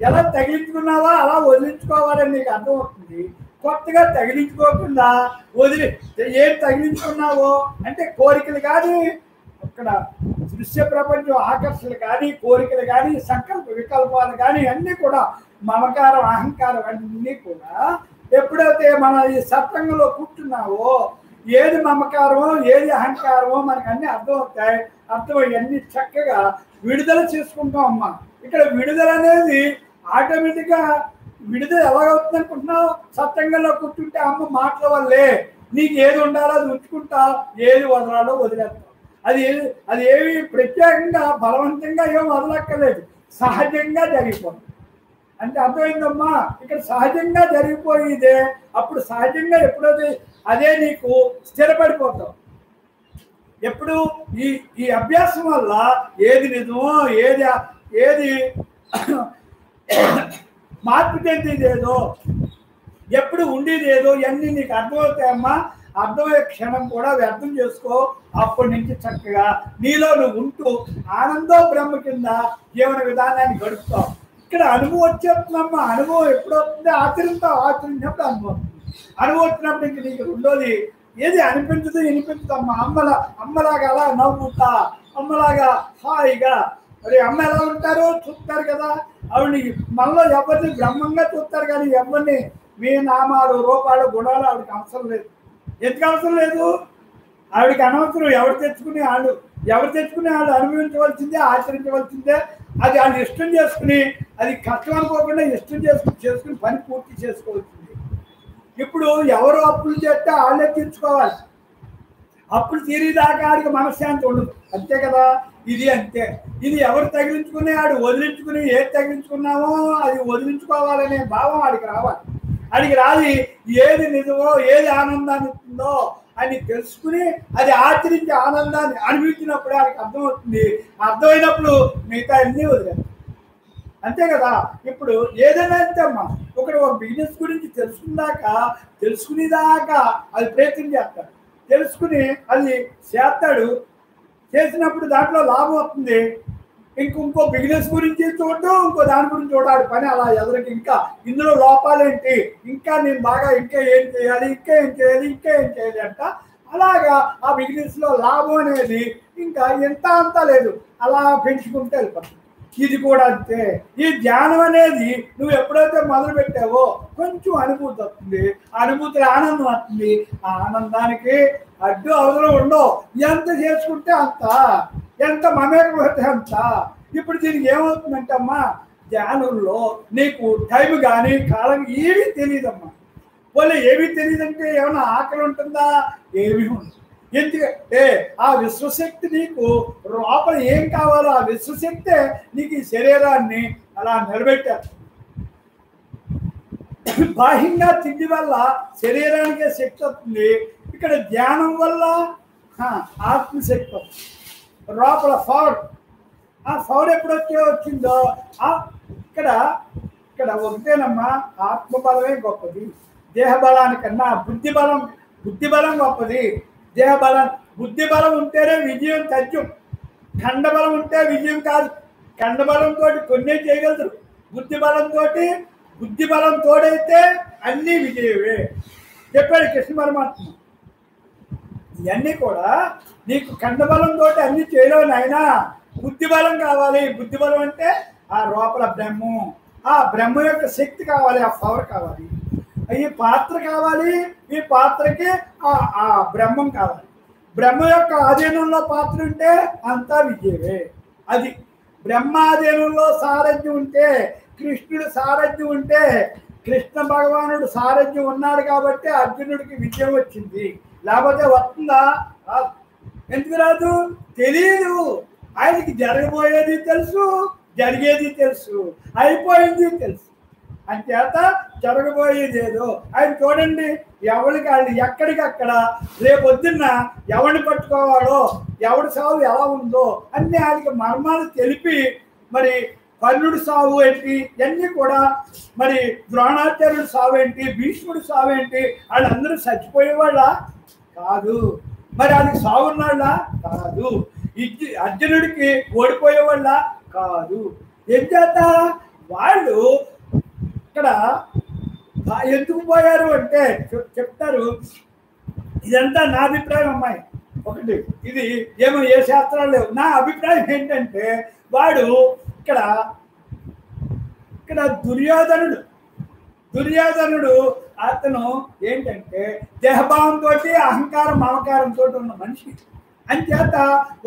ఎలా తగిలించుకున్నావో అలా వదిలించుకోవాలని నీకు అర్థమవుతుంది. కొత్తగా తగిలించుకోకుండా ఏం తగిలించుకున్నావో అంటే కోరికలు కానీ, అక్కడ దృశ్య ప్రపంచం ఆకర్షణలు కానీ, కోరికలు కానీ, సంకల్ప వికల్పాలు కానీ అన్నీ కూడా మమకారం, అహంకారం అన్నీ కూడా ఎప్పుడైతే మన ఈ సత్సంగంలో కూర్చున్నావో ఏది మమకారమో ఏది అహంకారమో మనకు అన్నీ అర్థమవుతాయి. అర్థమయ్యి అన్నీ చక్కగా విడుదల చేసుకుంటాం. అమ్మ ఇక్కడ విడుదల అనేది ఆటోమేటిక్గా విడుదల ఎలాగవుతుంది అనుకుంటున్నావు? సత్సంగంలో కూర్చుంటే అమ్మ మాటల వల్లే నీకు ఏది ఉండాలో అది ఉంచుకుంటావు, ఏది వదలాలో వదిలేస్తావు. అది ఏమి ప్రత్యేకంగా బలవంతంగా ఏం వదలక్కర్లేదు, సహజంగా జరిగిపోతుంది. అంటే అర్థమైందమ్మా? ఇక్కడ సహజంగా జరిగిపోయిదే. అప్పుడు సహజంగా ఎప్పుడైతే అదే నీకు స్థిరపడిపోతావు. ఎప్పుడు ఈ అభ్యాసం వల్ల ఏది నిజమో, ఏది మార్పు చెందేదేదో, ఎప్పుడు ఉండేదేదో ఇవన్నీ నీకు అర్థమవుతాయమ్మా. అర్థమయ్యే క్షణం కూడా వ్యర్థం చేసుకో. అప్పటి నుంచి చక్కగా నీలో నువ్వు ఉంటూ ఆనందో బ్రహ్మ కింద జీవన విధానాన్ని గడుపుతావు. ఇక్కడ అనుభవం వచ్చేస్తుందమ్మా. అనుభవం ఎప్పుడు వస్తుంది? ఆచరించినప్పుడు అనుభవం వస్తుంది. అనుభవం వచ్చినప్పుడు ఇంక నీకు రెండోది ఏది అనిపించదు, వినిపించదమ్మా. అమ్మలాగా అలా నవ్వుతా, అమ్మలాగా హాయిగా. మరి అమ్మ ఎలా ఉంటారో చూస్తారు కదా. ఆవిడని మనలో ఎవరిని బ్రహ్మంగా చూస్తారు కానీ ఎవరిని మీ నామాలు, రూపాలు, గుణాలు ఆవిడకి అవసరం లేదు. ఎందుకు అవసరం లేదు? ఆవిడకి అనవసరం. ఎవరు తెచ్చుకునే వాళ్ళు అనుభవించవలసిందే, ఆచరించవలసిందే. అది వాళ్ళు ఇష్టం చేసుకుని, అది కష్టం అనుకోకుండా ఇష్టం చేసుకుని పని పూర్తి చేసుకోవాల్సింది. ఇప్పుడు ఎవరు అప్పులు చేస్తే వాళ్ళే తీర్చుకోవాలి. అప్పులు తీరేదాకా ఆడికి మనశ్శాంతి ఉండదు. అంతే కదా. ఇది అంతే. ఇది ఎవరు తగిలించుకుని ఆడు వదిలించుకుని ఏది తగిలించుకున్నామో అది వదిలించుకోవాలనే భావం ఆడికి రావాలి. ఆడికి రాలి ఏది నిజమో, ఏది ఆనందాన్ని ఇస్తుందో అని తెలుసుకుని అది ఆచరించి ఆనందాన్ని అనుభవించినప్పుడే ఆడికి అర్థమవుతుంది. అర్థమైనప్పుడు మిగతా అన్నీ వదిలేదు. అంతే కదా. ఇప్పుడు ఏదైనా అంతే అమ్మా. ఒక బిజినెస్ గురించి తెలుసుకునేదాకా అది ప్రయత్నం చేస్తాడు. తెలుసుకుని అది చేస్తాడు. చేసినప్పుడు దాంట్లో లాభం వస్తుంది. ఇంకో బిజినెస్ గురించి చూడటం, ఇంకో దాని గురించి చూడాలి పని అలా ఎదురికి. ఇంకా ఇందులో లోపాలేంటి, ఇంకా నేను బాగా ఇంకా ఏం చేయాలి అంట. అలాగా ఆ బిజినెస్లో లాభం అనేది ఇంకా ఎంత అంతా లేదు, అలా పెంచుకుంటే వెళ్ళిపోతుంది. ఇది కూడా అంతే. ఈ ధ్యానం అనేది నువ్వు ఎప్పుడైతే మొదలు పెట్టావో కొంచెం అనుభూతి వస్తుంది. ఆ అనుభూతిలో ఆనందం వస్తుంది. ఆ ఆనందానికి అడ్డు అవసరం ఉండవు. ఎంత చేసుకుంటే అంత, ఎంత మమేకమైతే అంత. ఇప్పుడు దీనికి ఏమవుతుందంటే అమ్మా, ధ్యానంలో నీకు టైం కానీ కాలం ఏమీ తెలియదమ్మా. పోలే ఏమీ తెలియదంటే ఏమైనా ఆకలి ఉంటుందా? ఏమీ ఉండదు. ఎందుకంటే ఆ విశ్వశక్తి నీకు లోపల ఏం కావాలో ఆ విశ్వశక్తే నీకు ఈ శరీరాన్ని అలా నిలబెట్టారు. బాహ్యంగా తిండి వల్ల శరీరానికే శక్తి వస్తుంది, ఇక్కడ ధ్యానం వల్ల ఆత్మశక్తి వస్తుంది. లోపల పవర్, ఆ పవర్ ఎప్పుడొచ్చే వచ్చిందో ఇక్కడ ఇక్కడ ఒకటేనమ్మా, ఆత్మబలమే గొప్పది దేహబలానికన్నా. బుద్ధి బలం గొప్పది దేహబలం. బుద్ధి బలం ఉంటేనే విజయం తథ్యం. ఖండబలం ఉంటే విజయం కాదు. ఖండబలంతో కొన్నే చేయగలరు. బుద్ధి బలం తోడైతే అన్నీ విజయమే చెప్పాడు కృష్ణ పరమాత్మ. ఇవన్నీ కూడా నీకు ఖండబలంతో అన్ని చేయలేవు నాయనా, బుద్ధి బలం కావాలి. బుద్ధి బలం అంటే ఆ లోపల బ్రహ్మం, ఆ బ్రహ్మ యొక్క శక్తి కావాలి, ఆ పవర్ కావాలి, ఈ పాత్ర కావాలి, ఈ పాత్రకి ఆ బ్రహ్మం కావాలి. బ్రహ్మ యొక్క ఆధీనంలో పాత్ర ఉంటే అంతా విజయమే. అది బ్రహ్మాధీనంలో సారథ్యం ఉంటే, కృష్ణుడు సారథ్యం ఉంటే, కృష్ణ భగవానుడు సారథ్యం ఉన్నాడు కాబట్టి అర్జునుడికి విజయం వచ్చింది. లేకపోతే వస్తుందా? ఎందుకు రాదు? తెలియదు. ఆయనకి జరగబోయేది తెలుసు, జరిగేది తెలుసు, అయిపోయింది తెలుసు. అంచేత జరగబోయేది ఏదో ఆయన చూడండి, ఎవరికి వాళ్ళు ఎక్కడికక్కడ రేపొద్దున్న ఎవరిని పట్టుకోవాలో, ఎవడి సాగు ఎలా ఉందో అన్ని ఆయనకి మర్మాలు తెలిపి, మరి కర్ణుడి సాగు ఏంటి ఇవన్నీ కూడా, మరి ద్రోణాచార్యుడి సాగు ఏంటి, భీష్ముడి సాగు ఏంటి, వాళ్ళందరూ చచ్చిపోయేవాళ్ళ కాదు. మరి అది సాగున్నాళ్ళ కాదు. అర్జునుడికి ఓడిపోయేవాళ్ళ కాదు. ఏం చేత వాళ్ళు ఇక్కడ ఎందుకు పోయారు అంటే చెప్తారు. ఇదంతా నా అభిప్రాయం అమ్మాయి. ఒకటి ఇది ఏమో ఏ శాస్త్రాలు లేవు. నా అభిప్రాయం ఏంటంటే వాడు ఇక్కడ దుర్యోధనుడు అతను ఏంటంటే దేహభావంతో అహంకారం మమకారంతో ఉన్న మనిషి. అంచేత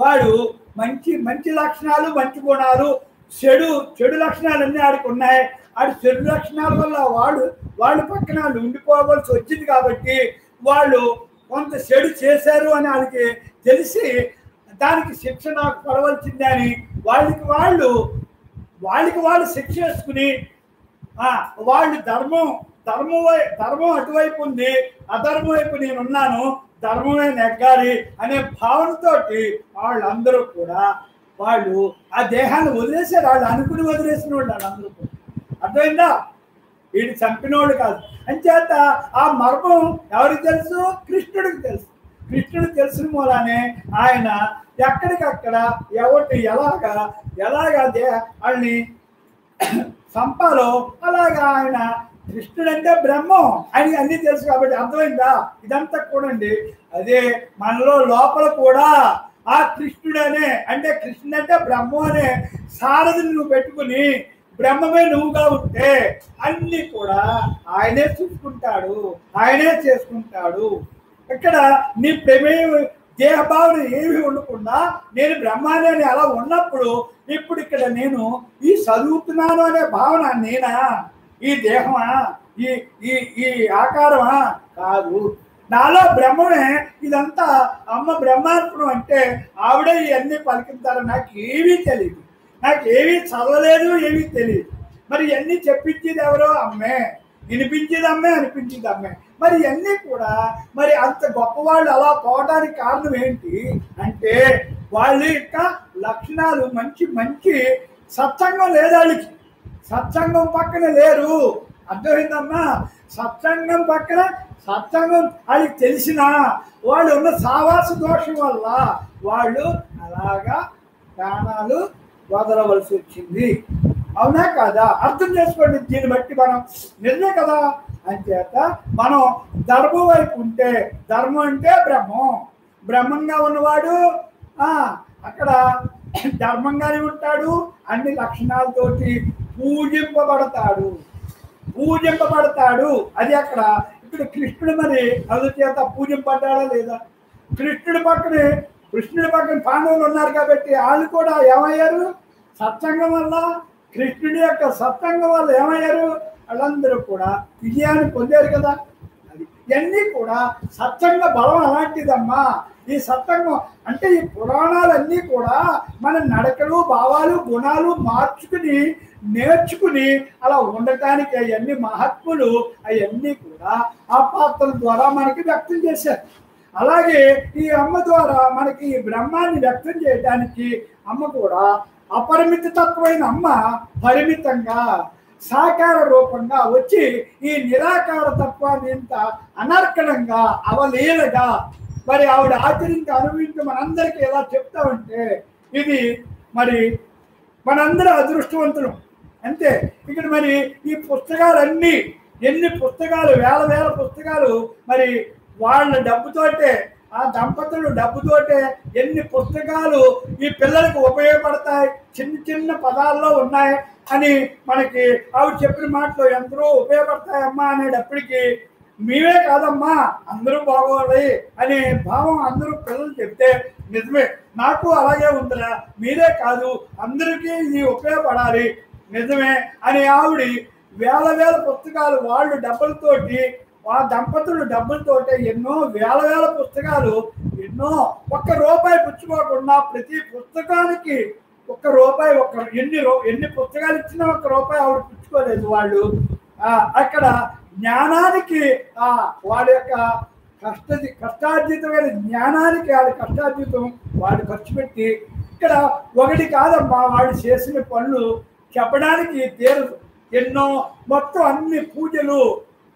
వాడు మంచి లక్షణాలు, మంచి గుణాలు, చెడు లక్షణాలు అన్నీ ఆడికి ఉన్నాయి. ఆడి చెడు లక్షణాల వల్ల వాళ్ళు పక్కన ఉండిపోవలసి వచ్చింది కాబట్టి వాళ్ళు కొంత చెడు చేశారు అని వాళ్ళకి తెలిసి దానికి శిక్ష నాకు పడవలసిందే అని వాళ్ళకి వాళ్ళు శిక్ష వేసుకుని వాళ్ళు ధర్మం అటువైపు ఉంది, అధర్మం వైపు నేనున్నాను, ధర్మమే నెగ్గాలి అనే భావనతోటి వాళ్ళందరూ కూడా వాళ్ళు ఆ దేహాన్ని వదిలేశారు. వాళ్ళు అనుకుని వదిలేసిన వాళ్ళు వాళ్ళందరూ కూడా. అర్థమైందా? వీడు చంపినోళ్ళు కాదు. అంచేత ఆ మర్మం ఎవరికి తెలుసు? కృష్ణుడికి తెలుసు. కృష్ణుడికి తెలిసిన మూలానే ఆయన ఎక్కడికక్కడ ఎవరికి ఎలాగా వాళ్ళని చంపాలో అలాగా ఆయన. కృష్ణుడు అంటే బ్రహ్మం, ఆయనకి అన్నీ తెలుసు కాబట్టి. అర్థమైందా? ఇదంతా కూడండి అదే మనలో లోపల కూడా ఆ కృష్ణుడనే, అంటే కృష్ణుడు అంటే బ్రహ్మం అనే సారథిని నువ్వు పెట్టుకుని బ్రహ్మమే నువ్వుగా ఉంటే అన్ని కూడా ఆయనే చూసుకుంటాడు, ఆయనే చేసుకుంటాడు. ఇక్కడ నీ ప్రమేయం దేహభావన ఏమి ఉండకుండా నేను బ్రహ్మాన్ని అని అలా ఉన్నప్పుడు ఇప్పుడు ఇక్కడ నేను ఈ చదువుతున్నాను అనే భావన నేనా? ఈ దేహమా? ఈ ఆకారమా? కాదు. నాలో బ్రహ్మమే. ఇదంతా అమ్మ బ్రహ్మార్పణం అంటే ఆవిడే ఇవన్నీ పలికింతారు. నాకు ఏమీ తెలియదు, నాకు ఏమీ చదవలేదు, ఏమీ తెలియదు. మరి ఇవన్నీ చెప్పించేది ఎవరో? అమ్మే. వినిపించేది అమ్మే, అనిపించేది అమ్మే. మరి ఇవన్నీ కూడా మరి అంత గొప్పవాళ్ళు అలా పోవడానికి కారణం ఏంటి అంటే వాళ్ళ యొక్క లక్షణాలు మంచి సత్సంగం లేదు వాళ్ళకి. సత్సంగం పక్కన లేరు. అర్థమైందమ్మా? సత్సంగం పక్కన సత్సంగం వాళ్ళకి తెలిసిన వాళ్ళు ఉన్న సావాస దోషం వల్ల వాళ్ళు అలాగా ప్రాణాలు వదలవలసి వచ్చింది. అవునా కాదా? అర్థం చేసుకోండి. దీన్ని బట్టి మనం నిజమే కదా. అంచేత మనం ధర్మం వైపు ఉంటే, ధర్మం అంటే బ్రహ్మంగా ఉన్నవాడు అక్కడ ధర్మంగానే ఉంటాడు. అన్ని లక్షణాలతోటి పూజింపబడతాడు. అది అక్కడ. ఇప్పుడు కృష్ణుడు మరి అందుచేత పూజింపడ్డాడా లేదా? కృష్ణుడి పక్కన పాండవులు ఉన్నారు కాబట్టి వాళ్ళు కూడా ఏమయ్యారు? సత్సంగం వల్ల, కృష్ణుడి యొక్క సత్సంగం వల్ల ఏమయ్యారు? వాళ్ళందరూ కూడా విజయాన్ని పొందారు కదా. అది ఇవన్నీ కూడా సత్సంగ బలం అలాంటిదమ్మా. ఈ సత్సంగం అంటే ఈ పురాణాలన్నీ కూడా మన నడకలు భావాలు గుణాలు మార్చుకుని నేర్చుకుని అలా ఉండటానికి అవన్నీ మహాత్ములు అవన్నీ కూడా ఆ పాత్రల ద్వారా మనకి వ్యక్తం చేశారు. అలాగే ఈ అమ్మ ద్వారా మనకి ఈ బ్రహ్మాన్ని వ్యక్తం చేయడానికి అమ్మ కూడా అపరిమిత తత్వమైన అమ్మ పరిమితంగా సాకార రూపంగా వచ్చి ఈ నిరాకార తత్వాన్ని ఇంత అనర్కణంగా అవలీలగా మరి ఆవిడ ఆచరించి అనుభవించి మనందరికీ ఎలా చెప్తామంటే ఇది మరి మనందరూ అదృష్టవంతులు అంతే. ఇక్కడ మరి ఈ పుస్తకాలన్నీ ఎన్ని పుస్తకాలు వేల పుస్తకాలు మరి వాళ్ళ డబ్బుతోటే ఆ దంపతులు డబ్బుతోటే ఎన్ని పుస్తకాలు ఈ పిల్లలకు ఉపయోగపడతాయి చిన్న పదాల్లో ఉన్నాయి అని మనకి ఆవిడ చెప్పిన మాటలు ఎందరో ఉపయోగపడతాయమ్మా అనేటప్పటికీ మీవే కాదమ్మా అందరూ బాగోవాలి అనే భావం అందరూ పిల్లలు చెప్తే నిజమే నాకు అలాగే ఉందిరా, మీరే కాదు అందరికీ ఇది ఉపయోగపడాలి నిజమే అని ఆవిడ వేల పుస్తకాలు వాళ్ళు డబ్బులతోటి ఆ దంపతులు డబ్బులతోటే ఎన్నో వేల పుస్తకాలు ఎన్నో ₹1 పుచ్చుకోకుండా ప్రతి పుస్తకానికి ₹1 ఎన్ని పుస్తకాలు ఇచ్చినా ₹1 ఆవిడ పుచ్చుకోలేదు. వాళ్ళు అక్కడ జ్ఞానానికి వాళ్ళ యొక్క కష్టార్జితమైన జ్ఞానానికి వాళ్ళ కష్టార్జితం వాళ్ళు ఖర్చు పెట్టి ఇక్కడ ఒకటి కాదమ్మా వాళ్ళు చేసిన పనులు చెప్పడానికి తీరదు. ఎన్నో మొత్తం అన్ని పూజలు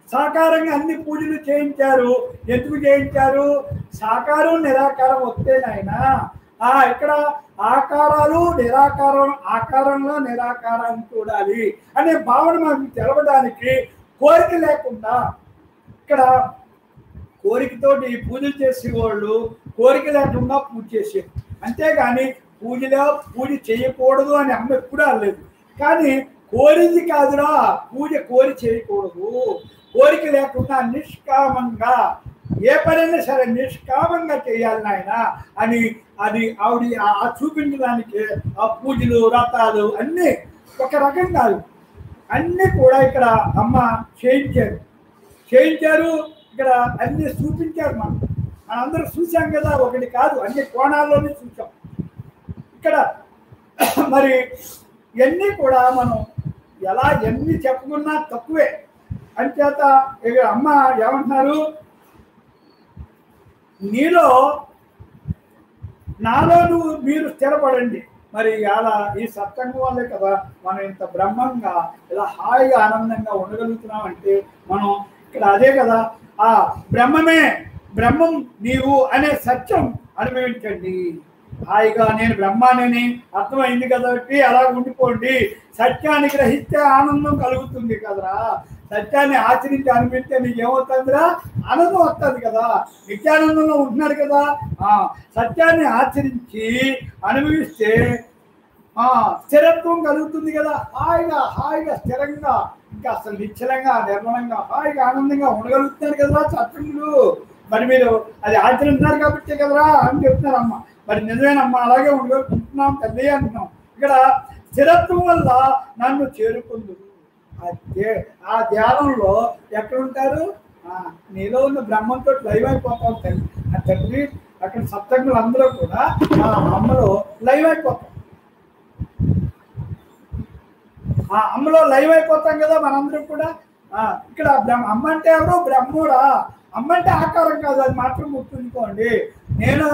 సాకారంగా అన్ని పూజలు చేయించారు. ఎందుకు చేయించారు? సాకారం నిరాకారం వస్తేనైనా ఇక్కడ ఆకారాలు నిరాకారం ఆకారంలో నిరాకారాన్ని చూడాలి అనే భావన మనకు తెలవడానికి కోరిక లేకుండా ఇక్కడ కోరికతోటి పూజలు చేసేవాళ్ళు కోరిక లేకుండా పూజ చేసేది. అంతేగాని పూజ చేయకూడదు అని అమ్మ ఎప్పుడూ అనలేదు. కానీ కోరింది కాదురా పూజ కోరి చేయకూడదు, కోరిక లేకుండా నిష్కామంగా ఏ పనైనా సరే నిష్కామంగా చేయాలి నాయన అని అది ఆవిడ చూపించడానికి ఆ పూజలు వ్రతాలు అన్నీ ఒక రకం కాదు, అన్నీ కూడా ఇక్కడ అమ్మ చేయించారు. ఇక్కడ అన్నీ చూపించారు. మనందరూ చూసాం కదా, ఒకటి కాదు అన్ని కోణాల్లోనే చూసాం. ఇక్కడ మరి ఇవన్నీ కూడా మనం ఎలా ఎన్ని చెప్పుకున్నా తక్కువే. అంచేత ఇక అమ్మ ఏమంటున్నారు, నాలో మీరు స్థిరపడండి. మరి అలా ఈ సత్సంగం వల్లే కదా మనం ఇంత బ్రహ్మంగా ఇలా హాయిగా ఆనందంగా ఉండగలుగుతున్నాం. అంటే మనం ఇక్కడ అదే కదా ఆ బ్రహ్మం నీవు అనే సత్యం అనుభవించండి. హాయిగా నేను బ్రహ్మానని అర్థమైంది కాబట్టి అలా ఉండిపోండి. సత్యాన్ని గ్రహిస్తే ఆనందం కలుగుతుంది కదరా, సత్యాన్ని ఆచరించి అనిపిస్తే నీకు ఏమవుతుందిరా ఆనందం వస్తుంది కదా, నిత్యానందంలో ఉంటున్నాడు కదా. సత్యాన్ని ఆచరించి అనుభవిస్తే స్థిరత్వం కలుగుతుంది కదా. హాయిగా స్థిరంగా ఇంకా అసలు నిశ్చలంగా నిర్మలంగా హాయిగా ఆనందంగా ఉండగలుగుతున్నారు కదరా సత్సంగులు. మరి మీరు అది ఆచరించారు కాబట్టి కదరా అని చెప్తున్నారు అమ్మ. మరి నిజమేనమ్మా అలాగే ఉండగలుగుతున్నాం తల్లి అంటున్నాం. ఇక్కడ స్థిరత్వం వల్ల నన్ను చేరుకుందు. ఆ ధ్యానంలో ఎక్కడుంటారు? నీలో ఉన్న బ్రహ్మంతో లైవ్ అయిపోతాం తల్లి. ఆ తల్లి అక్కడ సత్సంగులు అందరూ కూడా ఆ అమ్మలో లైవ్ అయిపోతాం. ఆ అమ్మలో లైవ్ అయిపోతాం కదా మనందరం కూడా. ఇక్కడ అమ్మ అంటే ఎవరు? బ్రహ్ముడా. అమ్మ అంటే ఆకారం కాదు, అది మాత్రం గుర్తుంచుకోండి. నేను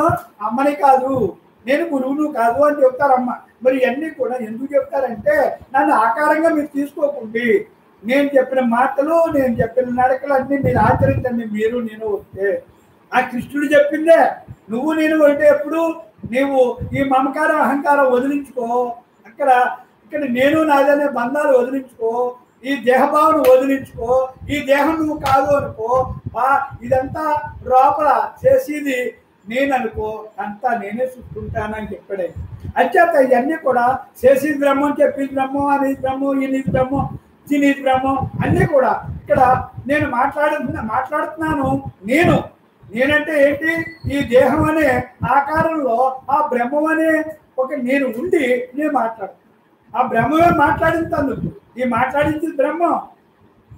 అమ్మని కాదు, నేను గురువును కాదు అని చెప్తారమ్మ. మరి ఇవన్నీ కూడా ఎందుకు చెప్తారంటే నన్ను ఆకారంగా మీరు తీసుకోకండి, నేను చెప్పిన మాటలు నేను చెప్పిన నడకలు అన్నీ మీరు ఆచరించండి. మీరు నేను వస్తే ఆ కృష్ణుడు చెప్పిందే నువ్వు నేను అంటే ఎప్పుడు నీవు ఈ మమకారం అహంకారం వదిలించుకో. ఇక్కడ నేను నాదనే బంధాలు వదిలించుకో, ఈ దేహభావన వదిలించుకో. ఈ దేహం నువ్వు కాదు అనుకో. ఇదంతా లోపల చేసేది నేను అనుకో, అంతా నేనే చూసుకుంటానని చెప్పాడే. అంచేత ఇవన్నీ కూడా చేసేది బ్రహ్మం, చెప్పింది బ్రహ్మం, అనేది బ్రహ్మం, ఈయనది బ్రహ్మం, తినేది బ్రహ్మం అన్నీ కూడా. ఇక్కడ నేను మాట్లాడుతున్నాను. నేనంటే ఏంటి? ఈ దేహం అనే ఆకారంలో ఆ బ్రహ్మం అనే ఒక నేను ఉండి నేను మాట్లాడుతాను. ఆ బ్రహ్మమే మాట్లాడింది. ఈ మాట్లాడింది బ్రహ్మం.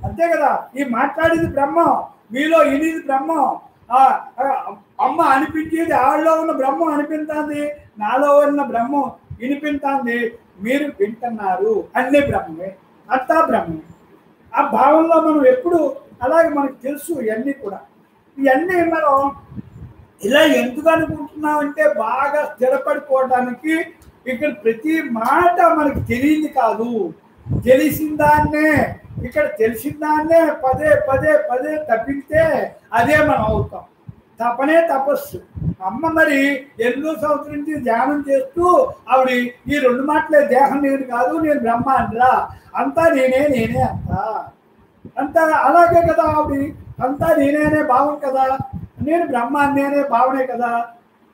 అంతే కదా, ఈ మాట్లాడేది బ్రహ్మం, మీలో ఇనిది బ్రహ్మం, అమ్మ అనిపించేది ఆళ్ళలో ఉన్న బ్రహ్మం అనిపించింది, నాలో ఉన్న బ్రహ్మం వినిపించింది, మీరు వింటున్నారు, అన్నీ బ్రహ్మే, అంతా బ్రహ్మే. ఆ భావంలో మనం ఎప్పుడు అలాగే మనకు తెలుసు. ఇవన్నీ కూడా ఇవన్నీ మనం ఇలా ఎందుకు అనుకుంటున్నామంటే బాగా స్థిరపడిపోవడానికి ఇక్కడ ప్రతి మాట మనకు తెలియంది కాదు, తెలిసిన దాన్నే, ఇక్కడ తెలిసిన దాన్నే పదే పదే పదే తప్పితే అదే మనం అవుతాం. తపనే తపస్సు. అమ్మ మరి 8 సంవత్సరం నుంచి ధ్యానం చేస్తూ ఆవిడ ఈ 2 మాటలే, దేహం నేను కాదు, నేను బ్రహ్మ అంటరా, అంతా నేనే అంతా అలాగే కదా, ఆవిడ అంతా నేనే భావం కదా, నేను బ్రహ్మాన్ని అనే భావనే కదా.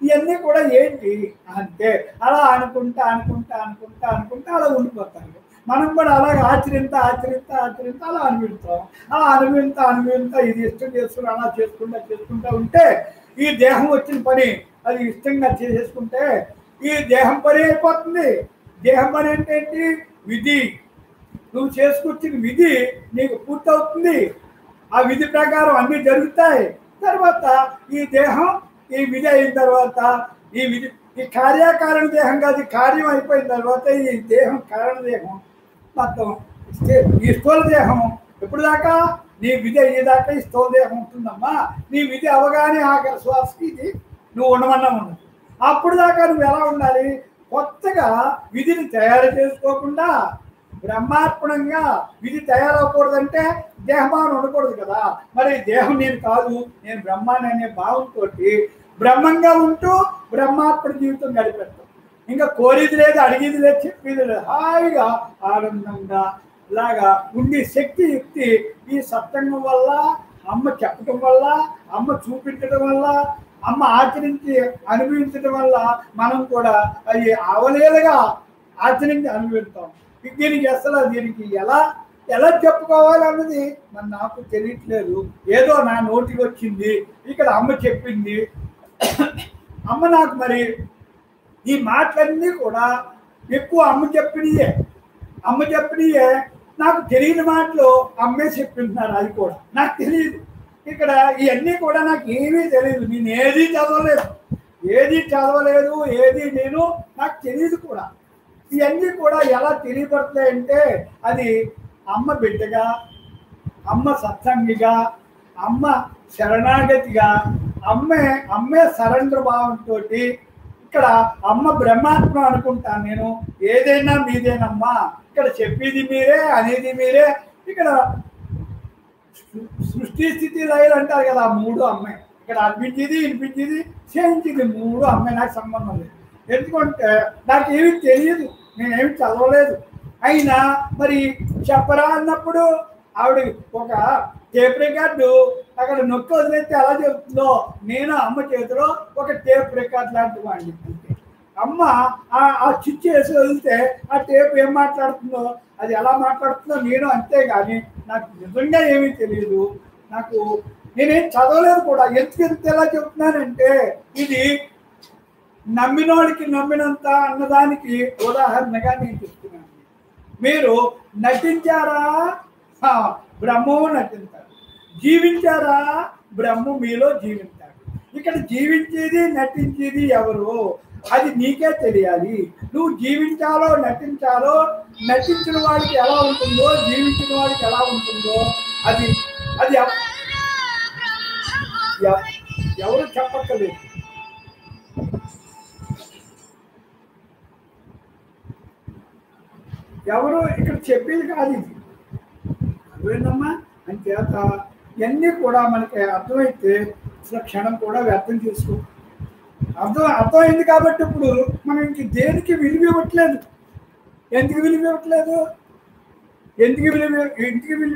ఇవన్నీ కూడా ఏంటి అంటే అలా అనుకుంటా అనుకుంటా అనుకుంటా అనుకుంటా అలా ఉండిపోతారు. మనం కూడా అలాగే ఆచరిస్తా అలా అనుభవిస్తాం. అలా అనుభవింతా ఇది ఇష్టం చేసుకుని అలా చేసుకుంటా ఉంటే ఈ దేహం వచ్చిన పని అది ఇష్టంగా చేసేసుకుంటే ఈ దేహం పని అయిపోతుంది. దేహం పని అంటే ఏంటి? విధి. నువ్వు చేసుకొచ్చిన విధి నీకు పూర్తవుతుంది. ఆ విధి ప్రకారం అన్నీ జరుగుతాయి. తర్వాత ఈ దేహం ఈ విధి అయిన తర్వాత ఈ కార్యకారణ దేహం కాదు, కార్యం అయిపోయిన తర్వాత ఈ దేహం కారణ దేహం మొత్తం ఈ స్థూల దేహం ఎప్పుడు దాకా నీ విధి అయ్యేదాకా ఈ స్థూల దేహం ఉంటుందమ్మా. నీ విధి అవగానే ఆఖరి శ్వాసకి ఇది నువ్వు ఉండమన్నా ఉండదు. అప్పుడు దాకా నువ్వు ఎలా ఉండాలి? కొత్తగా విధిని తయారు చేసుకోకుండా బ్రహ్మార్పణంగా విధి తయారవకూడదంటే దేహభావన ఉండకూడదు కదా. మరి దేహం నేను కాదు, నేను బ్రహ్మాన్ని అనే భావంతో బ్రహ్మంగా ఉంటూ బ్రహ్మార్పణ జీవితం గడిపెడతాం. ఇంకా కోరిది లేదు, అడిగేది లేదు, చెప్పేది లేదు, హాయిగా ఆనందంగా ఇలాగా ఉండి శక్తి యుక్తి ఈ సత్సంగం వల్ల, అమ్మ చెప్పటం వల్ల, అమ్మ చూపించడం వల్ల, అమ్మ ఆచరించి అనుభవించడం వల్ల మనం కూడా అవి అవలేలుగా ఆచరించి అనుభవిస్తాం. దీనికి అసలు దీనికి ఎలా చెప్పుకోవాలన్నది మరి నాకు తెలియట్లేదు. ఏదో నా నోటికి వచ్చింది, ఇక్కడ అమ్మ చెప్పింది. అమ్మ నాకు మరి ఈ మాటలన్నీ కూడా ఎక్కువ అమ్మ చెప్పినయే నాకు తెలియని మాటలు అమ్మే చెప్పింటున్నారు. అది కూడా నాకు తెలియదు. ఇక్కడ ఇవన్నీ కూడా నాకు ఏమీ తెలియదు. నేను ఏది చదవలేదు, ఏది నాకు తెలియదు కూడా. ఇవన్నీ కూడా ఎలా తెలియబడతాయంటే అది అమ్మ బిడ్డగా, అమ్మ సత్సంగిగా, అమ్మ శరణాగతిగా, అమ్మే సరెండర్ భావంతో ఇక్కడ అమ్మ బ్రహ్మాత్మ అనుకుంటాను నేను. ఏదైనా మీదేనమ్మా, ఇక్కడ చెప్పేది మీరే, అనేది మీరే. ఇక్కడ సృష్టి స్థితి లయలు అంటారు కదా, 3 అమ్మే. ఇక్కడ అనిపించేది వినిపించేది చేయించింది 3 అమ్మే. నాకు సంబంధం లేదు. ఎందుకంటే నాకు ఏమీ తెలియదు, నేనేమి చదవలేదు. అయినా మరి చెప్పరా అన్నప్పుడు ఆవిడ ఒక టేప్ రికార్డు అక్కడ నొక్కి వదిలేస్తే ఎలా చెప్తుందో, నేను అమ్మ చేతిలో ఒక టేప్ రికార్డ్ లాంటి వాడిని. అమ్మ ఆ స్విచ్ వేసి వదిలితే ఆ టేప్ ఏం మాట్లాడుతుందో, అది ఎలా మాట్లాడుతుందో నేను అంతే. కానీ నాకు నిజంగా ఏమీ తెలియదు. నేనేం చదవలేదు కూడా. ఎంత ఎలా చెప్తున్నానంటే ఇది నమ్మినోడికి నమ్మినంత అన్నదానికి ఉదాహరణగా నేను చెప్తున్నాను. మీరు నటించారా? బ్రహ్మము నటించారు. జీవించారా? బ్రహ్మ మీలో జీవించారు. ఇక్కడ జీవించేది నటించేది ఎవరు? అది నీకే తెలియాలి. నువ్వు జీవించాలో నటించాలో, నటించిన వాడికి ఎలా ఉంటుందో, జీవించిన వాడికి ఎలా ఉంటుందో అది ఎవరు చెప్పక్కర్లేదు. ఎవరు ఇక్కడ చెప్పేది కాదు. ఇది అర్థమైందమ్మా? అంచేత ఇవన్నీ కూడా మనకి అర్థమైతే అసలు క్షణం కూడా వ్యర్థం చేసుకో. అర్థమైంది కాబట్టి ఇప్పుడు మనం ఇంక దేనికి విలువ ఇవ్వట్లేదు. ఎందుకు విలువ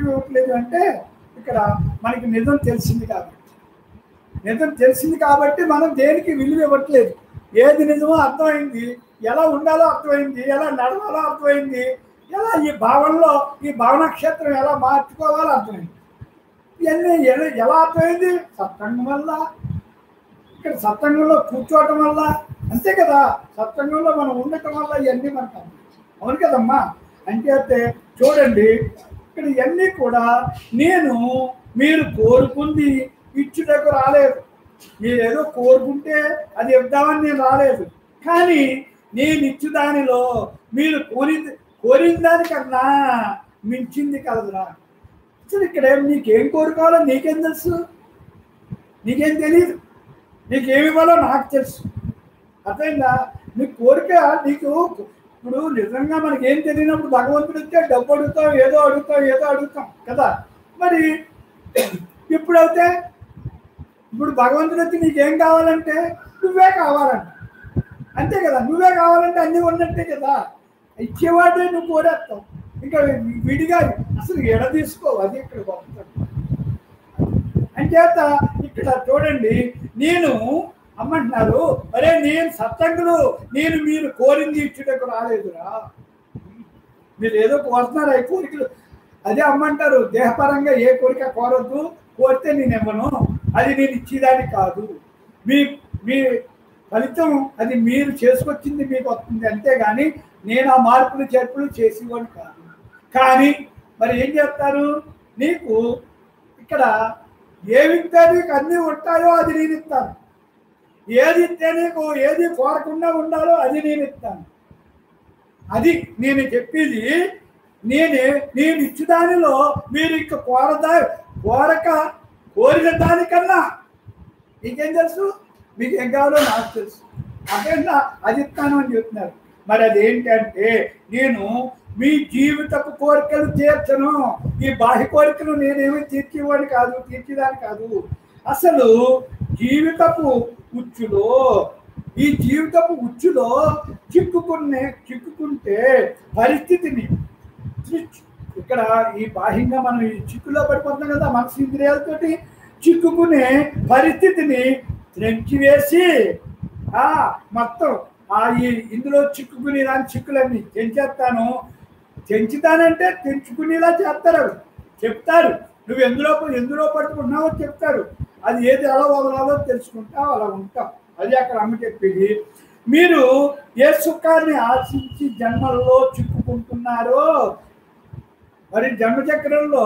ఇవ్వట్లేదు అంటే ఇక్కడ మనకి నిజం తెలిసింది కాబట్టి మనం దేనికి విలువ ఇవ్వట్లేదు. ఏది నిజమో అర్థమైంది, ఎలా ఉండాలో అర్థమైంది, ఎలా నడవాలో అర్థమైంది, ఎలా ఈ భావనక్షేత్రం ఎలా మార్చుకోవాలో అర్థమైంది. ఇవన్నీ ఎలా అర్థమైంది? సత్సంగం వల్ల, ఇక్కడ సత్సంగంలో కూర్చోవటం వల్ల, అంతే కదా. సత్సంగంలో మనం ఉండటం వల్ల ఇవన్నీ మనకు అవును కదమ్మా. అంటే చూడండి, ఇక్కడ ఇవన్నీ కూడా నేను మీరు కోరుకుంది ఇచ్చుటకు రాలేదు. మీరు ఏదో కోరుకుంటే అది ఇద్దామని నేను రాలేదు. కానీ నేను ఇచ్చు దానిలో మీరు కోరిన దానికన్నా మించింది కలదురా. అసలు ఇక్కడ నీకేం కోరుకోవాలో నీకేం తెలుసు? నీకేం తెలియదు. నీకేమి ఇవ్వాలో నాకు తెలుసు. అర్థమైందా? నీ కోరిక నీకు ఇప్పుడు నిజంగా మనకి ఏం తెలియనప్పుడు భగవంతుడు వచ్చే డబ్బు అడుగుతాం, ఏదో అడుగుతాం కదా. మరి ఇప్పుడైతే ఇప్పుడు భగవంతుడు వచ్చి నీకేం కావాలంటే నువ్వే కావాలంట, అంతే కదా. నువ్వే కావాలంటే అన్నీ ఉన్నట్టే కదా. ఇచ్చేవాడే నువ్వు కోరేస్తావు, ఇంకా విడిగా అసలు ఎడ తీసుకోవు. అది ఇక్కడ గొప్పతనం. అంచేత ఇక్కడ చూడండి, నేను అమ్మంటున్నారు, అరే నేను సత్సంగులు, నేను మీరు కోరింది ఇచ్చుటకు రాలేదురా. మీరు ఏదో కోరుతున్నారు ఆ కోరికలు. అదే అమ్మంటారు, దేహపరంగా ఏ కోరిక కోరద్దు, కోరితే నేను ఇవ్వను, అది నేను ఇచ్చేదాన్ని కాదు. మీ మీ ఫలితం అది మీరు చేసుకొచ్చింది మీకు వస్తుంది, అంతేగాని నేను ఆ మార్పులు చేర్పులు చేసేవాడిని కాదు. కానీ మరి ఏం చేస్తారు? నీకు ఇక్కడ ఏమిస్తే నీకు అన్నీ ఉంటాయో అది నేను ఇస్తాను, ఏది ఇస్తే నీకు ఏది కోరకుండా ఉండాలో అది నేను ఇస్తాను. అది నేను చెప్పేది. నేను ఇచ్చేదానిలో మీరు ఇంక కోరిన దానికన్నా మీకేం తెలుసు? మీకు ఏం కావాలో నాకు తెలుసు. అదేనా అది ఇస్తాను అని చెప్తున్నారు. మరి అదేంటంటే, నేను మీ జీవితపు కోరికలు తీర్చను. ఈ బాహ్య కోరికలు నేనేమి తీర్చేవాడిని కాదు, తీర్చేదాన్ని కాదు. అసలు జీవితపు ఉచ్చులో, ఈ జీవితపు ఉచ్చులో చిక్కుకుంటే పరిస్థితిని, ఇక్కడ ఈ బాహ్యంగా మనం ఈ చిక్కులో పడిపోతున్నాం కదా, మనసు ఇంద్రియాలతోటి చిక్కుకునే పరిస్థితిని త్రెంచివేసి మొత్తం ఈ ఇందులో చిక్కుకునే దాని చిక్కులన్నీ తెంచుతానంటే తెంచుకునేలా చేస్తారు. అవి చెప్తారు, నువ్వు ఎందులో పట్టుకుంటున్నావో చెప్తారు. అది ఏది ఎలా వదలాలో తెలుసుకుంటావు, అలా ఉంటావు. అది అక్కడ అమ్మ చెప్పేది. మీరు ఏ సుఖాన్ని ఆశించి జన్మల్లో చిక్కుకుంటున్నారో, మరి జన్మచక్రంలో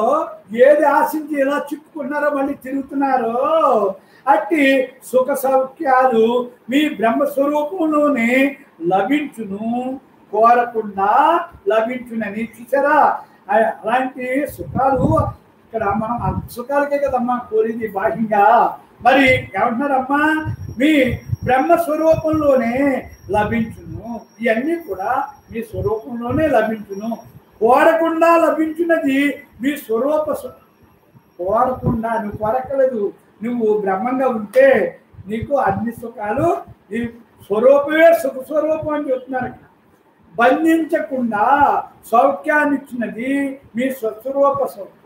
ఏది ఆశించి ఎలా చిక్కుకున్నారో మళ్ళీ తిరుగుతున్నారో, అట్టి సుఖ సౌఖ్యాలు మీ బ్రహ్మస్వరూపంలోనే లభించును, కోరకుండా లభించునని. చూసారా? అలాంటి సుఖాలు ఇక్కడ మనం సుఖాలకే కదమ్మా కోరింది బాహ్యంగా. మరి ఏమంటున్నారమ్మా? మీ బ్రహ్మస్వరూపంలోనే లభించును. ఇవన్నీ కూడా మీ స్వరూపంలోనే లభించును. కోరకుండా లభించినది మీ స్వరూప. కోరకుండా నువ్వు కోరక్కలేదు. నువ్వు బ్రహ్మంగా ఉంటే నీకు అన్ని సుఖాలు ఈ స్వరూపమే సుఖ స్వరూపం అని చెప్తున్నారు. బంధించకుండా సౌఖ్యాన్ని ఇచ్చినది మీ స్వస్వరూప సౌఖ్యం.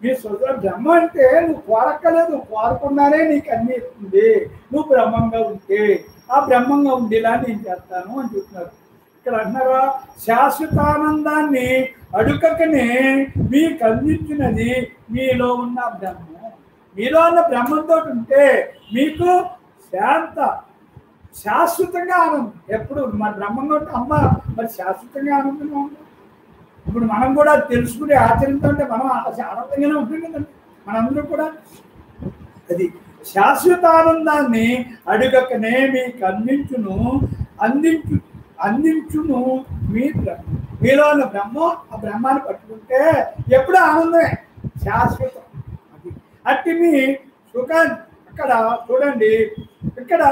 మీ స్వస్వరూప బ్రహ్మ అంటే నువ్వు కోరక్కలేదు, కోరకుండానే నీకు అన్ని ఇస్తుంది. నువ్వు బ్రహ్మంగా ఉంటే ఆ బ్రహ్మంగా ఉండేలా నేను చేస్తాను అని చెప్తున్నారు. ఇక్కడ అంటున్నారా, శాశ్వతానందాన్ని అడుగకనే మీకు అందించినది మీలో ఉన్న బ్రహ్మం. మీలో ఉన్న బ్రహ్మంతో ఉంటే మీకు శాశ్వతంగా ఆనందం. ఎప్పుడు మన బ్రహ్మంగా ఉంటే అమ్మ మరి శాశ్వతంగా ఆనందంగా ఉంటుంది. ఇప్పుడు మనం కూడా తెలుసుకుని ఆచరించుకుంటే మనం ఆనందంగానే ఉంటుంది కదండి మనందరూ కూడా. అది శాశ్వతానందాన్ని అడుగకనే మీకు అందించును మీ బ్రహ్మం. మీలో ఉన్న బ్రహ్మం, ఆ బ్రహ్మాన్ని పట్టుకుంటే ఎప్పుడు ఆనందమే, శాశ్వతం. అది అట్టి మీ సుఖాన్ని అక్కడ చూడండి. ఇక్కడ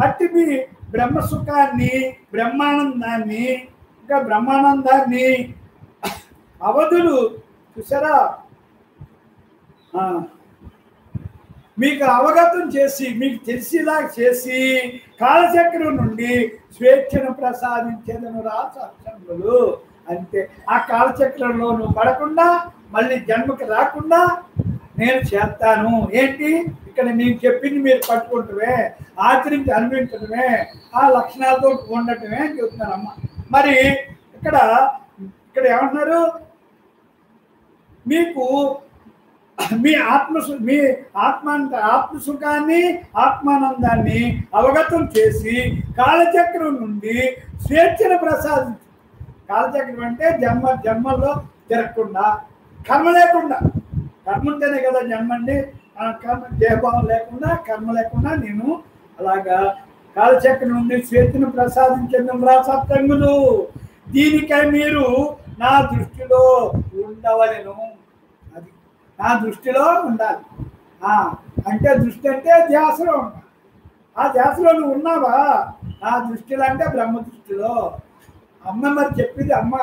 అట్టి మీ బ్రహ్మ సుఖాన్ని, బ్రహ్మానందాన్ని, ఇంకా బ్రహ్మానందాన్ని అవధులు చూసారా, మీకు అవగతం చేసి, మీకు తెలిసేలా చేసి, కాలచక్రం నుండి స్వేచ్ఛను ప్రసాదించేదను రా సత్సంగులు. అంతే. ఆ కాలచక్రంలో నువ్వు పడకుండా, మళ్ళీ జన్మకి రాకుండా నేను చేస్తాను. ఏంటి? ఇక్కడ నేను చెప్పింది మీరు పట్టుకుంటమే, ఆచరించి అనుభవించడమే, ఆ లక్షణాలతో ఉండటమే అని చెప్తున్నారమ్మ. మరి ఇక్కడ ఏమంటున్నారు? మీకు మీ ఆత్మసుఖాన్ని, ఆత్మానందాన్ని అవగతం చేసి కాలచక్రం నుండి స్వేచ్ఛను ప్రసాదించు. కాలచక్రం అంటే జన్మల్లో తిరగకుండా, కర్మ లేకుండా, కర్మ ఉంటేనే కదా జన్మండి. ఆ కర్మ దేహభావం లేకుండా, కర్మ లేకుండా నేను అలాగా కాలచక్రం నుండి చేతిని ప్రసాదించడం రా సత్సంగులు. దీనికై మీరు నా దృష్టిలో ఉండవలెను. అది నా దృష్టిలో ఉండాలి. అంటే దృష్టి అంటే ధ్యాసలో ఉండాలి. ఆ ధ్యాసలో నువ్వు ఉన్నావా? నా దృష్టిలో అంటే బ్రహ్మ దృష్టిలో. అమ్మ మరి చెప్పింది అమ్మ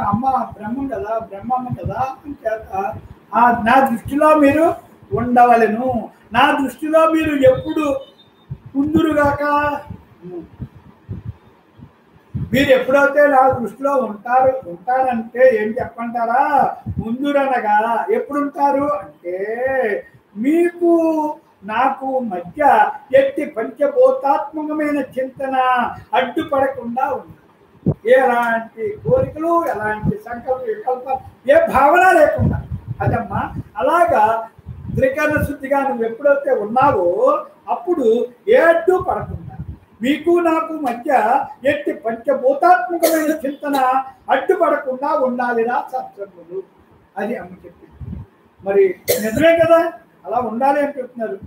బ్రహ్మం కదా, బ్రహ్మమ్మ కదా అని చేత నా దృష్టిలో మీరు ఉండవలెను. నా దృష్టిలో మీరు ఎప్పుడు ఉందురుగాక. మీరు ఎప్పుడైతే నా దృష్టిలో ఉంటారంటే ఏం చెప్పంటారా? ముందురనగా ఎప్పుడు ఉంటారు అంటే మీకు నాకు మధ్య ఎట్టి పంచభూతాత్మకమైన చింతన అడ్డుపడకుండా ఉంది. ఎలాంటి కోరికలు, ఎలాంటి వికల్పాలు, ఏ భావన లేకుండా. అదమ్మా అలాగా త్రికరణ శుద్ధిగా నువ్వు ఎప్పుడైతే ఉన్నావో అప్పుడు ఏ అడ్డు పడకుండా మీకు నాకు మధ్య ఎట్టి పంచభూతాత్మకమైన చింతన అడ్డుపడకుండా ఉండాలిరా సత్సంగులు. అది అమ్మ చెప్పింది. మరి నిజమే కదా, అలా ఉండాలి అని చెప్తున్నారు.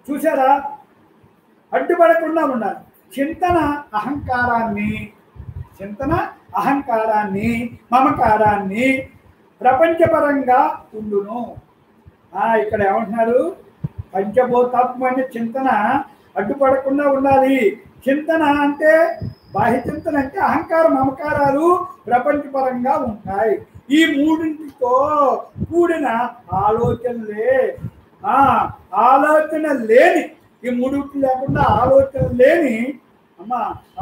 చూసారా, అడ్డుపడకుండా ఉండాలి. చింతన అహంకారాన్ని మమకారాన్ని ప్రపంచపరంగా ఉండును. ఇక్కడ ఏమంటున్నారు? పంచభూతాత్మకమైన చింతన అడ్డుపడకుండా ఉండాలి. చింతన అంటే బాహ్య చింతన అంటే అహంకార మమకారాలు ప్రపంచపరంగా ఉంటాయి. ఈ మూడింటితో కూడిన ఆలోచన లేని, ఈ మూడింటి లేకుండా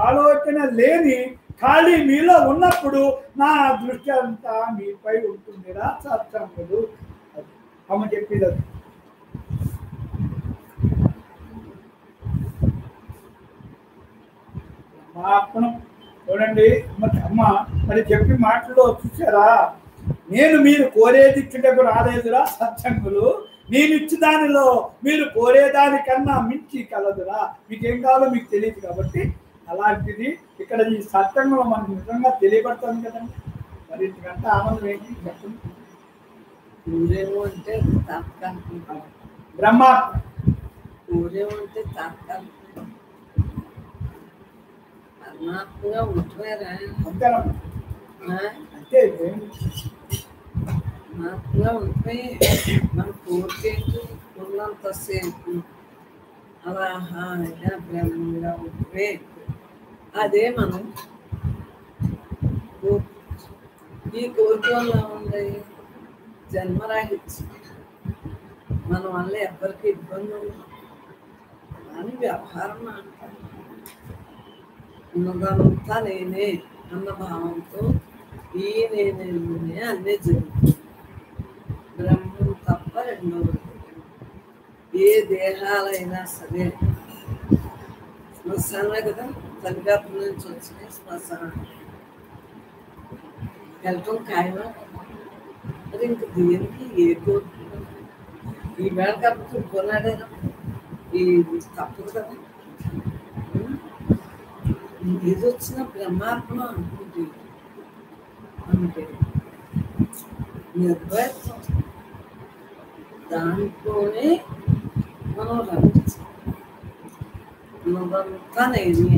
ఆలోచన లేని ఖాళీ మీలో ఉన్నప్పుడు నా దృష్టి అంతా మీపై ఉంటుందిరా సత్సంగులు. అమ్మ చెప్పేది అది. చూడండి అమ్మ మరి చెప్పి మాటల్లో చూసారా, నేను మీరు కోరేది ఇచ్చుటకు రాలేదురా సత్సంగులు, నేను ఇచ్చి దానిలో మీరు కోరేదానికన్నా మించి కలదురా. మీకేం కావాలో మీకు తెలియదు కాబట్టి అలాంటిది ఇక్కడ ఈ సత్సంగంలో మనకు నిజంగా తెలియబడుతుంది కదండి. మరి ఇంతకంటే ఆనందం ఏంటి చెప్పండి. ఊరేమో అంటే తాత్కాలిక, బ్రహ్మాత్మ ఊరేమో అంటే తాత్కాలిక, పరమాత్మగా ఉంటున్నారా అంటే పరమాత్మగా ఉంటున్నాయి. మన కోరికేంటి ఉన్నంతసేపు అలా హాయిగా బ్రహ్మంగా ఉంటే అదే మనం ఈ కోరిక వల్ల ఉంది జన్మరాహిత్యం. మన వల్ల ఎవరికి ఇబ్బంది ఉండదు అని వ్యవహారం అంటారు. ఉన్నదంతా నేనే అన్న భావంతో ఈ నేనే అన్నీ జరుగుతుంది. బ్రహ్మం తప్ప రెండవది ఏ దేహాలైనా సరే శ్మశానమే కదా, తల్లిగర్భం నుంచి వచ్చిన శ్మశానం వెళ్ళటం ఖాయమా. మరి ఇంక దేనికి ఏ కోరుకుంటాం? ఈ వేళ కాబట్టి కొన్నాడైనా ఇది తప్పదు కదా. ఏది వచ్చిన బ్రహ్మాత్మ అనుకుంటే అంటే నిర్భయత్వం, దాంట్లోనే మనం రమించాలి. నువ్వంతా నేనే,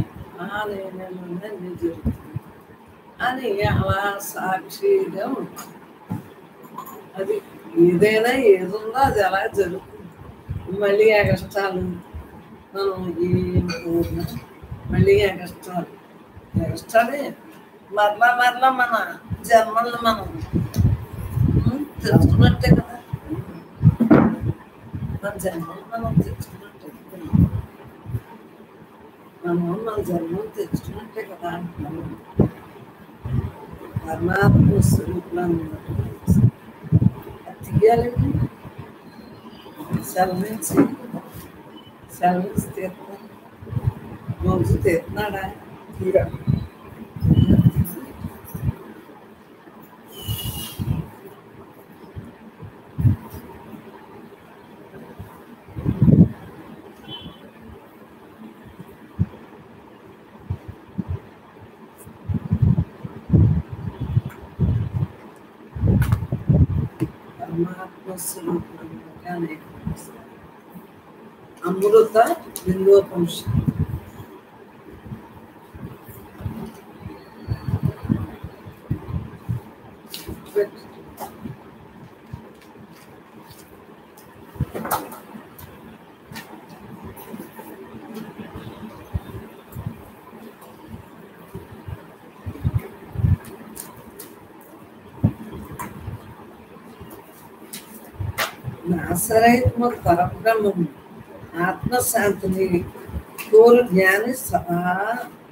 నేనే నీ జరుగుతుంది అని అలా సాక్షిగా ఉంటుంది. అది ఏదైనా ఏదుందో అది అలా జరుగుతుంది. మళ్ళీ ఆ కష్టాలు మనం ఏం కోరినా మళ్ళీ ఆ కష్టాలే మరలా మన జన్మలను మనం తెలుసుకున్నట్టే కదా. మన జన్మలు మనం తెలుసుకున్నట్టే, మన జన్మలు తెలుసుకున్నట్టే కదా. పరమాత్మ స్వరూపులను తీయాలండి. సెలవించి తీరుతాడు. రోజు తీరుతున్నాడా? బ్రహ్మస్వరూపుడు అనేక అమృత బిందోపనిషత్తు. నాసరహిత్మ పరబ్రహ్మము ఆత్మశాంతిని కోరు జ్ఞాని సదా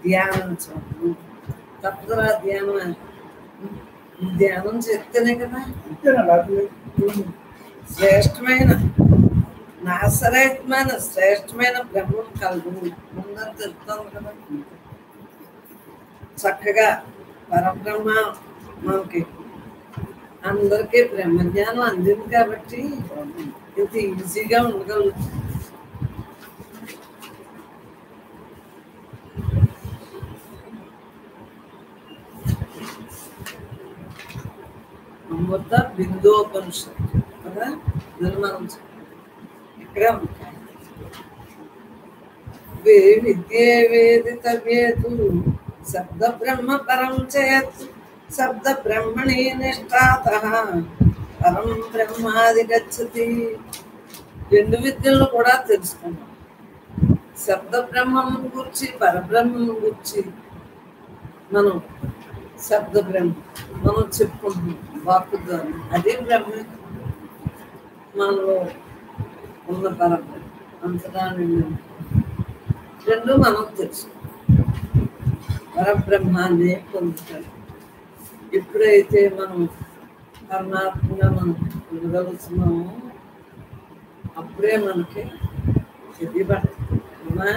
ధ్యానించు. తప్పదురా ధ్యానం. ధ్యానం చేస్తేనే కదా అంతేనా? శ్రేష్టమైన నాసరహితమైన శ్రేష్టమైన బ్రహ్మం కలుగు ముందని తెలుపుతాను కదా. చక్కగా పరబ్రహ్మ మనకి అందరికీ బ్రహ్మజ్ఞానం అందింది కాబట్టి ఇంత ఈజీగా ఉండగలుగుతుంది. అమృత బిందోపనిషత్తు కదా నిర్మాణం ఇక్కడ ఉంటాయి. విద్యే వేదిత వేదు శబ్ద బ్రహ్మ పరం చేత్ శబ్ద బ్రహ్మణి నిష్ఠాతః పరం బ్రహ్మాది గచ్చతి. రెండు విద్యలను కూడా తెలుసుకున్నాం. శబ్ద బ్రహ్మం గురించి పరబ్రహ్మం గురించి మనం శబ్ద బ్రహ్మ మనం చెప్పుకుంటున్నాం వాక్కు ద్వారా. అదే బ్రహ్మ మనలో ఉన్న పరబ్రహ్మ అంతటా రెండు మనం తెలుసు. పరబ్రహ్మాన్ని పొందుతాం. ఎప్పుడైతే మనం పరమాత్మగా మనం పొందగలుగుతున్నామో అప్పుడే మనకి తెలియబడుతుందా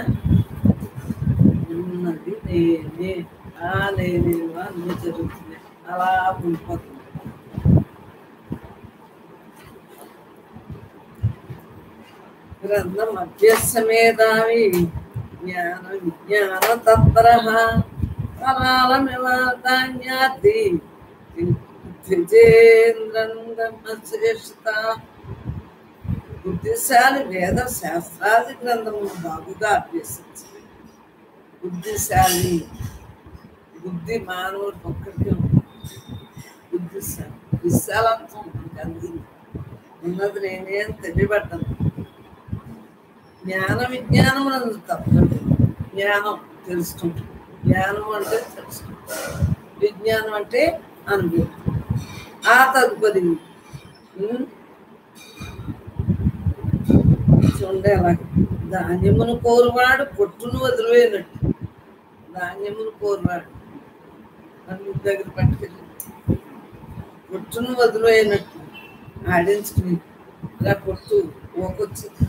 ఉన్నది నేనే, ఆ నేనేవా అన్నీ జరుగుతున్నాయి. అలా ఉండిపోతుంది. గ్రంథం అభ్యసమేధావి జ్ఞాన విజ్ఞాన తత్పరః కలాలమివాదాన్యాది ద్విజేంద్రంశ్రేష్ట. బుద్ధిశాలి వేద శాస్త్రాది గ్రంథమును బాగుగా అభ్యసించాలి. బుద్ధిశాలి బుద్ధి మానవుడికి ఒక్కడికే ఉంది. బుద్ధిశాలి విశాలత్వం మనకు అందింది. ఉన్నది నేనే అని తెలియబడ్డాను. జ్ఞాన విజ్ఞానం తప్పదు. జ్ఞానం తెలుసుకుంటాం. జ్ఞానం అంటే తెలుసుకుంటాం. విజ్ఞానం అంటే అనుభవం. ఆ తదుపరి చూడండి అలాగే ధాన్యమును కోరువాడు పొట్టును వదిలివేయనట్టు. ధాన్యమును కోరువాడు అన్ని దగ్గర పట్టుకెళ్ళి పొట్టును వదిలివేయనట్టు ఆడించుకుని ఇలా పొట్టు ఓకొచ్చింది.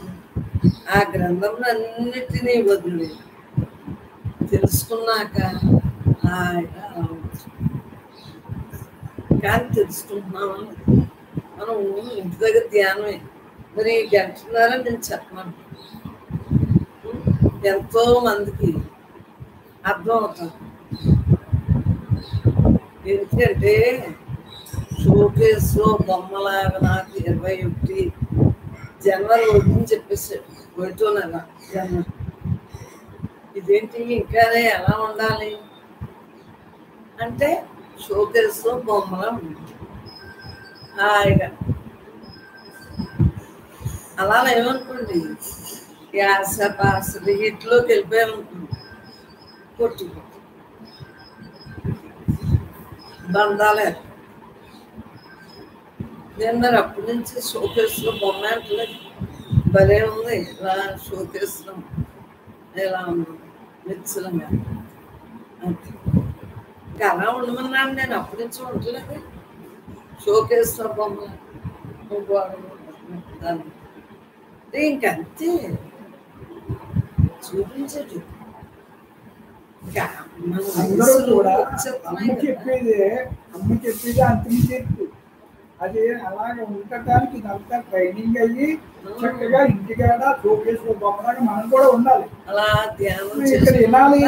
ఆ గ్రంథం అన్నిటినీ వదిలి తెలుసుకున్నాక హాయిగా కానీ తెలుసుకుంటున్నామని మనం ఇంటి దగ్గర ధ్యానమే. మరి గంటన్నర నేను చెప్పను. ఎంతో మందికి అర్థం అవుతుంది. ఎందుకంటే షోకేస్లో బొమ్మలాగా నాకు 21 జనవరి 1 చెప్పేసాడు. 1 నెల జనవరి. ఇదేంటి ఇంకానే ఎలా ఉండాలి అంటే షోకేస్లో బొమ్మలా ఉంది హాయిగా. అలా ఏమనుకోండి యాస పాసది ఇట్లోకి వెళ్ళిపోయామనుకోండి కొట్టు బంధాలే. నేను మరి అప్పటి నుంచి షోకేస్లో బొమ్మ అంటలేదు. భలే ఉంది ఇలా షోకేస్లో ఎలా ఉంది నిశ్చలంగా అంతే. ఇంకా అలా ఉండమన్నాను. నేను అప్పటి నుంచి ఉండలేదు. షోకేస్లో బొమ్మ దాన్ని ఇంకంతే చూపించదు. అందరూ కూడా అమ్మ చెప్పేది అంతిమ చెప్పు. అది అలాగే ఉండటానికి ఇదంతా ట్రైనింగ్ అయ్యి చక్కగా ఇంటికాడ షోకేస్ బొమ్మలాగా మనం కూడా ఉండాలి. అలా ధ్యానం ఇక్కడ వినాలి,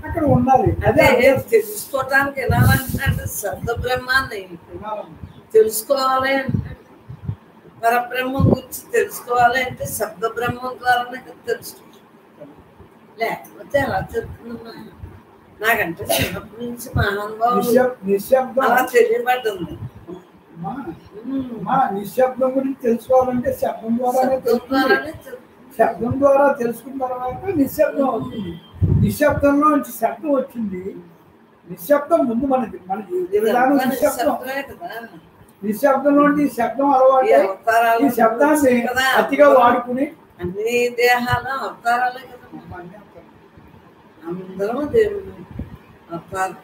అక్కడ ఉండాలి. అదే తెలుసుకోవటానికి వినాలంటే శబ్ద బ్రహ్మాన్ని తెలుసుకోవాలి అంటే పరబ్రహ్మం గురించి తెలుసుకోవాలి అంటే శబ్ద బ్రహ్మం ద్వారానే కదా తెలుసుకుంటాం. లేకపోతే ఎలా తెలుస్తుందమ్మా? నాకంటే చిన్నప్పటి నుంచి మహానుభావులు నిశ్శబ్దం అలా తెలియబడ్డది. నిశ్శబ్దం గురించి తెలుసుకోవాలంటే శబ్దం ద్వారానే తెలుస్తుంది. శబ్దం ద్వారా తెలుసుకున్న తర్వాత నిశ్శబ్దం అవుతుంది. నిశ్శబ్దంలో నుంచి శబ్దం వచ్చింది. నిశ్శబ్దం ముందు మనకి విధానం నిశ్శబ్దం. నిశ్శబ్దంలో నుంచి శబ్దం అలవాటు. ఈ శబ్దాన్ని అతిగా వాడుకుని అన్ని దేహాల అవతారాలే కదా. అందరం దేవుడు అవతారం.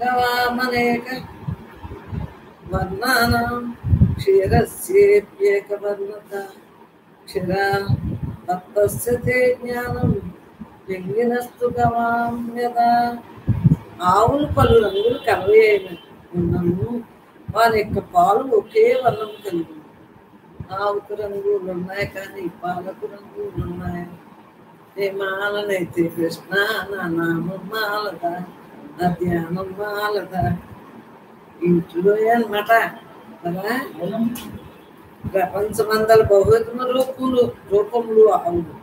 గవామనేక వర్ణానాం క్షీరస్యేప్యేక వర్ణత క్షీరా తత్వస్య తే జ్ఞానం లింగినస్తు గవామ్యదా. ఆవులు పలు రంగులు కలవేయను వారి యొక్క పాలు ఒకే వర్ణం కలిగి. ఆవుకు రంగులు ఉన్నాయి కానీ పాలకు రంగులు ఉన్నాయి. ఏ మాలనైతే కృష్ణ నా నామం మాలదా, నా ధ్యానం మాలదా. ఇంట్లో అన్నమాట కదా. ప్రపంచమందల బహువిధమ రూపములు ఆవులు,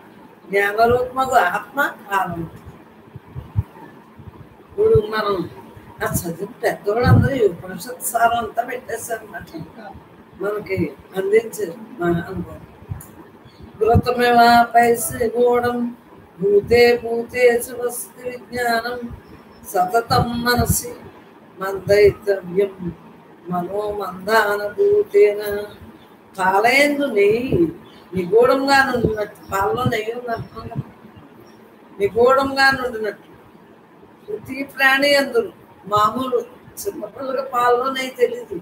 జ్ఞాన రూపములు ఆత్మ కాలం. ఇప్పుడు మనం ఆ చదువు పెద్దవాళ్ళందరూ ఈ ఉపనిషత్ సారం అంతా పెట్టేశారన్నమాట. మనకి అందించారు మా అనుభవం. గృతమేవా పైసి గూఢం భూతే భూతే వస్తు విజ్ఞానం సతతం మనసి మందయితవ్యం మనోమందానుభూతేన. పాలయందు నెయ్యి నిగూఢంగా నుండినట్టు, పాలలో నెయ్యి ఉందంటున్నాం, నిగూఢంగా నుండినట్టు ప్రతి ప్రాణి అందురు. మామూలు చిన్నపిల్లగా పాలలో నెయ్యి తెలీదు.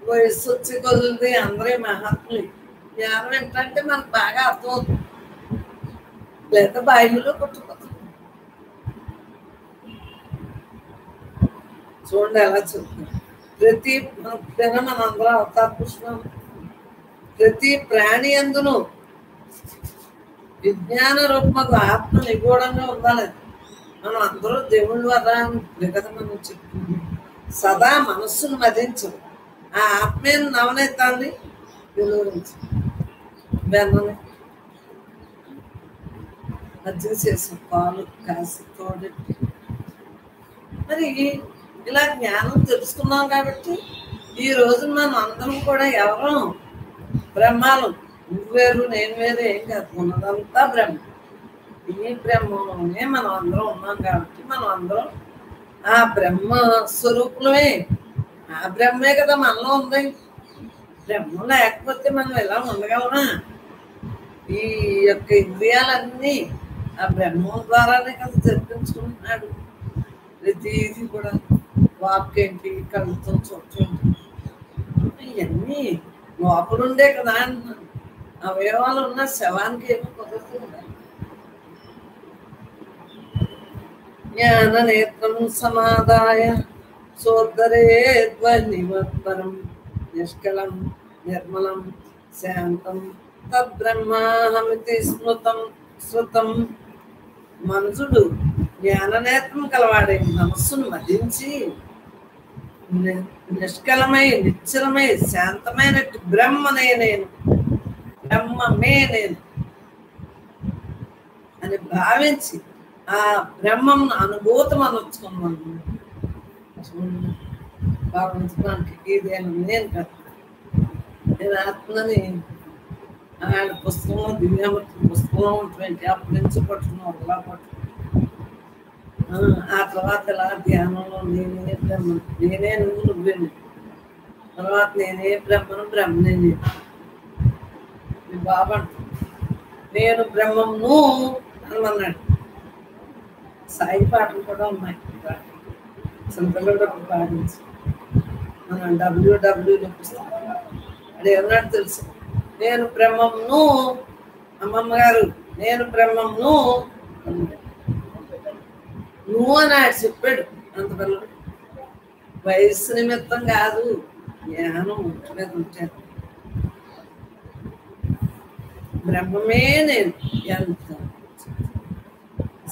వయస్సు వచ్చి కొద్ది అందరే మహాత్ములు. జ్ఞానం ఏంటంటే మనకు బాగా అర్థమవుతుంది, లేదా బాయిలో కొట్టుకోతుంది. చూడండి ఎలా చెప్తున్నాం. ప్రతి మనం అందరూ అవతార పుష్పం. ప్రతి ప్రాణి అందును విజ్ఞాన రూపము ఆత్మ నిగూఢంగా ఉండాలి. మనం అందరూ దేవుళ్ళ వల్ల కదా మనం చెప్తున్నాం. సదా మనస్సును మదించు, ఆ ఆత్మీయ నవనీతాన్ని విలువించు. బెన్నని మజ్జిగ చేసి పాలు కాసి తోడెట్టి మరి ఇలా జ్ఞానం తెలుసుకున్నాం. కాబట్టి ఈ రోజు మనం అందరం కూడా ఎవరో బ్రహ్మాలు. నువ్వు వేరు నేను వేరు ఏం కాదు, ఉన్నదంతా బ్రహ్మ. ఈ బ్రహ్మలోనే మనం అందరం ఉన్నాం. కాబట్టి మనం అందరం ఆ బ్రహ్మ స్వరూపులమే. ఆ బ్రహ్మే కదా మనలో ఉంది. బ్రహ్మ లేకపోతే మనం ఎలా ఉండగలమా? ఈ యొక్క ఇంద్రియాలన్నీ ఆ బ్రహ్మం ద్వారానే కదా జరిపించుకుంటున్నాడు. ప్రతిదీ కూడా వాక్కేంటి, కళ్ళతో చూడండి, ఇవన్నీ లోపలుండే కదా అంటున్నాను. అవయవాలు ఉన్న శవానికి ఏమో కుదరదు కదా. జ్ఞాన నేత్రం సమాదాయ సోదరేద్వనివత్పరం నిష్కలం నిర్మలం శాంతం తద్బ్రహ్మాహమితి శృతం. మనుషుడు జ్ఞాననేత్రం కలవాడే మనస్సును మదించి నిష్కలమై నిశ్చలమై శాంతమైనట్టు బ్రహ్మనే నేను, బ్రహ్మమే నేను అని భావించి ఆ బ్రహ్మం అనుభూతం అనొచ్చుకున్నాను. భావించడానికి ఇదేనా నేను కదా, నేను ఆత్మని ఆయన పుస్తకంలో దివ్యామూర్తి పుస్తకంలో ఉంటుంది. అప్పటి నుంచి పట్టుకున్నాం ఒకలా పట్టుకున్నాం. ఆ తర్వాత ఇలా ధ్యానంలో నేనే బ్రహ్మ, నేనే నువ్వు నువ్వే నువ్వు. తర్వాత నేనే బ్రహ్మను బ్రహ్మనే నేను. మీ బాబు అంటాడు నేను బ్రహ్మను అనమన్నాడు. సాయి పాటలు కూడా ఉన్నాయి. సింపుల్గా పాటించి మనం డబ్ల్యూడబ్ల్యూలో పుస్తకం అది ఏమన్నాడు తెలుసు. నేను బ్రహ్మను, అమ్మమ్మ గారు నేను బ్రహ్మను నువ్వు అని ఆయన చెప్పాడు. అంతపిల్లడు వయస్సు నిమిత్తం కాదు, జ్ఞానం మీద ఉంటాను. బ్రహ్మమే నేను. ఎంత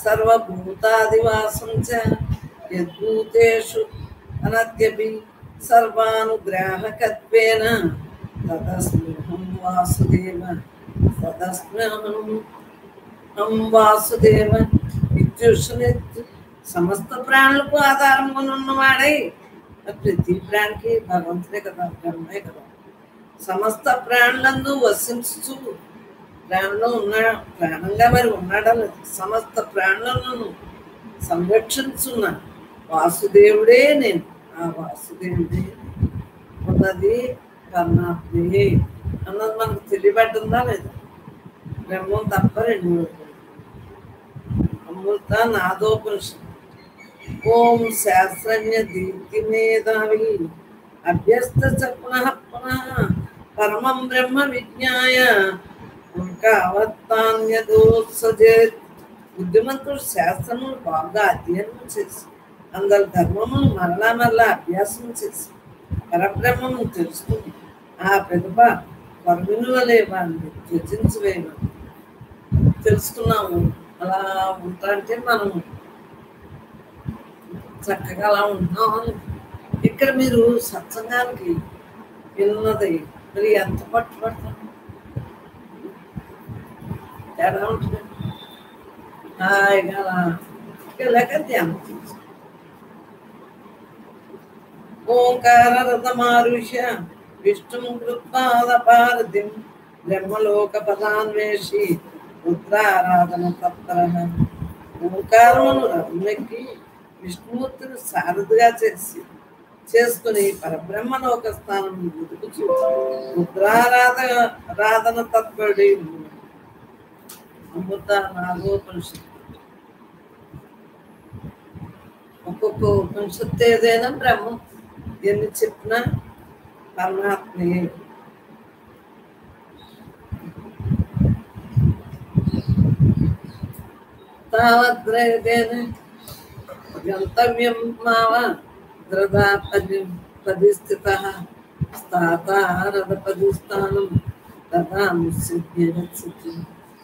సర్వభూతాదివాసం చ యద్భూతేషు అనద్యపి సర్వానుగ్రాహకత్వేన తదస్మ్యహం వాసుదేవ తదస్మ్యహం వాసుదేవ ఇత్యుషనిత్. సమస్త ప్రాణులకు ఆధారంగా ఉన్నవాడై, ప్రతి ప్రాణికి భగవంతుడే కదా, బ్రహ్మే కదా. సమస్త ప్రాణులందు వసించు ప్రాణంలో ఉన్నాడు, ప్రాణంగా మరి ఉన్నాడా లేదు. సమస్త ప్రాణులను సంరక్షించున్న వాసుదేవుడే నేను. ఆ వాసుదేవుడే ఉన్నది పరమాత్మే అన్నది మనకు తెలియబడ్డందా లేదా? బ్రహ్మం తప్ప రెండు అమృత నాదోపనిషత్. ఓం శాస్త్రజ్ఞ దీప్తి మేధావి అభ్యస్త చ పునః పునః పరమం బ్రహ్మ విజ్ఞాయ అవత్తాన్యదోత్సజేత్. బుద్ధిమంతుడు శాస్త్రములు బాగా అధ్యయనం చేసి అందరి ధర్మమును మరలా మరలా అభ్యాసం చేసి పరబ్రహ్మము తెలుసుకుని ఆ ప్రతిభ పరుగుని వలె వాడిని త్యజించవేయమని తెలుసుకున్నాము. అలా ఉంటా అంటే మనం చక్కగా అలా ఉంటున్నామని. ఇక్కడ మీరు సత్సంగానికి విన్నది మరి ఎంత పట్టుబడతాం తేడా ఉంటుంది. హాయిగా అలా లేక ధ్యానం చేస్తాం. ఓంకార రథమారుష్య విష్ణుం కృత్పాదపారధిం బ్రహ్మలోక పదాన్వేషి రుద్రారాధన తత్పర. ఓంకారమును రథమెక్కి విష్ణుమూర్తిని సారథిగా చేసుకుని పరబ్రహ్మలోక స్థానం వెతుకుచు రుద్రారాధన తత్పరుడి. అమృత నాగోపనిషత్తు. ఒక్కొక్క ఉపనిషత్తు ఏదైనా బ్రహ్మం, ఎన్ని చెప్పినా పరమాత్మయే. తావద్రయదేన గంతవ్యం మావ ద్రదా పదిస్థితః స్థాతారథపదిస్థానం తదా ముసిద్ధ్యగచ్చతి.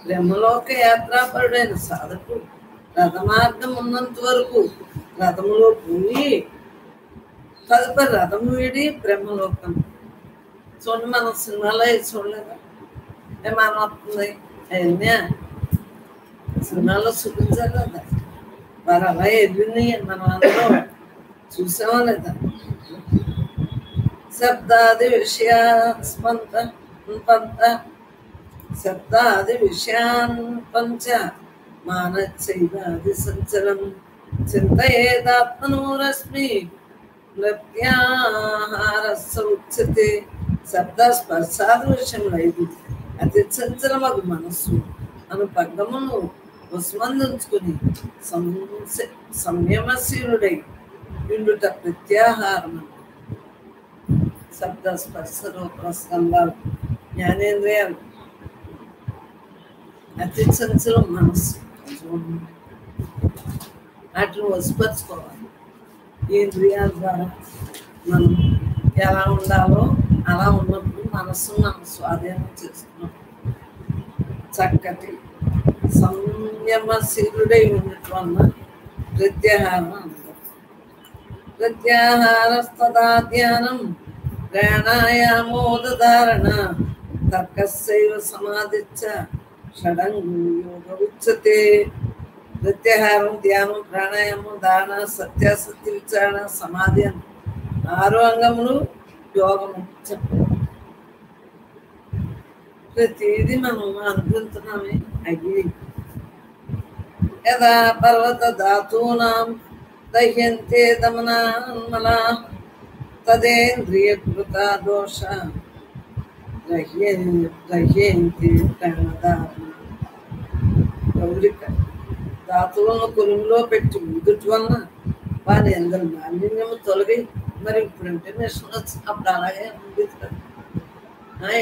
బ్రహ్మలోక యాత్రాపరుడైన సాధకుడు రథమార్గం ఉన్నంత వరకు రథములో పోయి తదుపరి రథము వీడి బ్రహ్మలోకం. చూడండి, మన సినిమాలో చూడలేదా? ఏమన్నా వస్తుంది అవన్నీ సినిమాలో చూపించారు కదా. వారు అలా వెళ్ళింది మనం అందరూ చూసామో లేదా? శబ్దాది విషయాస్పంత శబ్దాది విషయాన్ పంచ మానచ్చైవాది సంచలం చింతయేదాత్మనో రశ్మి లభ్యాహారస్స ఉచ్యతే. శబ్ద స్పర్శాది విషయంలో ఇది అతి చంచలమగు మనస్సు అను పగ్గమును వసుమందుంచుకుని సంయమశీలుడై ఇండుట ప్రత్యాహారం. శబ్ద స్పర్శ రూప స్కందాలు జ్ఞానేంద్రియాలు అతి చంచలం మనస్సు. వాటిని వసుపరుచుకోవాలి. ఈ ఇంద్రియాల ద్వారా మనం ఎలా ఉండాలో అలా ఉన్నప్పుడు మనస్సును మనం స్వాధీనం చేసుకున్నాం. చక్కటి సంయమశీలుడై ఉండటం వల్ల ప్రత్యాహారం అంటారు. ప్రత్యాహారస్తదా ధ్యానం ప్రాణాయామోదారణ తర్కస్యైవ సమాధిచ్చ షడంగు యోగ ఉచ్యతే. ప్రత్యాహారం, ధ్యానం, ప్రాణాయామం, ధారణ, సత్యాసత్య విచారణ, సమాధి అని 6 అంగములు యోగము చెప్పారు. ప్రతిదీ మనం అనుభవిస్తున్నామే. అయ్యి యదా పర్వత ధాతూనాం దహ్యంతే దమనాన్మలా తదేంద్రియకృత దోష దహ్యంతే ప్రాణధారణ. గౌరిక ధాతువులను కొలుములో పెట్టి ఉదుటి వలన వాని అందరి మాలిన్యము తొలగి. మరి ఇప్పుడు ఇంటర్నేషన్ వచ్చి అప్పుడు అలాగే ఉండేది కదా.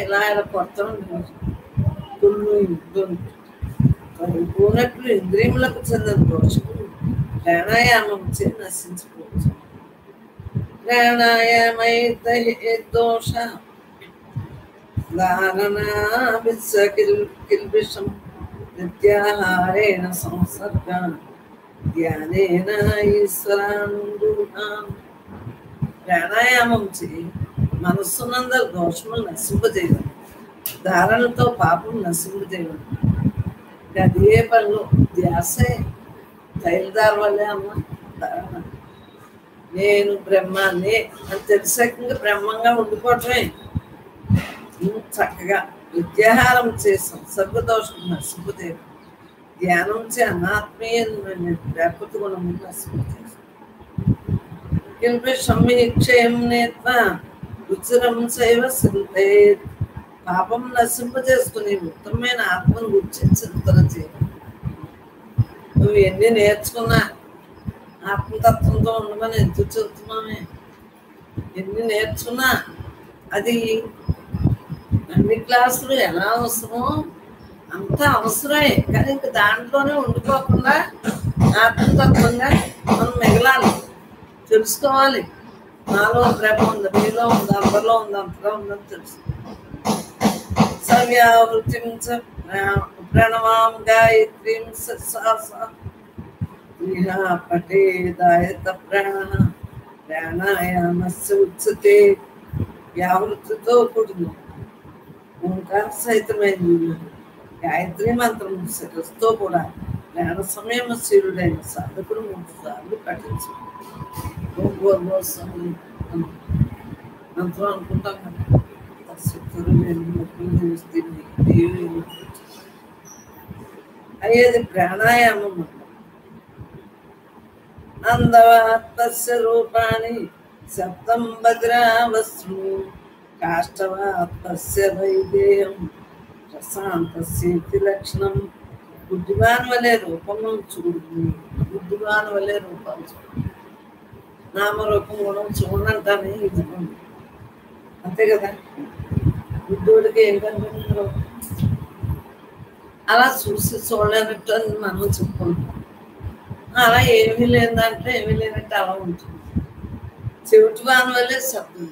ఇలా కొడతాం కొల్లు తొలిపోనట్లు ఇంద్రియములకు చెందిన దోషములు ప్రాణాయామం చే నశించుకోవచ్చు. ప్రాణాయామై దోష ధారణాభిషం ప్రత్యాహారేణ సంసర్గ ధ్యానేన ఈశ్వరానురూఢాం. ప్రాణాయామం చేయి, మనస్సునందరి దోషములు నశింపజేయడం, ధారణలతో పాపం నశింపజేయడం. అదే పనులు ధ్యాసే తైలదారు వల్లే అమ్మ ధారణ. నేను బ్రహ్మాన్ని అని తెలిసాక బ్రహ్మంగా ఉండిపోవటమే. చక్కగా విద్యాహారం చేసాం, సర్వదోషం నశింపజేయడం, ధ్యానం చే అనాత్మీయ వ్యాపృతి గుణము నశింపజేసాం. క్షయం నేత్వ రుచిరం శైవ సింతే. పాపం నశింపజేసుకుని ఉత్తమమైన ఆత్మను గురించి చింతన చేయడం. నువ్వు ఎన్ని నేర్చుకున్నా ఆత్మతత్వంతో ఉండమని ఎందుకు చెబుతున్నామే? ఎన్ని నేర్చుకున్నా అది అన్ని క్లాసులు ఎలా అవసరమో అంత అవసరమే. కానీ ఇంక దాంట్లోనే ఉండిపోకుండా ఆత్మతత్వంగా మనం మిగలాలి, తెలుసుకోవాలి. నాలో బ్రహ్మ ఉంది, నీలో ఉంది, అందరిలో ఉంది, అంతలో ఉందని తెలుసుకోవాలి. సవ్యావృత్తిం ప్రణవాం గాయత్రీం పఠేదాయత ప్రాణాయామస్య ఉచ్యతే. వ్యావృత్తితో కూడింది, ఓంకార సహితమైంది గాయత్రి మంత్రం శిరస్సుతో కూడా ప్రాణ సంయమశీలుడైన సాధకుడు 3 సార్లు పఠించు. మంత్రం అనుకుంటాం కదా, అయ్యేది ప్రాణాయామం. అందవాత్మస్య రూపాణి సప్తం భద్రావస్సు కాష్టవాత్మస్య వైదేయం ప్రశాంతస్యేతి లక్షణం. బుద్ధిమాన్ వలె రూపము చూడు, బుద్ధిమాన్ వలె రూపాలు చూడు. నామరూపం కూడా చూడంటానే ఇది అంతే కదా. బుద్ధుడికి ఏం కనిపించదు, అలా చూసి చూడలేనట్టు అని మనం చెప్పుకుంటాం. అలా ఏమీ లేదంటే ఏమీ లేనట్టు అలా ఉంటుంది. చెవిటి వాని వల్లే శబ్దం,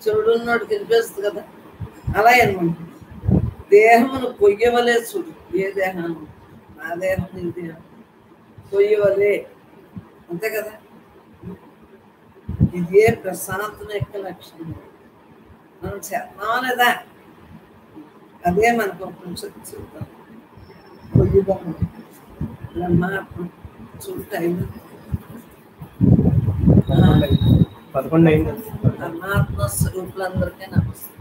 చెవుడు ఉన్నోడికి వినిపిస్తుంది కదా, అలా ఏమనుకుంటుంది. దేహమును పొయ్యవలే చూడు. ఏ దేహం? నా దేహం, నీ దేహం పొయ్యవలే, అంతే కదా. ఇదే ప్రశాంతం యొక్క లక్షణం. మనం చేద్దామా లేదా? అదే మనకు ఉపనిషత్తు చూద్దాం. బ్రహ్మాత్మ చూడు టైం 11 అయింది. పరమాత్మ స్వరూపులందరికీ నమస్తే.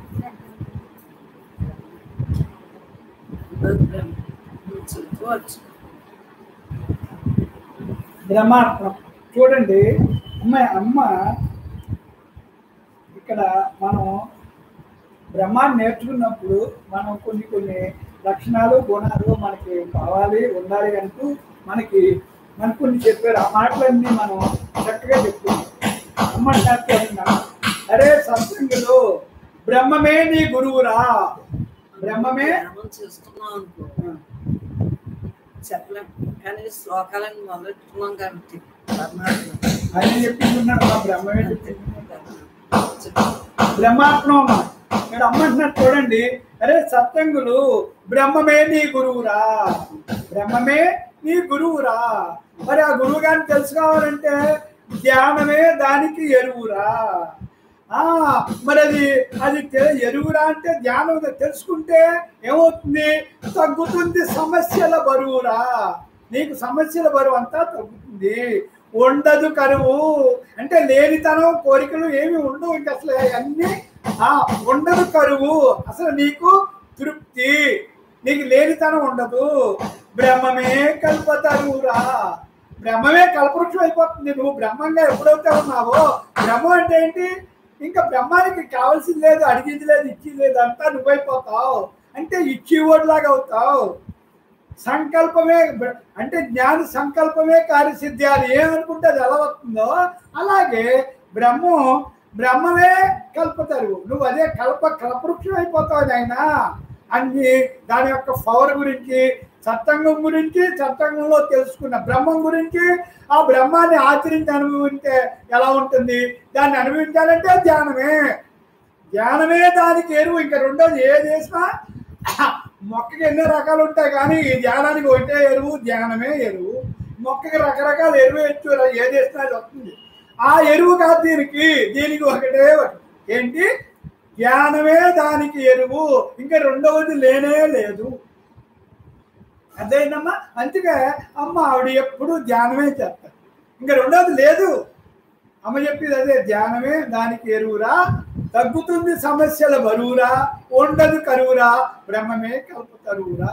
చూసుకోవచ్చు. బ్రహ్మాత్మ చూడండి అమ్మ ఇక్కడ మనం బ్రహ్మాన్ని నేర్చుకున్నప్పుడు మనం కొన్ని లక్షణాలు గుణాలు మనకి కావాలి, ఉండాలి అంటూ మనకు కొన్ని చెప్పారు. ఆ మాటలన్నీ మనం చక్కగా చెప్తున్నాం. అమ్మ అరే సత్సంగులు బ్రహ్మమే నీ గురువురా, బ్రహ్మమే చేస్తున్నాం అనుకో చెప్పలేం. కానీ శ్లోకాలను మొదలెట్టుకున్నాం కాబట్టి అని చెప్తున్నాడు. మా బ్రహ్మమే బ్రహ్మాత్మ ఇక్కడ అమ్మంటున్నాడు చూడండి. అరే సత్సంగులు బ్రహ్మమే నీ గురువురా, బ్రహ్మమే నీ గురువురా. మరి ఆ గురువు గారిని తెలుసుకోవాలంటే ధ్యానమే దానికి ఎరువురా. మరి అది ఎరువురా అంటే ధ్యానం తెలుసుకుంటే ఏమవుతుంది? తగ్గుతుంది సమస్యల బరువురా. నీకు సమస్యల బరువు అంతా తగ్గుతుంది. ఉండదు కరువు అంటే లేనితనం, కోరికలు ఏమి ఉండవు. ఇంక అసలు అన్నీ ఉండదు కరువు. అసలు నీకు తృప్తి, నీకు లేనితనం ఉండదు. బ్రహ్మమే కల్పతరువురా, బ్రహ్మమే కల్పవృక్షం అయిపోతుంది. నువ్వు బ్రహ్మంగా ఎప్పుడైతే ఉన్నావో, బ్రహ్మం అంటే ఏంటి? ఇంకా బ్రహ్మానికి కావాల్సింది లేదు, అడిగింది లేదు, ఇచ్చింది లేదు, అంతా నువ్వైపోతావు. అంటే ఇచ్చేవాడిలాగా అవుతావు. సంకల్పమే అంటే జ్ఞాన సంకల్పమే కార్యసిద్ధి. అది ఏమనుకుంటే అది ఎలా వస్తుందో అలాగే బ్రహ్మమే కల్పతరు. నువ్వు అదే కల్పవృక్షం అయిపోతావు. ఆయన అన్ని దాని యొక్క పవర్ గురించి, సత్సంగం గురించి, సత్సంగంలో తెలుసుకున్న బ్రహ్మం గురించి, ఆ బ్రహ్మాన్ని ఆచరించి అనుభవించే ఎలా ఉంటుంది? దాన్ని అనుభవించాలంటే ధ్యానమే దానికి ఎరువు. ఇంకా రెండోది ఏ చేసినా మొక్కకి ఎన్నో రకాలు ఉంటాయి, కానీ ఈ ధ్యానానికి ఒకటే ఎరువు, ధ్యానమే ఎరువు. మొక్కకి రకరకాల ఎరువు ఎత్తు ఏది వేసినా అది వస్తుంది. ఆ ఎరువు కాదు దీనికి ఒకటే ఒకటి ఏంటి? జ్ఞానమే దానికి ఎరువు, ఇంకా రెండవది లేనే లేదు. అదేనమ్మా. అందుకే అమ్మ ఆవిడ ఎప్పుడు ధ్యానమే చేస్తారు, ఇంకా రెండవది లేదు. అమ్మ చెప్పేది అదే, ధ్యానమే దానికి ఎరువురా, తగ్గుతుంది సమస్యల బరువురా, ఉండదు కరువురా, బ్రహ్మమే కల్పతరువురా.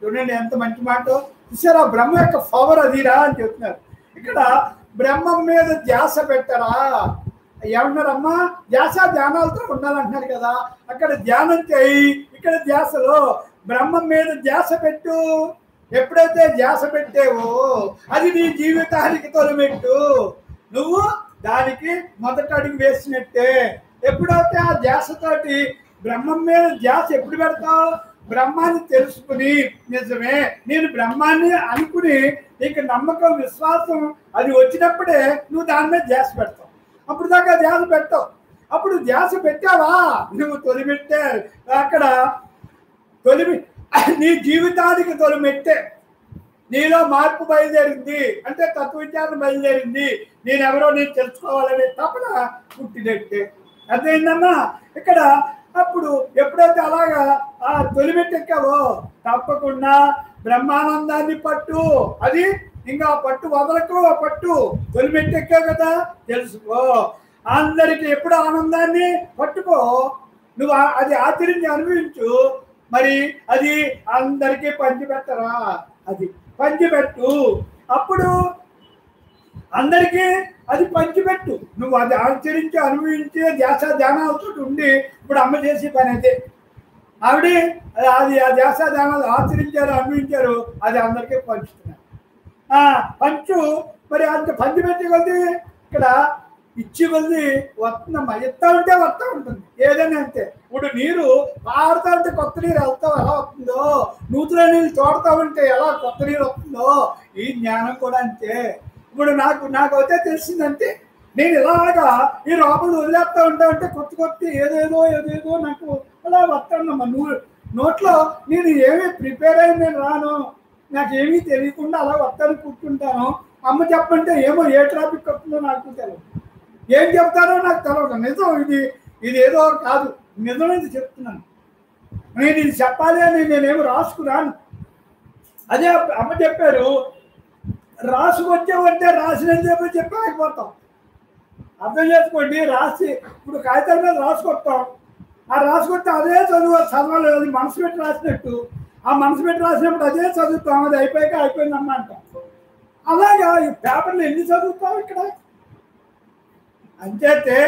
చూడండి ఎంత మంచి మాట. చూసారా, బ్రహ్మ యొక్క పవర్ అదిరా అని చెప్తున్నారు. ఇక్కడ బ్రహ్మం మీద ధ్యాస పెట్టరా ఏమన్నారమ్మా? ధ్యాస ధ్యానాలతో ఉండాలంటున్నారు కదా. అక్కడ ధ్యానం చేయి, ఇక్కడ ధ్యాసలో బ్రహ్మం మీద ధ్యాస పెట్టు. ఎప్పుడైతే ధ్యాస పెట్టేవో అది నీ జీవితానికి తొలిమెట్టు, నువ్వు దానికి మొదటి అడుగు వేసినట్టే. ఎప్పుడైతే ఆ ధ్యాసతోటి బ్రహ్మం మీద ధ్యాస ఎప్పుడు పెడతావు? బ్రహ్మాన్ని తెలుసుకుని నిజమే నేను బ్రహ్మాన్ని అనుకుని నీకు నమ్మకం విశ్వాసం అది వచ్చినప్పుడే నువ్వు దాని మీద ధ్యాస పెడతావు. అప్పుడు దాకా ధ్యాస పెట్టావు. అప్పుడు ధ్యాస పెట్టావా నువ్వు తొలిమెట్టే. అక్కడ నీ జీవితానికి తొలిమెట్టే. నీలో మార్పు బయలుదేరింది అంటే తత్వవిచారణ బయలుదేరింది. నేనెవరో నేను తెలుసుకోవాలనే తపన పుట్టినట్టే. అదేంటమ్మా ఇక్కడ. అప్పుడు ఎప్పుడైతే అలాగా ఆ తొలిమెట్టెక్కావో తప్పకుండా బ్రహ్మానందాన్ని పట్టు. అది ఇంకా పట్టు వదలకు. పట్టు తొలిమెట్టెక్కావు కదా, తెలుసుకో. అందరికి ఎప్పుడు ఆనందాన్ని పట్టుకో, నువ్వు అది ఆచరించి అనుభవించు. మరి అది అందరికీ పంచిపెట్టరా, అది పంచిపెట్టు. అప్పుడు అందరికీ అది పంచిపెట్టు. నువ్వు అది ఆచరించి అనుభవించే ధ్యాస ధ్యానాలతో ఉండి. ఇప్పుడు అమ్మ చేసే పని అయితే ఆవిడ అది ఆ ధ్యాస ధ్యానాలు ఆచరించారు, అనుభవించారు, అది అందరికీ పంచుతున్నారు. పంచు. మరి అంత పంచిపెట్టి కొద్ది ఇక్కడ ఇచ్చి కొద్ది వస్తుందమ్మా. ఎత్తా ఉంటే వస్తూ ఉంటుంది ఏదైనా అంతే. ఇప్పుడు నీరు పారుతా ఉంటే కొత్త నీరు వెళ్తావు ఎలా వస్తుందో, నూతుల నీళ్ళు తోడుతూ ఉంటే ఎలా కొత్త నీరు వస్తుందో, ఈ జ్ఞానం కూడా అంతే. ఇప్పుడు నాకు అయితే తెలిసిందంటే నేను ఇలాగా ఈ లోపల వదిలేస్తా ఉంటా ఉంటే కొత్త ఏదేదో నాకు అలా వస్తానమ్మా. నోట్లో నేను ఏమీ ప్రిపేర్ అయ్యి నేను రాను, నాకు ఏమీ తెలియకుండా అలా వస్తాను కూర్చుంటాను. అమ్మ చెప్పంటే ఏమో ఏ ట్రాఫిక్ వస్తుందో నాకు తెలియదు, ఏం చెప్తారో నాకు తెలియదు. నిజం ఇది ఏదో కాదు, నిజమైంది చెప్తున్నాను. నేను ఇది చెప్పాలి అని నేనేమో రాసుకున్నాను. అదే అమ్మ చెప్పారు, రాసుకొచ్చావంటే రాసినంత చెప్పి ఆగిపోతాం. అర్థం చేసుకోండి. రాసి ఇప్పుడు కాగితాల మీద రాసుకొస్తాం. ఆ రాసుకొస్తే అదే చదవలేదు, అది మనసు పెట్టి రాసినట్టు. ఆ మనసు పెట్టి రాసినప్పుడు అదే చదువుతాం. అది అయిపోయాక అయిపోయిందమ్మా అంటాం. అలాగా ఈ పేపర్లు ఎన్ని చదువుతాం ఇక్కడ. అంచేతే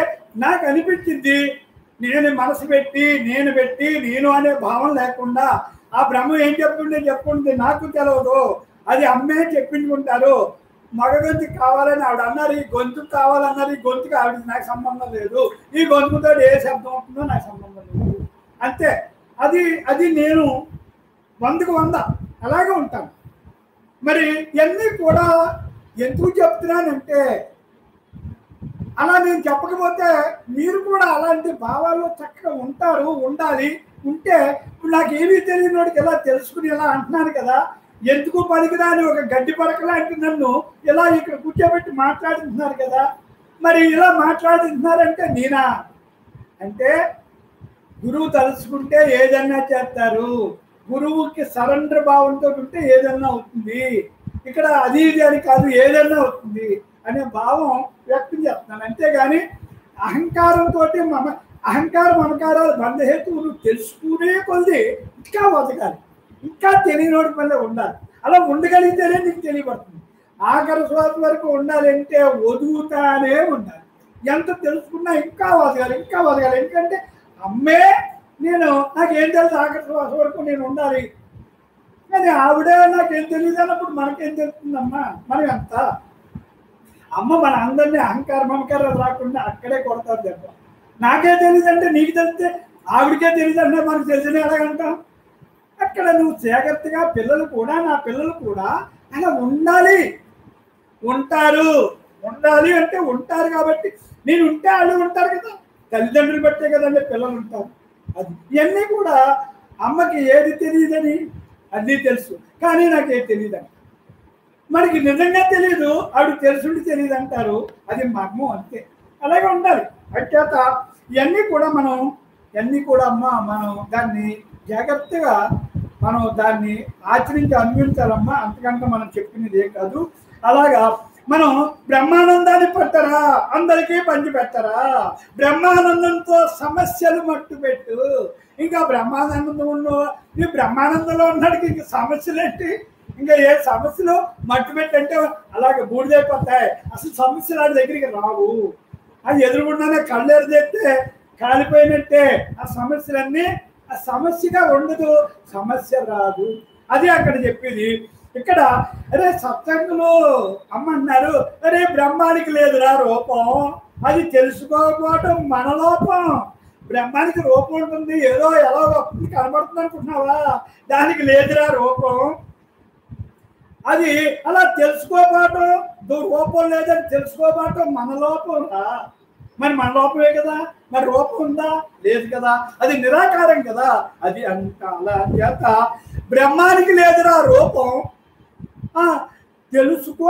నాకు అనిపించింది, నేను మనసు పెట్టి నేను అనే భావం లేకుండా ఆ బ్రహ్మ ఏం చెప్పుకుంటే నాకు తెలియదు, అది అమ్మే చెప్పించుకుంటారు. మగ గొంతు కావాలని ఆవిడ అన్నారు, ఈ గొంతుకు కావాలన్నారు. ఈ గొంతుకు ఆవిడకి నాకు సంబంధం లేదు, ఈ గొంతుతో ఏ శబ్దం అవుతుందో నాకు సంబంధం లేదు అంతే. అది నేను 100కు 100 అలాగే ఉంటాను. మరి ఇవన్నీ కూడా ఎందుకు చెప్తున్నానంటే, అలా నేను చెప్పకపోతే మీరు కూడా అలాంటి భావాల్లో చక్కగా ఉండాలి. ఉంటే ఇప్పుడు నాకు ఏమీ తెలియని వాడికి ఎలా తెలుసుకుని ఎలా అంటున్నాను కదా. ఎందుకు పలికిరాని ఒక గడ్డి పరకలాంటి నన్ను ఇలా ఇక్కడ కూర్చోబెట్టి మాట్లాడుతున్నారు కదా. మరి ఇలా మాట్లాడుతున్నారంటే నేనా అంటే గురువు తలుచుకుంటే ఏదన్నా చేస్తారు. గురువుకి సరెండర్ భావంతో ఉంటే ఏదన్నా అవుతుంది. ఇక్కడ అది ఇది అని కాదు, ఏదన్నా అవుతుంది అనే భావం వ్యక్తం చేస్తున్నాను. అంతేగాని అహంకారంతో అహంకార మమకారాలు బంధహేతువులు తెలుసుకునే కొద్ది ఇంకా బతకాలి, ఇంకా తెలియనోడి పనిలో ఉండాలి. అలా ఉండగలిగితేనే నీకు తెలియబడుతుంది. ఆఖరి శ్వాస వరకు ఉండాలంటే వదులుతానే ఉండాలి. ఎంత తెలుసుకున్నా ఇంకా బతకాలి. ఎందుకంటే అమ్మే నాకేం తెలుసు, ఆఖరి శ్వాస వరకు నేను ఉండాలి. కానీ ఆవిడే నాకేం తెలియదు అన్నప్పుడు మనకేం తెలుస్తుందమ్మా. మనం ఎంత అమ్మ మన అందరినీ అహంకార మమకారాలు రాకుండా అక్కడే కొడతారు దెబ్బ. నాకే తెలియదు అంటే నీకు తెలిస్తే ఆవిడకే తెలియదు అంటే మనకు తెలిసిన ఎలాగంటాం. అక్కడ నువ్వు జాగ్రత్తగా నా పిల్లలు కూడా అలా ఉండాలి అంటే ఉంటారు. కాబట్టి నేను ఉంటే వాళ్ళు ఉంటారు కదా, తల్లిదండ్రులు బట్టే కదండి పిల్లలు ఉంటారు. అది ఇవన్నీ కూడా అమ్మకి ఏది తెలియదని అన్నీ తెలుసు, కానీ నాకేది తెలియదని. మనకి నిజంగా తెలియదు, ఆవిడ తెలుసుండి తెలియదు అంటారు. అది మర్మం అంతే. అలాగే ఉండాలి. అత్యేత ఇవన్నీ కూడా అమ్మ మనం దాన్ని జాగ్రత్తగా మనం దాన్ని ఆచరించి అన్వించాలమ్మా. అంతకంటే మనం చెప్పినది ఏ కాదు. అలాగా మనం బ్రహ్మానందాన్ని పట్టరా, అందరికీ పంచి పెట్టరా, బ్రహ్మానందంతో సమస్యలు మట్టు పెట్టు. ఇంకా బ్రహ్మానందం ఈ బ్రహ్మానందంలో ఉన్నాడికి ఇంక సమస్యలు ఏంటి? ఇంకా ఏ సమస్యలు మట్టు పెట్టంటే అలాగే బూడిదైపోతాయి. అసలు సమస్యలు వాడి దగ్గరికి రావు. అది ఎదురుగుండానే కళ్ళేరు చేస్తే కాలిపోయినట్టే. ఆ సమస్యలన్నీ ఆ సమస్యగా ఉండదు, సమస్య రాదు. అది అక్కడ చెప్పేది. ఇక్కడ అరే సత్సంగులు అమ్మన్నారు, అరే బ్రహ్మానికి లేదురా రూపం, అది తెలుసుకోకపోవటం మన లోపం. బ్రహ్మానికి రూపం ఉంటుంది, ఏదో ఎలా కనబడుతుంది అనుకుంటున్నావా? దానికి లేదురా రూపం. అది అలా తెలుసుకోపోవటం, రూపం లేదని తెలుసుకోపోవటం మన లోపం రా. మరి మన లోపమే కదా, మరి రూపం ఉందా? లేదు కదా, అది నిరాకారం కదా. అది అంత అలా చేత బ్రహ్మానికి లేదురా రూపం, తెలుసుకో